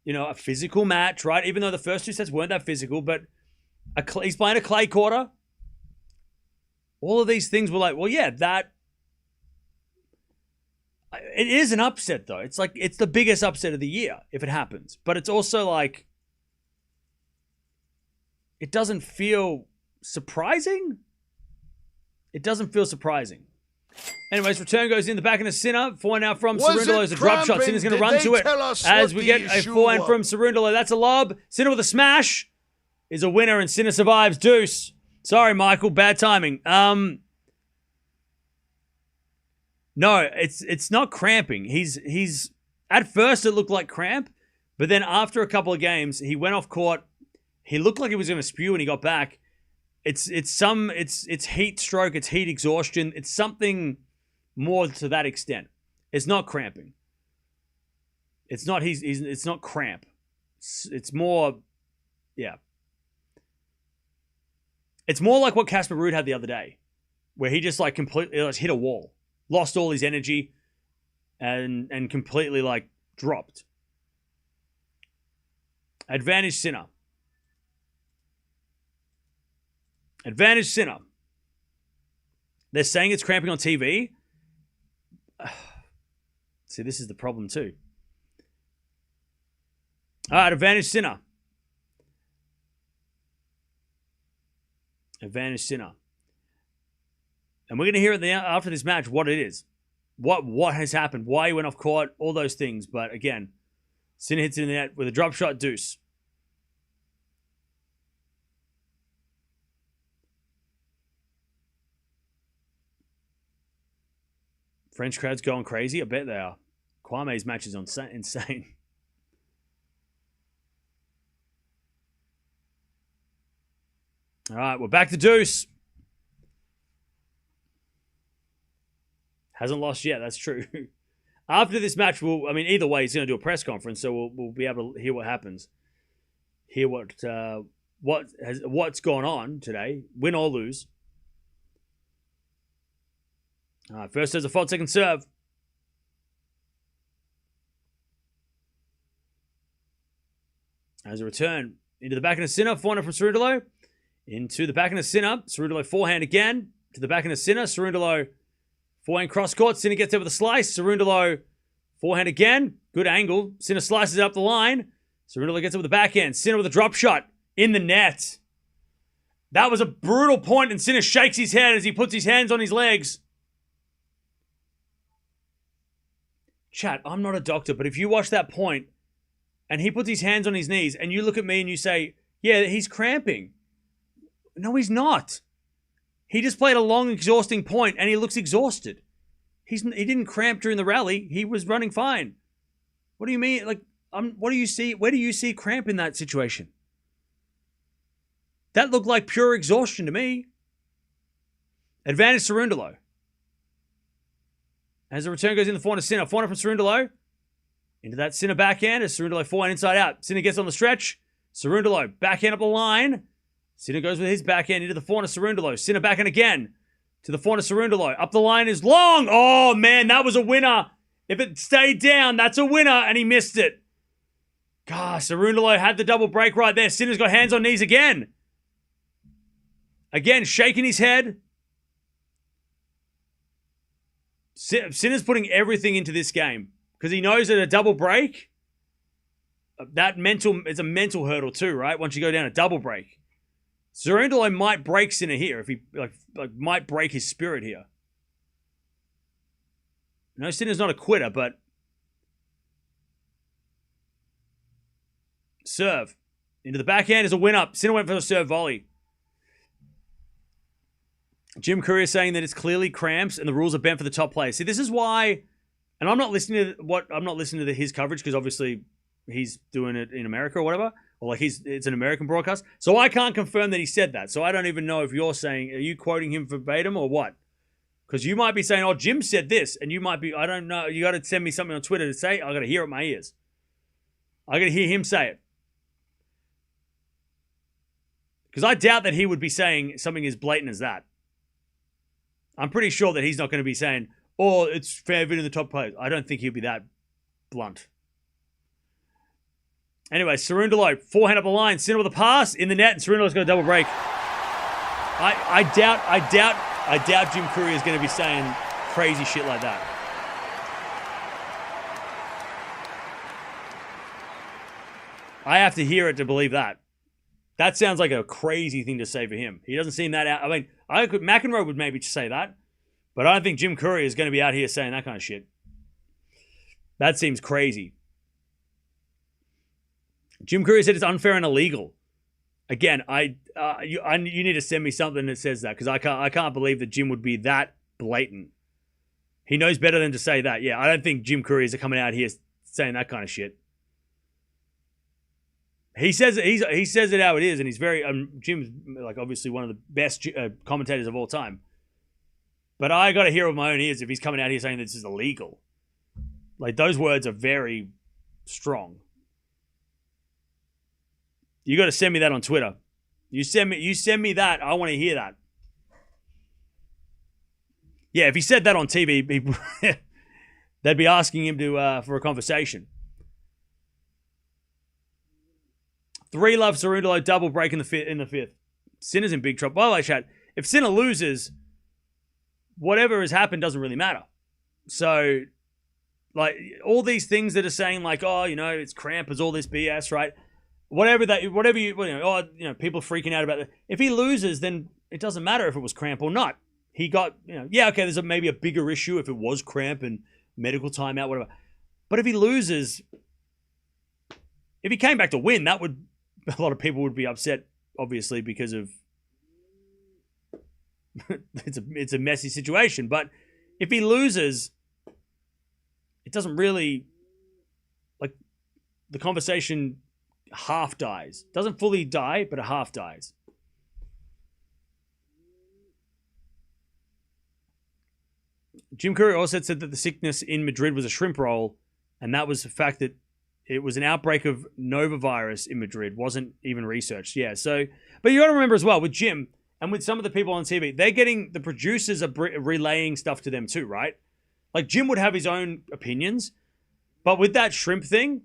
a physical match, right? Even though the first two sets weren't that physical, but he's playing a clay quarter. All of these things were like, well, yeah, it is an upset, though. It's like, it's the biggest upset of the year if it happens. But it's also like, it doesn't feel surprising. It doesn't feel surprising. Anyways, return goes in the back of the Sinner. Forehand now from Cerundolo. It's a drop shot. Sinner's going to run to it as we get a forehand from Cerundolo. That's a lob. Sinner with a smash is a winner, and Sinner survives. Deuce. Sorry, Michael. Bad timing. No, it's not cramping. He's at first it looked like cramp, but then after a couple of games, he went off court. He looked like he was going to spew when he got back. It's heat stroke. It's heat exhaustion. It's something more to that extent. It's not cramping. It's not it's not cramp. It's more, yeah. It's more like what Casper Ruud had the other day, where he just like completely hit a wall, lost all his energy, and completely like dropped. Advantage Sinner. Advantage Sinner. They're saying it's cramping on TV. See, this is the problem too. All right, advantage Sinner. Advantage Sinner. And we're going to hear after this match what it is. What has happened. Why he went off court. All those things. But again, Sinner hits in the net with a drop shot deuce. French crowd's going crazy. I bet they are. Kwame's match is insane. All right, we're back to deuce. Hasn't lost yet, that's true. After this match, either way, he's going to do a press conference, so we'll be able to hear what happens. Hear what's gone on today, win or lose. All right, first there's a fault, second serve. As a return into the back of the Sinner, forehand from Cerundolo. Into the back of the Sinner, Cerundolo forehand again. To the back of the Sinner, Cerundolo forehand cross court. Sinner gets there with a slice. Cerundolo forehand again. Good angle. Sinner slices it up the line. Cerundolo gets it with the backhand. Sinner with a drop shot in the net. That was a brutal point, and Sinner shakes his head as he puts his hands on his legs. Chat, I'm not a doctor, but if you watch that point and he puts his hands on his knees and you look at me and you say, yeah, he's cramping. No, he's not. He just played a long, exhausting point and he looks exhausted. He didn't cramp during the rally. He was running fine. What do you mean? Like, what do you see? Where do you see cramp in that situation? That looked like pure exhaustion to me. Advantage Cerundolo. As the return goes in the forehand to Sinner. Forehand from Cerundolo. Into that Sinner backhand as Cerundolo forehand inside out. Sinner gets on the stretch. Cerundolo backhand up the line. Sinner goes with his backhand into the forehand of Cerundolo. Sinner backhand again to the forehand of Cerundolo. Up the line is long. Oh, man, that was a winner. If it stayed down, that's a winner, and he missed it. Gosh, Cerundolo had the double break right there. Sinner's got hands on knees again. Again, shaking his head. Sinner's putting everything into this game because he knows that a double break, it's a mental hurdle too, right? Once you go down a double break. Cerundolo might break Sinner here if he might break his spirit here. No, Sinner's not a quitter, but serve into the backhand is a win up. Sinner went for the serve volley. Jim Courier saying that it's clearly cramps and the rules are bent for the top players. See, this is why, and I'm not listening to his coverage because obviously he's doing it in America or whatever, or like it's an American broadcast. So I can't confirm that he said that. So I don't even know if you're saying, are you quoting him verbatim or what? Because you might be saying, oh, Jim said this, and you might be, I don't know. You got to send me something on Twitter to say. I got to hear it in my ears. I got to hear him say it. Because I doubt that he would be saying something as blatant as that. I'm pretty sure that he's not going to be saying, oh, it's fair bit in the top players. I don't think he'll be that blunt. Anyway, Cerundolo, forehand up the line. Sinner with a pass in the net, and Cerundolo's got a double break. I doubt Jim Courier is going to be saying crazy shit like that. I have to hear it to believe that. That sounds like a crazy thing to say for him. He doesn't seem that out. I mean, McEnroe would maybe say that, but I don't think Jim Courier is going to be out here saying that kind of shit. That seems crazy. Jim Courier said it's unfair and illegal. Again, you need to send me something that says that because I can't believe that Jim would be that blatant. He knows better than to say that. Yeah, I don't think Jim Courier is coming out here saying that kind of shit. He says it how it is, and he's very Jim's like obviously one of the best commentators of all time. But I got to hear with my own ears if he's coming out here saying this is illegal. Like those words are very strong. You got to send me that on Twitter. You send me that. I want to hear that. Yeah, if he said that on TV, they'd be asking him to for a conversation. 3-love Cerundolo double break in the fifth. Sinner's in big trouble. By the way, chat, if Sinner loses, whatever has happened doesn't really matter. So, like, all these things that are saying, like, oh, you know, it's cramp, it's all this BS, right? People freaking out about it. If he loses, then it doesn't matter if it was cramp or not. He got, yeah, okay, there's maybe a bigger issue if it was cramp and medical timeout, whatever. But if he loses, if he came back to win, a lot of people would be upset, obviously, because of it's a messy situation. But if he loses, it doesn't really, like, the conversation half dies. Doesn't fully die, but it half dies. Jim Courier also said that the sickness in Madrid was a shrimp roll, and that was the fact that it was an outbreak of novavirus in Madrid. Wasn't even researched. Yeah, so, but you got to remember as well, with Jim and with some of the people on TV, they're getting, the producers are relaying stuff to them too, right? Like Jim would have his own opinions, but with that shrimp thing,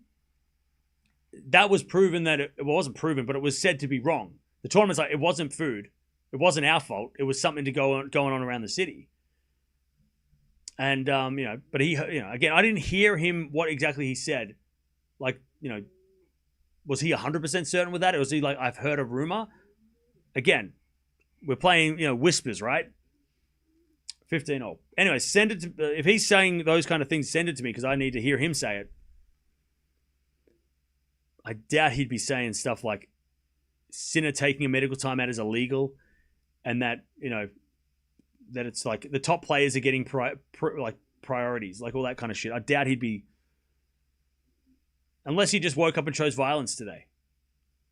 that was proven that it wasn't proven, but it was said to be wrong. The tournament's like, it wasn't food. It wasn't our fault. It was something going on around the city. And, but he, again, I didn't hear him, what exactly he said. Like, was he 100% certain with that? Or was he like, I've heard a rumor? Again, we're playing, whispers, right? 15-0. Anyway, send it to, if he's saying those kind of things, send it to me because I need to hear him say it. I doubt he'd be saying stuff like Sinner taking a medical timeout is illegal and that, that it's like the top players are getting priorities, like all that kind of shit. I doubt he'd be Unless he just woke up and chose violence today.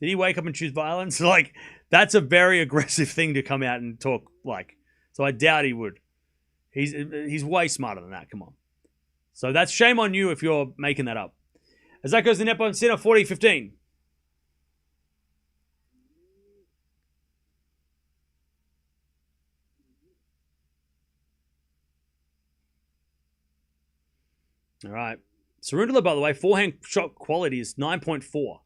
Did he wake up and choose violence? Like, that's a very aggressive thing to come out and talk like. So I doubt he would. He's way smarter than that. Come on. So that's shame on you if you're making that up. As that goes to net by Sinner, 40-15. All right. Cerundolo, by the way, forehand shot quality is 9.4. All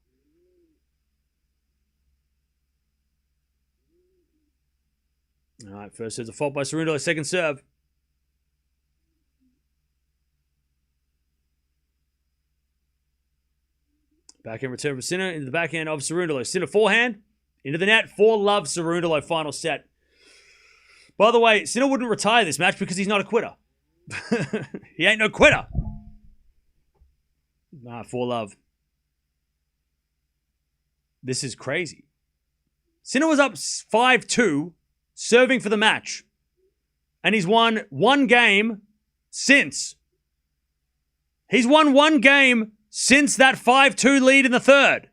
right, first there's a fault by Cerundolo, second serve. Backhand return from Sinner into the backhand of Cerundolo. Sinner forehand, into the net, 4-love Cerundolo, final set. By the way, Sinner wouldn't retire this match because he's not a quitter. He ain't no quitter. Nah, 4-love. This is crazy. Sinner was up 5-2, serving for the match. And he's won one game since. He's won one game since that 5-2 lead in the third.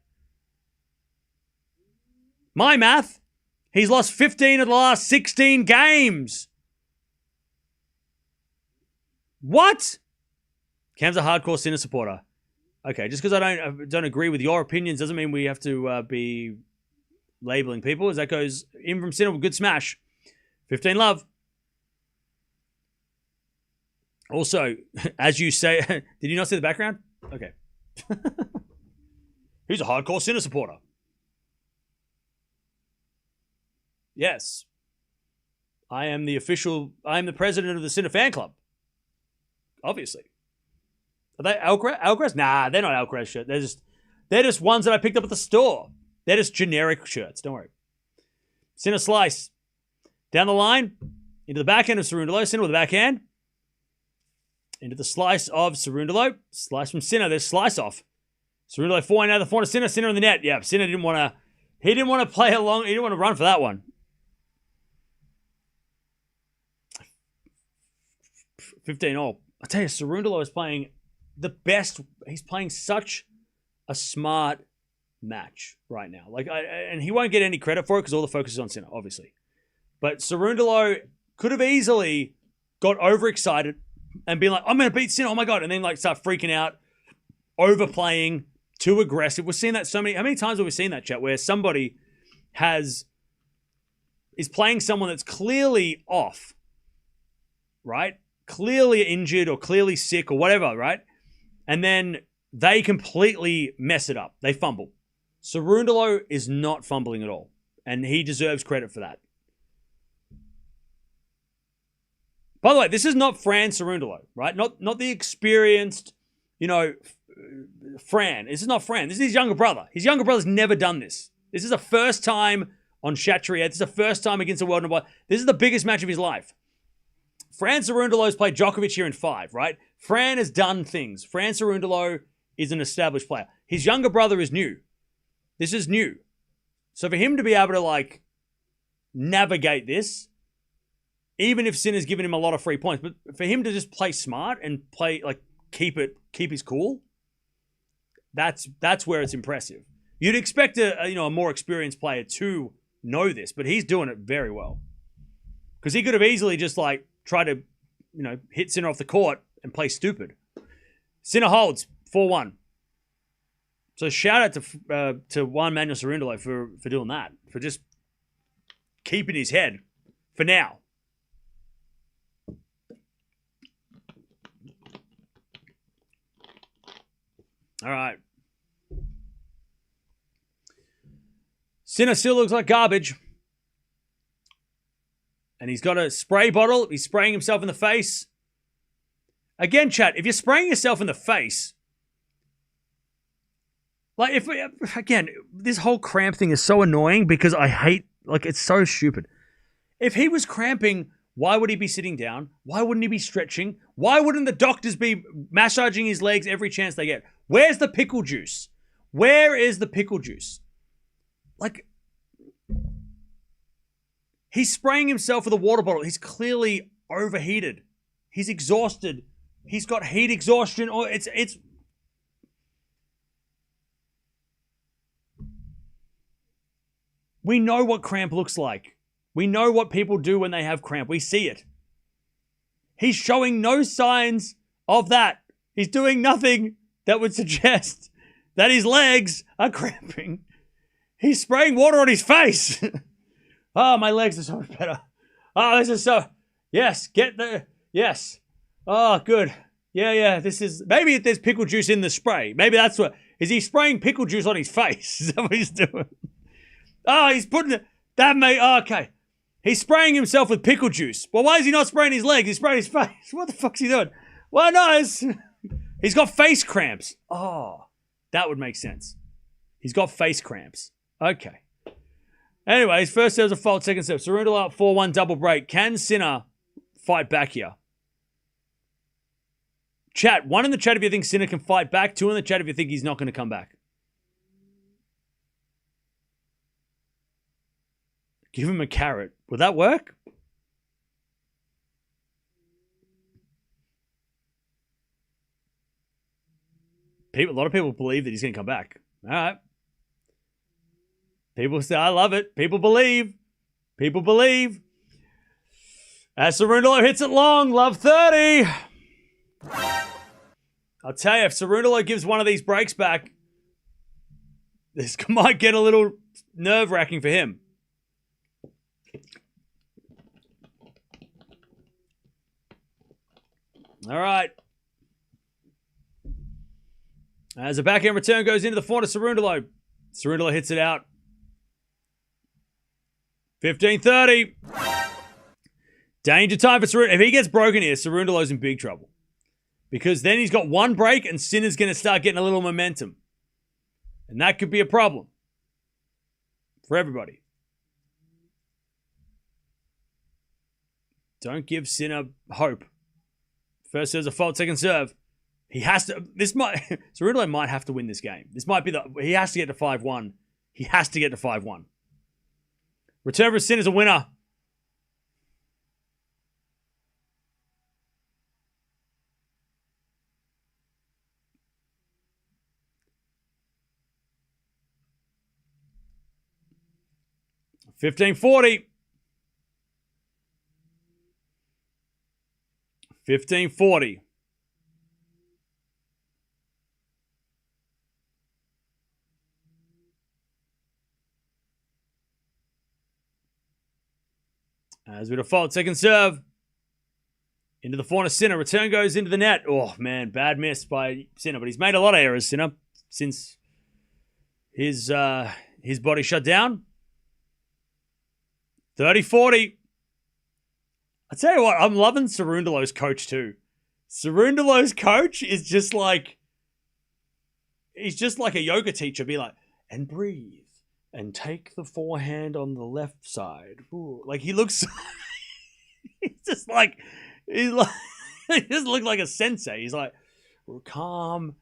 My math, he's lost 15 of the last 16 games. What? Cam's a hardcore Sinner supporter. Okay, just because I don't agree with your opinions doesn't mean we have to be labeling people. As that goes in from Sinner with good smash. 15-love. Also, as you say, did you not see the background? Okay. He's a hardcore Sinner supporter. Yes. I am the president of the Sinner fan club. Obviously. Are they Alcaraz? Nah, they're not Alcaraz shirts. They're just ones that I picked up at the store. They're just generic shirts. Don't worry. Sinner slice. Down the line. Into the backhand of Cerundolo. Sinner with the backhand. Into the slice of Cerundolo. Slice from Sinner. There's slice off. Cerundolo forehand out of the forehand of Sinner. Sinner in the net. Yeah, Sinner didn't want to play along. He didn't want to run for that one. 15-all. I tell you, Cerundolo is playing the best. He's playing such a smart match right now. And he won't get any credit for it because all the focus is on Sinner, obviously. But Cerundolo could have easily got overexcited and been like, I'm going to beat Sinner, oh my God. And then start freaking out, overplaying, too aggressive. We've seen that so many. How many times have we seen that, chat, where somebody is playing someone that's clearly off, right? Clearly injured or clearly sick or whatever, right? And then they completely mess it up. They fumble. Cerundolo is not fumbling at all. And he deserves credit for that. By the way, this is not Fran Cerundolo, right? Not the experienced, Fran. This is not Fran. This is his younger brother. His younger brother's never done this. This is the first time on Chatrier. This is the first time against a world number one. This is the biggest match of his life. Fran Cerundolo's played Djokovic here in 5, right? Fran has done things. Fran Cerundolo is an established player. His younger brother is new. This is new. So for him to be able to, navigate this, even if Sinner's given him a lot of free points, but for him to just play smart and play, keep his cool, that's where it's impressive. You'd expect a more experienced player to know this, but he's doing it very well. Because he could have easily just, try to, hit Sinner off the court and play stupid. Sinner holds 4-1. So shout out to Juan Manuel Cerundolo for doing that, for just keeping his head for now. All right. Sinner still looks like garbage. And he's got a spray bottle. He's spraying himself in the face. Again, chat, if you're spraying yourself in the face, this whole cramp thing is so annoying because I hate, it's so stupid. If he was cramping, why would he be sitting down? Why wouldn't he be stretching? Why wouldn't the doctors be massaging his legs every chance they get? Where's the pickle juice? Where is the pickle juice? He's spraying himself with a water bottle. He's clearly overheated. He's exhausted. He's got heat exhaustion. Or it's We know what cramp looks like. We know what people do when they have cramp. We see it. He's showing no signs of that. He's doing nothing that would suggest that his legs are cramping. He's spraying water on his face. Oh, my legs are so much better. Oh, this is so... Yes, get the... Yes. Oh, good. Yeah. This is... Maybe there's pickle juice in the spray. Maybe that's what... Is he spraying pickle juice on his face? Is that what he's doing? Oh, he's putting it... That may... Oh, okay. He's spraying himself with pickle juice. Well, why is he not spraying his legs? He's spraying his face. What the fuck's he doing? Well, no, he's got face cramps. Oh, that would make sense. He's got face cramps. Okay. Anyways, first serve's a fault, second serve. Cerundolo up 4-1 double break. Can Sinner fight back here? Chat. 1 in the chat if you think Sinner can fight back. 2 in the chat if you think he's not going to come back. Give him a carrot. Would that work? A lot of people believe that he's going to come back. All right. People say, I love it. People believe. People believe. As Cerundolo hits it long, love 30. I'll tell you, if Cerundolo gives one of these breaks back, this might get a little nerve-wracking for him. All right. As a backhand return goes into the forehand of Cerundolo. Cerundolo hits it out. 15-30. Danger time for Cerundolo. If he gets broken here, Cerundolo's in big trouble. Because then he's got one break and Sinner's going to start getting a little momentum. And that could be a problem. For everybody. Don't give Sinner hope. First serve's a fault, second serve. He has to... Cerundolo might have to win this game. This might be the... He has to get to 5-1. He has to get to 5-1. Return for Sinner's a winner. $15.40. 15-40. As we default, second serve. Into the forehand of Sinner. Return goes into the net. Oh, man. Bad miss by Sinner. But he's made a lot of errors, Sinner, since his body shut down. 30-40. I tell you what, I'm loving Cerundolo's coach too. Cerundolo's coach is just like... He's just like a yoga teacher. Be like, and breathe. And take the forehand on the left side. Ooh. Like, he looks... he's just like... He doesn't look like a sensei. He's like, we're calm,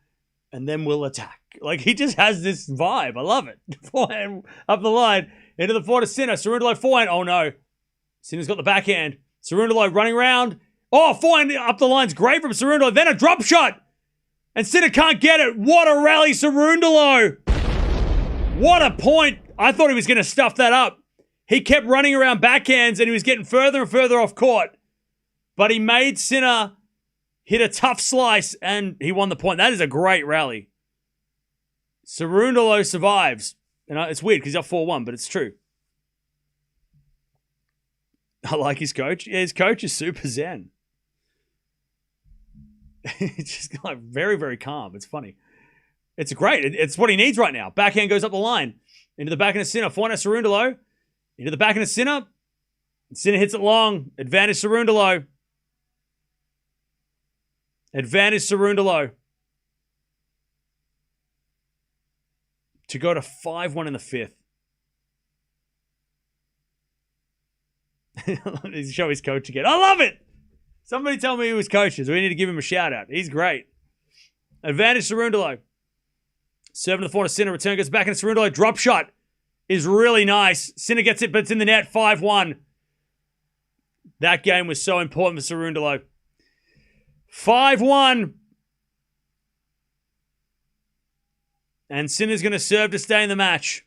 and then we'll attack. Like, he just has this vibe. I love it. Forehand up the line. Into the forehand of Sinner. Cerundolo forehand. Oh, no. Sinner's got the backhand. Cerundolo running around. Oh, forehand up the line's great from Cerundolo. Then a drop shot. And Sinner can't get it. What a rally, Cerundolo. What a point. I thought he was going to stuff that up. He kept running around backhands and he was getting further and further off court. But he made Sinner hit a tough slice and he won the point. That is a great rally. Cerundolo survives. And it's weird because he's up 4-1, but it's true. I like his coach. Yeah, his coach is super zen. It's just like very, very calm. It's funny. It's great. It's what he needs right now. Backhand goes up the line. Into the backhand of Sinner. Forehand of Cerundolo. Into the backhand of Sinner. Sinner hits it long. Advantage Cerundolo. Advantage Cerundolo. To go to 5-1 in the fifth. Show his coach again. I love it! Somebody tell me who his coach is. We need to give him a shout out. He's great. Advantage Cerundolo. Serving to the forehand of Sinner. Return goes back into Cerundolo. Drop shot is really nice. Sinner gets it, but it's in the net. 5-1. That game was so important for Cerundolo. 5-1. And Sinner's going to serve to stay in the match.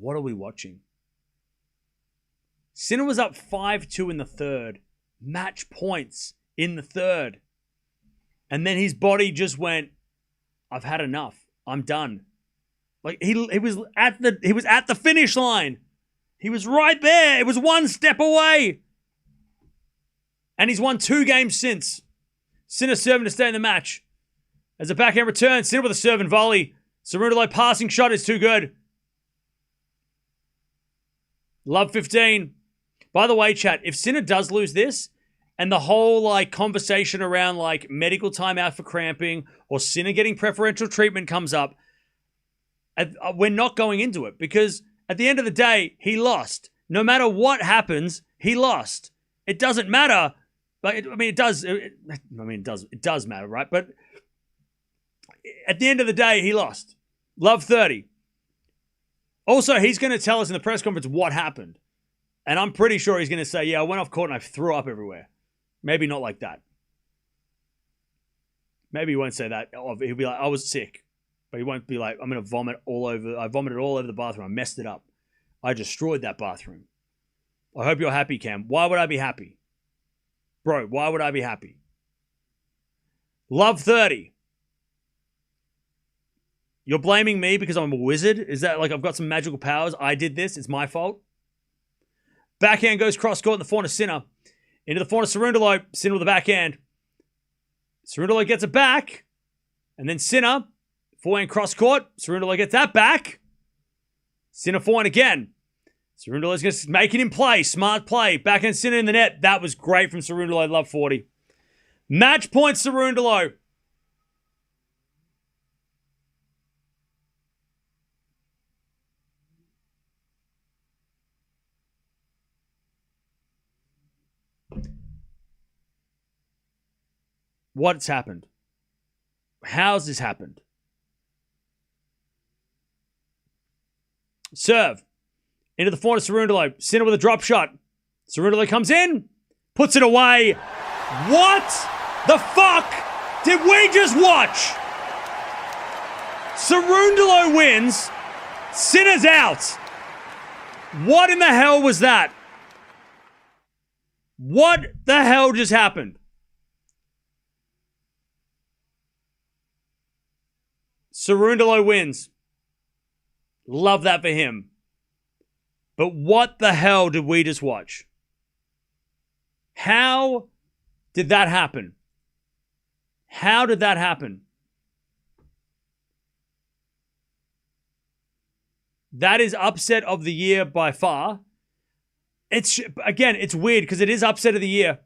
What are we watching? Sinner was up 5-2 in the third. Match points in the third. And then his body just went, I've had enough. I'm done. Like he was at the finish line. He was right there. It was one step away. And he's won 2 games since. Sinner serving to stay in the match. As a backhand return, Sinner with a serve and volley. Cerundolo passing shot is too good. Love 15. By the way, chat, if Sinner does lose this, and the whole conversation around medical timeout for cramping or Sinner getting preferential treatment comes up, we're not going into it because at the end of the day, he lost. No matter what happens, he lost. It doesn't matter. It does. It does matter, right? But at the end of the day, he lost. Love 30. Also, he's going to tell us in the press conference what happened. And I'm pretty sure he's going to say, yeah, I went off court and I threw up everywhere. Maybe not like that. Maybe he won't say that. He'll be like, I was sick. But he won't be like, I'm going to vomit all over. I vomited all over the bathroom. I messed it up. I destroyed that bathroom. I hope you're happy, Cam. Why would I be happy? Bro, why would I be happy? Love 30. You're blaming me because I'm a wizard? Is that I've got some magical powers? I did this. It's my fault. Backhand goes cross court in the forehand of Sinner. Into the forehand of Cerundolo. Sinner with the backhand. Cerundolo gets it back. And then Sinner. Forehand cross court. Cerundolo gets that back. Sinner forehand again. Cerundolo's going to make it in play. Smart play. Backhand Sinner in the net. That was great from Cerundolo. Love 40. Match point Cerundolo. What's happened? How's this happened? Serve. Into the forehand of Cerundolo. Sinner with a drop shot. Cerundolo comes in. Puts it away. What the fuck did we just watch? Cerundolo wins. Sinner's out. What in the hell was that? What the hell just happened? Cerundolo wins. Love that for him. But what the hell did we just watch? How did that happen? How did that happen? That is upset of the year by far. It's weird because it is upset of the year.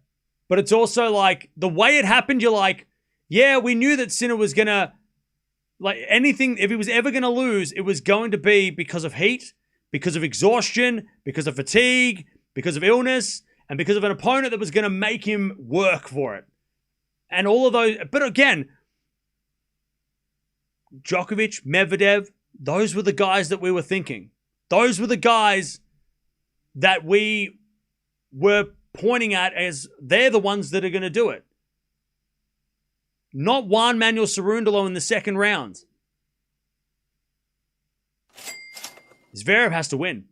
But it's also the way it happened, you're like, yeah, we knew that Sinner was going to anything, if he was ever going to lose, it was going to be because of heat, because of exhaustion, because of fatigue, because of illness, and because of an opponent that was going to make him work for it. And all of those, but again, Djokovic, Medvedev, those were the guys that we were thinking. Those were the guys that we were pointing at as they're the ones that are going to do it. Not Juan Manuel Cerundolo in the second round. Zverev has to win.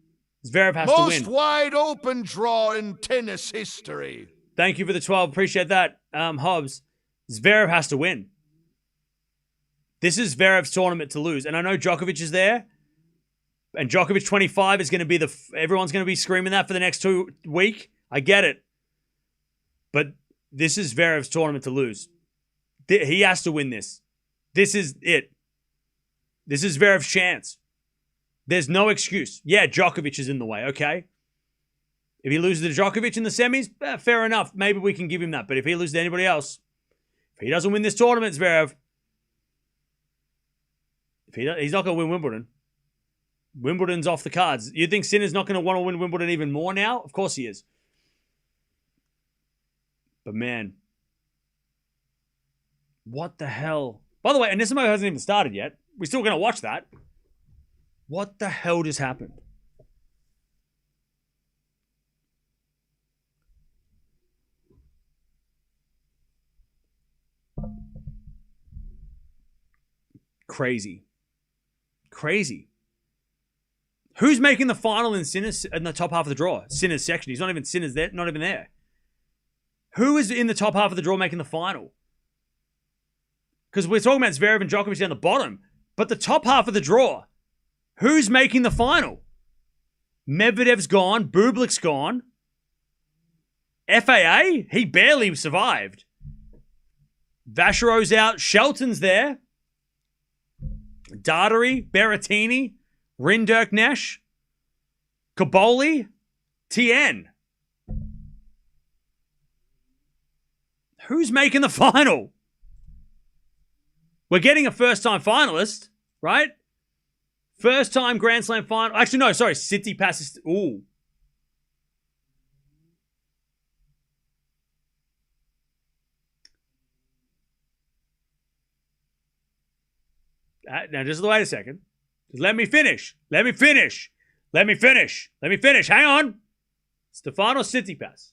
Zverev has to win. Most wide open draw in tennis history. Thank you for the 12. Appreciate that, Hobbs. Zverev has to win. This is Zverev's tournament to lose. And I know Djokovic is there. And Djokovic 25 is going to be everyone's going to be screaming that for the next 2 weeks. I get it. But this is Zverev's tournament to lose. He has to win this. This is it. This is Zverev's chance. There's no excuse. Yeah, Djokovic is in the way, okay? If he loses to Djokovic in the semis, fair enough. Maybe we can give him that. But if he loses to anybody else, if he doesn't win this tournament, Zverev, he's not going to win Wimbledon. Wimbledon's off the cards. You think Sinner's not going to want to win Wimbledon even more now? Of course he is. But man, what the hell? By the way, Anisimo hasn't even started yet. We're still going to watch that. What the hell just happened? Crazy. Crazy. Who's making the final in Sinner's in the top half of the draw? Sinner's section. He's not even Sinner's there. Not even there. Who is in the top half of the draw making the final? Because we're talking about Zverev and Djokovic down the bottom, but the top half of the draw, who's making the final? Medvedev's gone. Bublik's gone. FAA, he barely survived. Vachereau's out. Shelton's there. Daugherty, Berrettini, Rinderknecht, Caboli, Tien. Who's making the final? We're getting a first-time finalist, right? First-time Grand Slam final. Actually, no, sorry. Tsitsipas is... Ooh. Now, just wait a second. Just let me finish. Let me finish. Hang on. Stefano Tsitsipas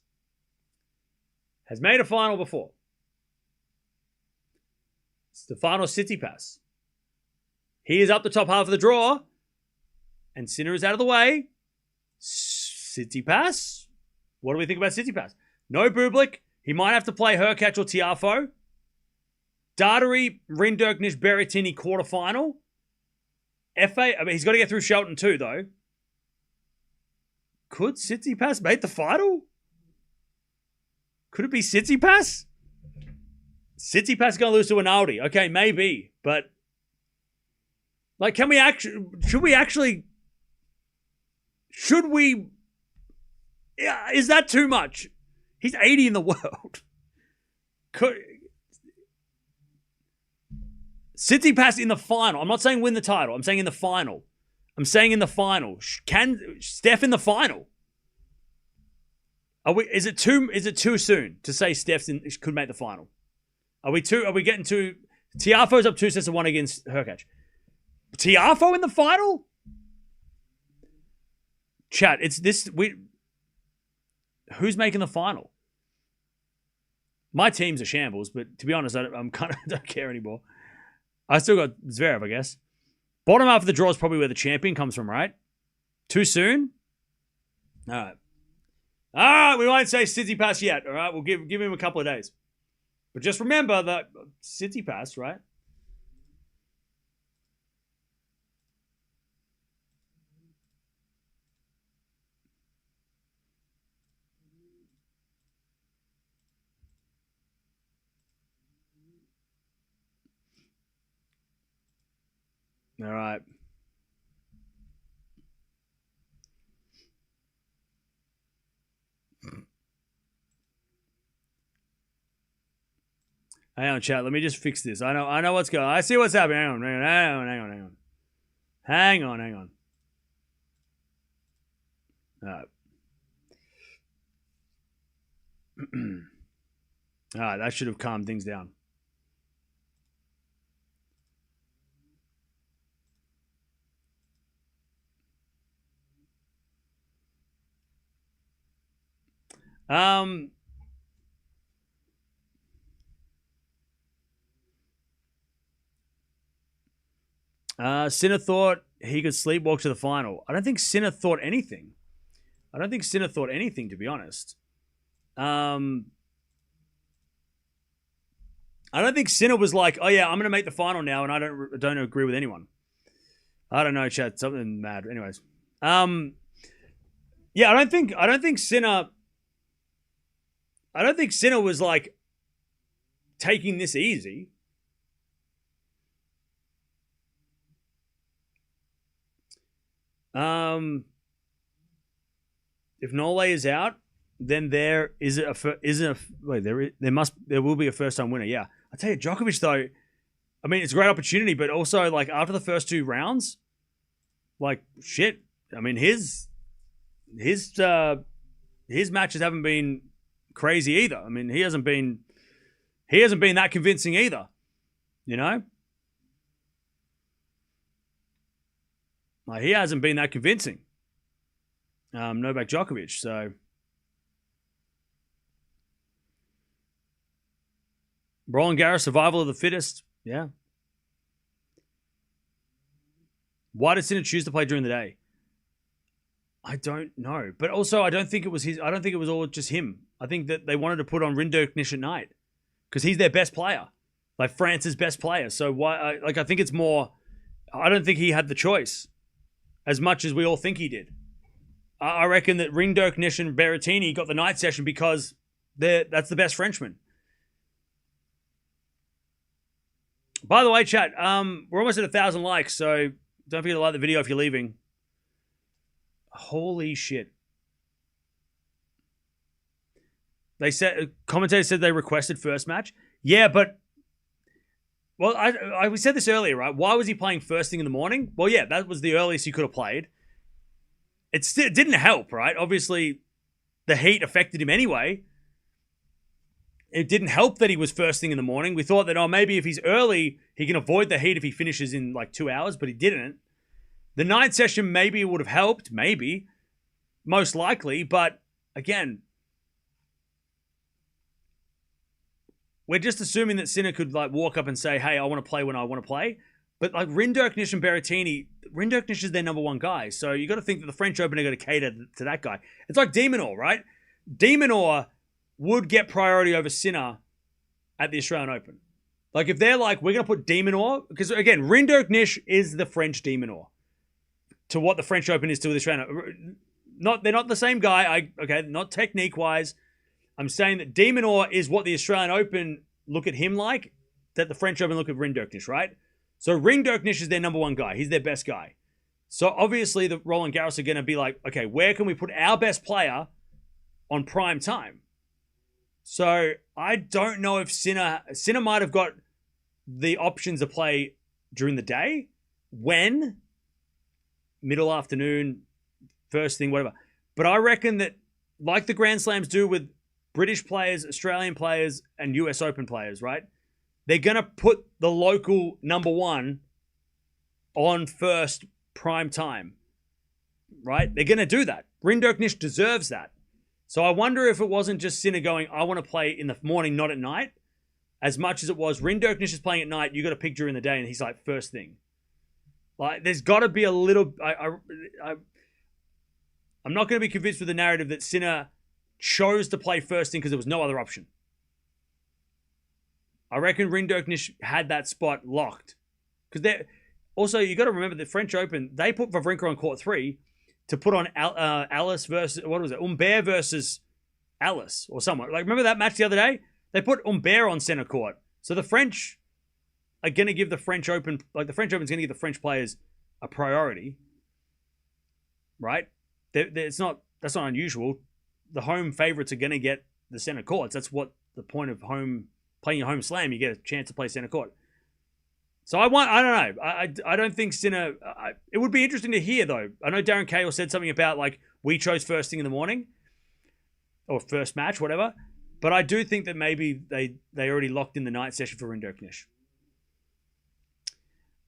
has made a final before. Stefano Tsitsipas. He is up the top half of the draw. And Sinner is out of the way. Tsitsipas. What do we think about Tsitsipas? No Bublik. He might have to play Hurkacz or Tiafoe. Daugherty, Rinderknecht, Berrettini quarterfinal. FA, I mean, he's got to get through Shelton too, though. Could Tsitsipas make the final? Could it be Tsitsipas? Tsitsipas going to lose to Rinaldi. Okay, maybe, but like, can we actually? Should we? Yeah, is that too much? He's 80 in the world. Could Tsitsipas in the final? I'm not saying win the title. I'm saying in the final. Can Steph in the final? Is it too soon to say Steph could make the final? Are we getting too? Tiafoe's up 2-1 against Hurkacz. Tiafoe in the final? Chat, who's making the final? My team's a shambles, but to be honest, I'm kind of don't care anymore. I still got Zverev, I guess. Bottom half of the draw is probably where the champion comes from, right? Too soon? All right. All right, we won't say Tsitsipas yet, all right? We'll give him a couple of days. But just remember that Tsitsipas, right? All right. Hang on, chat. Let me just fix this. I know what's going on. I see what's happening. Hang on. All right. All right, that should have calmed things down. Sinner thought he could sleepwalk to the final. I don't think Sinner thought anything. To be honest. I don't think Sinner was like, oh yeah, I'm going to make the final now, and I don't agree with anyone. I don't know, chat. Something mad. Anyways. Yeah, I don't think Sinner was like taking this easy. If Nole is out, then there will be a first time winner. Yeah, I tell you, Djokovic though, I mean, it's a great opportunity, but also like after the first two rounds, like shit. I mean, his matches haven't been crazy either. I mean, he hasn't been that convincing either. You know, like he hasn't been that convincing. Novak Djokovic. So Roland Garros, survival of the fittest. Yeah. Why did Sinner choose to play during the day? I don't know. But also, I don't think it was his. I don't think it was all just him. I think that they wanted to put on Rinderknecht at night because he's their best player, like France's best player. So why? I think it's more. I don't think he had the choice as much as we all think he did. I reckon that Rinderknecht and Berrettini got the night session because that's the best Frenchman. By the way, chat, we're almost at 1,000 likes, so don't forget to like the video if you're leaving. Holy shit. Commentators said they requested first match. Yeah, but well, we said this earlier, right? Why was he playing first thing in the morning? Well, yeah, that was the earliest he could have played. It didn't help, right? Obviously, the heat affected him anyway. It didn't help that he was first thing in the morning. We thought that, maybe if he's early, he can avoid the heat if he finishes in like 2 hours, but he didn't. The night session maybe would have helped, maybe, most likely, but again, we're just assuming that Sinner could like walk up and say, hey, I want to play when I want to play. But like Rinderknecht and Berrettini, Rinderknecht is their number one guy. So you got to think that the French Open are going to cater to that guy. It's like De Minaur, right? De Minaur would get priority over Sinner at the Australian Open. Like if they're like, we're going to put De Minaur, because again, Rinderknecht is the French De Minaur to what the French Open is to the Australian Open. They're not the same guy. Not technique-wise. I'm saying that De Minaur is what the Australian Open look at him like, that the French Open look at Rinderknecht, right? So Rinderknecht is their number one guy. He's their best guy. So obviously the Roland Garros are going to be like, okay, where can we put our best player on prime time? So I don't know if Sinner might have got the options to play during the day, when, middle afternoon, first thing, whatever. But I reckon that like the Grand Slams do with British players, Australian players, and US Open players, right? They're going to put the local number one on first prime time, right? They're going to do that. Rinderknecht deserves that. So I wonder if it wasn't just Sinner going, I want to play in the morning, not at night, as much as it was Rinderknecht is playing at night, you got to pick during the day, and he's like, first thing. Like, there's got to be a little... I'm not going to be convinced with the narrative that Sinner chose to play first thing because there was no other option. I reckon Rinderknecht had that spot locked. Because also, you got to remember the French Open, they put Wawrinka on court 3 to put on Alice versus, what was it? Humbert versus Alice or someone. Like, remember that match the other day? They put Humbert on center court. So the French are going to give the French Open, like the French Open's going to give the French players a priority. Right? That's not unusual. The home favorites are going to get the center courts. That's what the point of playing your home slam. You get a chance to play center court. So I don't know. I don't think Sinner... it would be interesting to hear, though. I know Darren Cahill said something about, like, we chose first thing in the morning. Or first match, whatever. But I do think that maybe they already locked in the night session for Rinderknecht.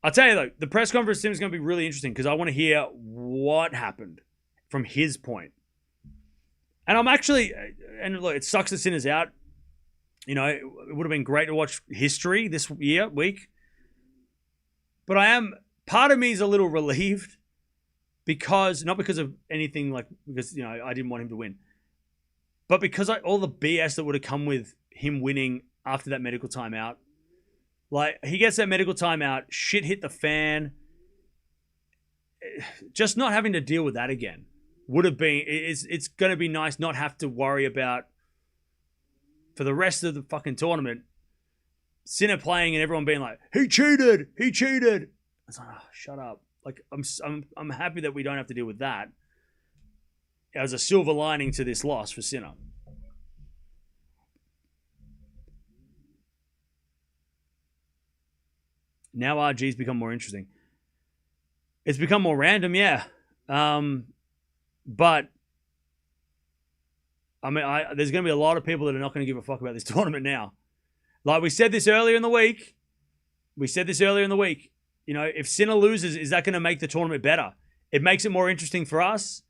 I'll tell you, though, the press conference is going to be really interesting because I want to hear what happened from his point. And I'm actually... And look, it sucks that Sinner's out. You know, it would have been great to watch history this week. But part of me is a little relieved not because of anything because, you know, I didn't want him to win. But because all the BS that would have come with him winning after that medical timeout. Like, he gets that medical timeout, shit hit the fan. Just not having to deal with that again would have been, it's going to be nice not have to worry about, for the rest of the fucking tournament, Sinner playing and everyone being like, he cheated. It's like, oh, shut up. Like, I'm happy that we don't have to deal with that as a silver lining to this loss for Sinner. Now RG's become more interesting. It's become more random, yeah. But I mean, there's going to be a lot of people that are not going to give a fuck about this tournament now. Like we said this earlier in the week. You know, if Sinner loses, is that going to make the tournament better? It makes it more interesting for us,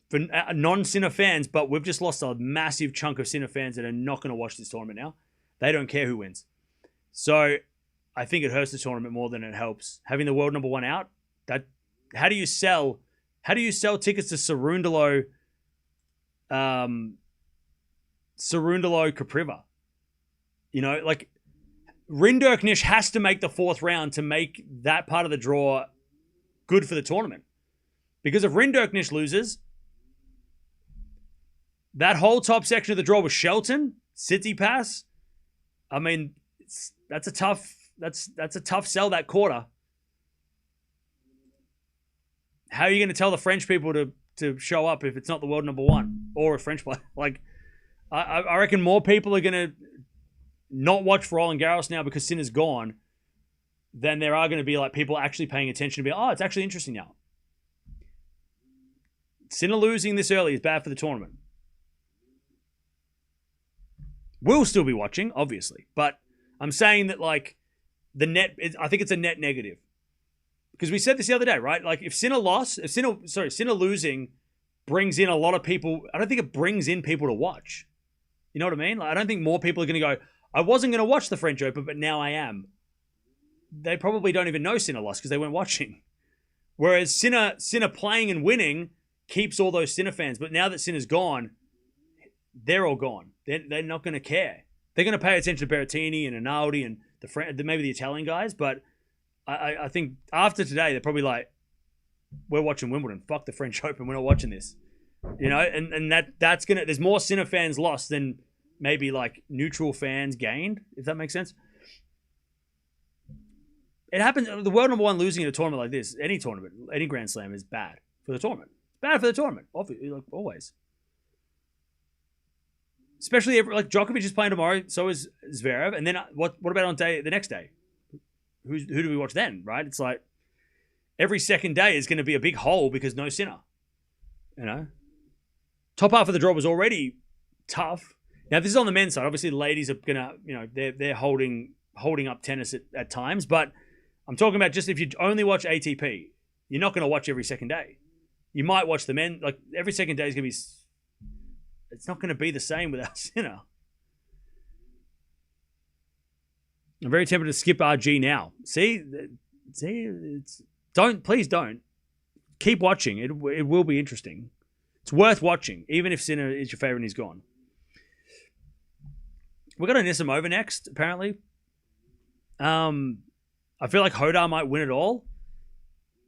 for non-Sinner fans, but we've just lost a massive chunk of Sinner fans that are not going to watch this tournament now. They don't care who wins. So I think it hurts the tournament more than it helps. Having the world number one out, how do you sell How do you sell tickets to Cerundolo Capriva? You know, like Rinderknecht has to make the fourth round to make that part of the draw good for the tournament. Because if Rinderknecht loses, that whole top section of the draw with Shelton, Tsitsipas, I mean, that's a tough sell that quarter. How are you going to tell the French people to show up if it's not the world number one or a French player? Like, I reckon more people are going to not watch for Roland Garros now because Sinner's gone than there are going to be like people actually paying attention to be, oh, it's actually interesting now. Sinner losing this early is bad for the tournament. We'll still be watching, obviously, but I'm saying that like I think it's a net negative. Because we said this the other day, right? Like if Sinner losing brings in a lot of people, I don't think it brings in people to watch. You know what I mean? Like, I don't think more people are going to go, I wasn't going to watch the French Open, but now I am. They probably don't even know Sinner lost because they weren't watching. Whereas Sinner playing and winning keeps all those Sinner fans. But now that Sinner's gone, they're all gone. They're not going to care. They're going to pay attention to Berrettini and Rinaldi and maybe the Italian guys. But I think after today, they're probably like, we're watching Wimbledon. Fuck the French Open. We're not watching this. You know, and that's going to... There's more Sinner fans lost than maybe like neutral fans gained, if that makes sense. It happens... The world number one losing in a tournament like this, any tournament, any Grand Slam is bad for the tournament. Bad for the tournament, obviously, like always. Especially like Djokovic is playing tomorrow, so is Zverev. And then what about the next day? Who do we watch then, right? It's like every second day is going to be a big hole because no Sinner. You know? Top half of the draw was already tough. Now, this is on the men's side. Obviously, the ladies are going to, you know, they're holding up tennis at times. But I'm talking about just if you only watch ATP, you're not going to watch every second day. You might watch the men. Like, every second day is going to be... It's not going to be the same without Sinner. I'm very tempted to skip RG now. See, please don't. Keep watching. It will be interesting. It's worth watching, even if Sinner is your favorite and he's gone. We're going to Nissimova next, apparently. I feel like Hodar might win it all.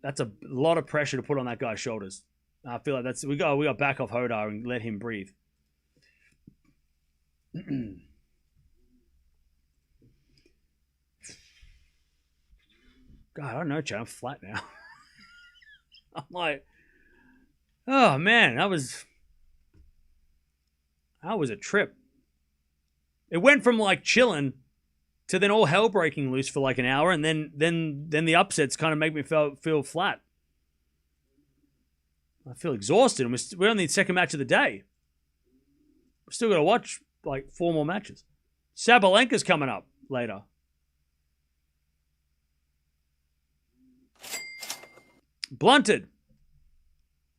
That's a lot of pressure to put on that guy's shoulders. I feel like we got back off Hodar and let him breathe. God, I don't know, Chad. I'm flat now. I'm like, oh man, that was a trip. It went from like chilling to then all hell breaking loose for like an hour, and then the upsets kind of make me feel flat. I feel exhausted, and we're on the second match of the day. We're still got to watch like 4 more matches. Sabalenka's coming up later. Blunted.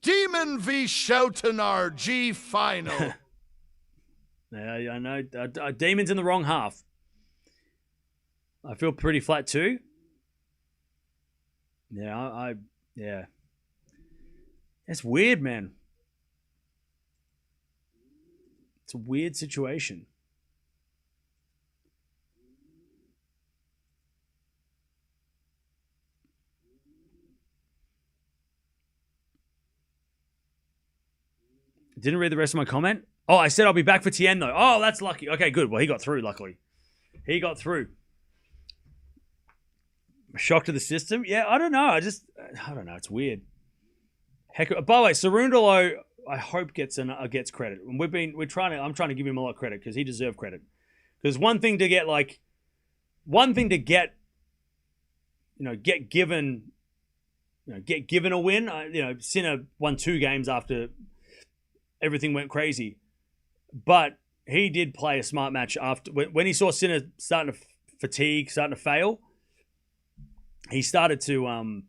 Demon v. Shelton RG final. Yeah, I know. Demon's in the wrong half. I feel pretty flat too. Yeah, yeah. It's weird, man. It's a weird situation. Didn't read the rest of my comment. Oh, I said I'll be back for Tien though. Oh, that's lucky. Okay, good. Well, he got through, luckily. He got through. Shock to the system? Yeah, I don't know. I don't know. It's weird. Heck, by the way, Cerundolo, I hope gets credit. And I'm trying to give him a lot of credit because he deserved credit. Because one thing to get given a win. Sinner won 2 games after everything went crazy, but he did play a smart match after when he saw Sinner starting to fatigue, starting to fail. He started to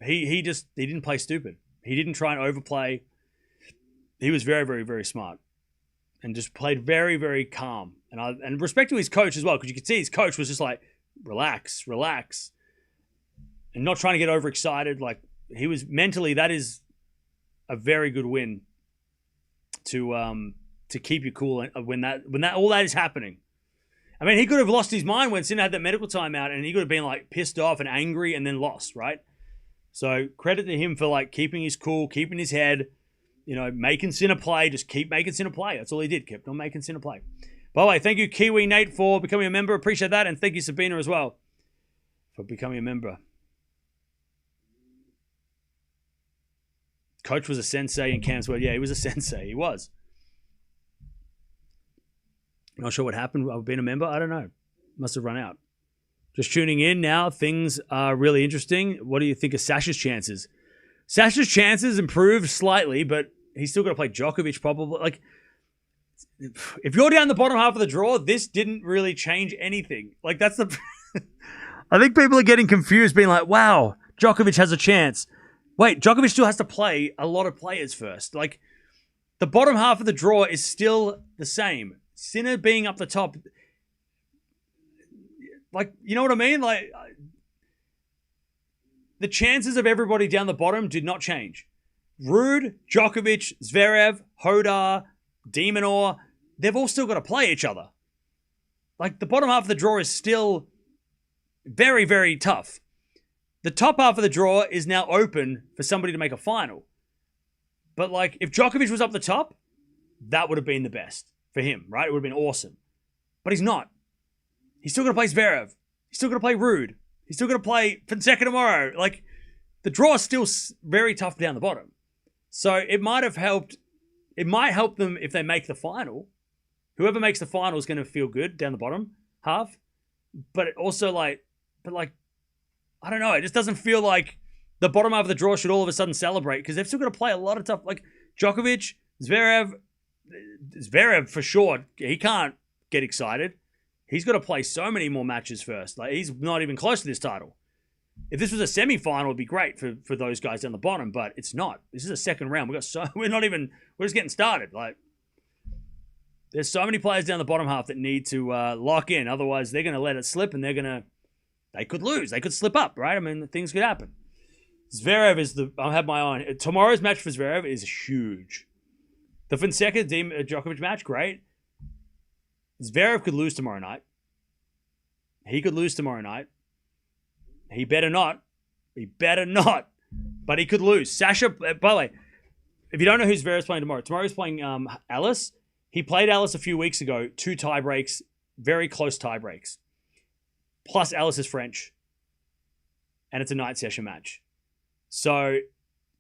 he didn't play stupid. He didn't try and overplay. He was very, very, very smart and just played very, very calm. And respect to his coach as well, because you could see his coach was just like, relax, and not trying to get overexcited. Like, mentally, that is a very good win to keep you cool when all that is happening. I mean, he could have lost his mind when Sinner had that medical timeout, and he could have been like pissed off and angry and then lost, right? So credit to him for like keeping his cool, keeping his head, making Sinner play. Just keep making Sinner play. That's all he did. Kept on making Sinner play. By the way, thank you, Kiwi Nate, for becoming a member. Appreciate that. And thank you, Sabina, as well, for becoming a member. Coach was a sensei in Cam's word. Yeah, he was a sensei. He was. Not sure what happened. I've been a member. I don't know. Must have run out. Just tuning in now. Things are really interesting. What do you think of Sasha's chances? Sasha's chances improved slightly, but he's still got to play Djokovic probably. Like, if you're down the bottom half of the draw, this didn't really change anything. Like, that's the... I think people are getting confused, being like, wow, Djokovic has a chance. Wait, Djokovic still has to play a lot of players first. Like, the bottom half of the draw is still the same. Sinner being up the top, like, you know what I mean? Like, the chances of everybody down the bottom did not change. Ruud, Djokovic, Zverev, Hodar, Demonor, they've all still got to play each other. Like, the bottom half of the draw is still very, very tough. The top half of the draw is now open for somebody to make a final. But, like, if Djokovic was up the top, that would have been the best for him, right? It would have been awesome. But he's not. He's still going to play Zverev. He's still going to play Ruud. He's still going to play Fonseca tomorrow. Like, the draw is still very tough down the bottom. So it might have helped. It might help them if they make the final. Whoever makes the final is going to feel good down the bottom half. But it also, I don't know. It just doesn't feel like the bottom half of the draw should all of a sudden celebrate because they've still got to play a lot of tough, like Djokovic, Zverev for sure. He can't get excited. He's got to play so many more matches first. Like, he's not even close to this title. If this was a semi-final, it'd be great for those guys down the bottom, but it's not. This is a second round. We're just getting started. Like, there's so many players down the bottom half that need to lock in. Otherwise, they're going to let it slip, and they could lose. They could slip up, right? I mean, things could happen. Zverev is I'll have my eye on. Tomorrow's match for Zverev is huge. The Fonseca Djokovic match, great. Zverev could lose tomorrow night. He could lose tomorrow night. He better not. But he could lose. Sasha, by the way, if you don't know who Zverev's playing tomorrow he's playing Alice. He played Alice a few weeks ago. 2 tie breaks, very close tie breaks. Plus Alice is French. And it's a night session match. So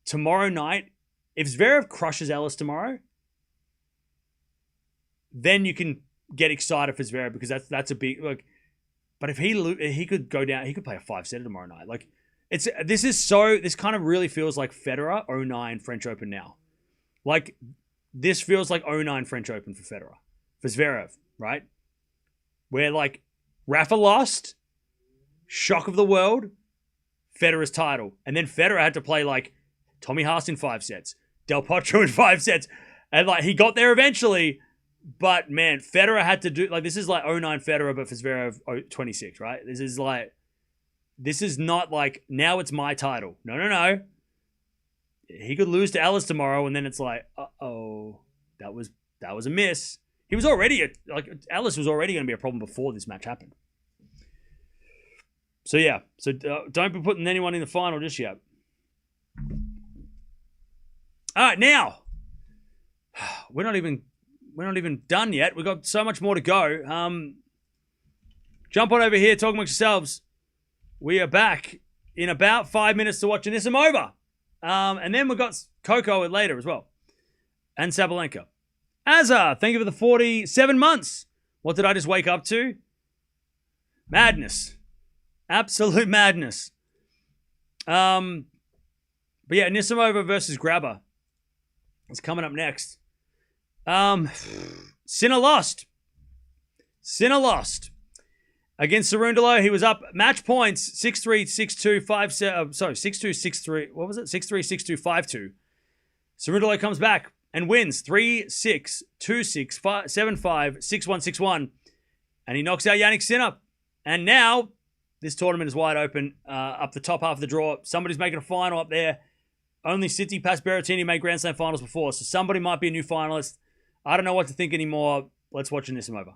tomorrow night, if Zverev crushes Alice tomorrow, then you can get excited for Zverev because that's a big, like, but if he could go down, he could play a 5-setter tomorrow night. Like, this kind of really feels like Federer 09 French Open now. Like, this feels like 09 French Open for Federer, for Zverev, right? Where, like, Rafa lost, shock of the world, Federer's title. And then Federer had to play, like, Tommy Haas in 5 sets, Del Potro in 5 sets. And, like, he got there eventually. But, man, Federer had to do... Like, this is like 09 Federer, but for Zverev 26, right? This is not like, now it's my title. No. He could lose to Alice tomorrow, and then it's like, uh-oh, that was a miss. He was already... Alice was already going to be a problem before this match happened. So, yeah. So, don't be putting anyone in the final just yet. All right, now. We're not even done yet. We've got so much more to go. Jump on over here, talk amongst yourselves. We are back in about 5 minutes to watch Anisimova over. And then we've got Coco later as well. And Sabalenka. Azar, thank you for the 47 months. What did I just wake up to? Madness. Absolute madness. But yeah, Anisimova versus Grabber is coming up next. Sinner lost against Cerundolo. He was up match points 6-3, 6-2, 5-7. 6-2, 6-3. What was it? 6-3, 6-2, 5-2. Cerundolo comes back and wins 3-6, 2-6, 7-5, 6-1, 6-1, and he knocks out Jannik Sinner. And now This tournament is wide open. Up the top half of the draw, somebody's making a final up there. Only Tsitsipas Berrettini made Grand Slam finals before, so somebody might be a new finalist. I don't know what to think anymore. Let's watch Anisimova.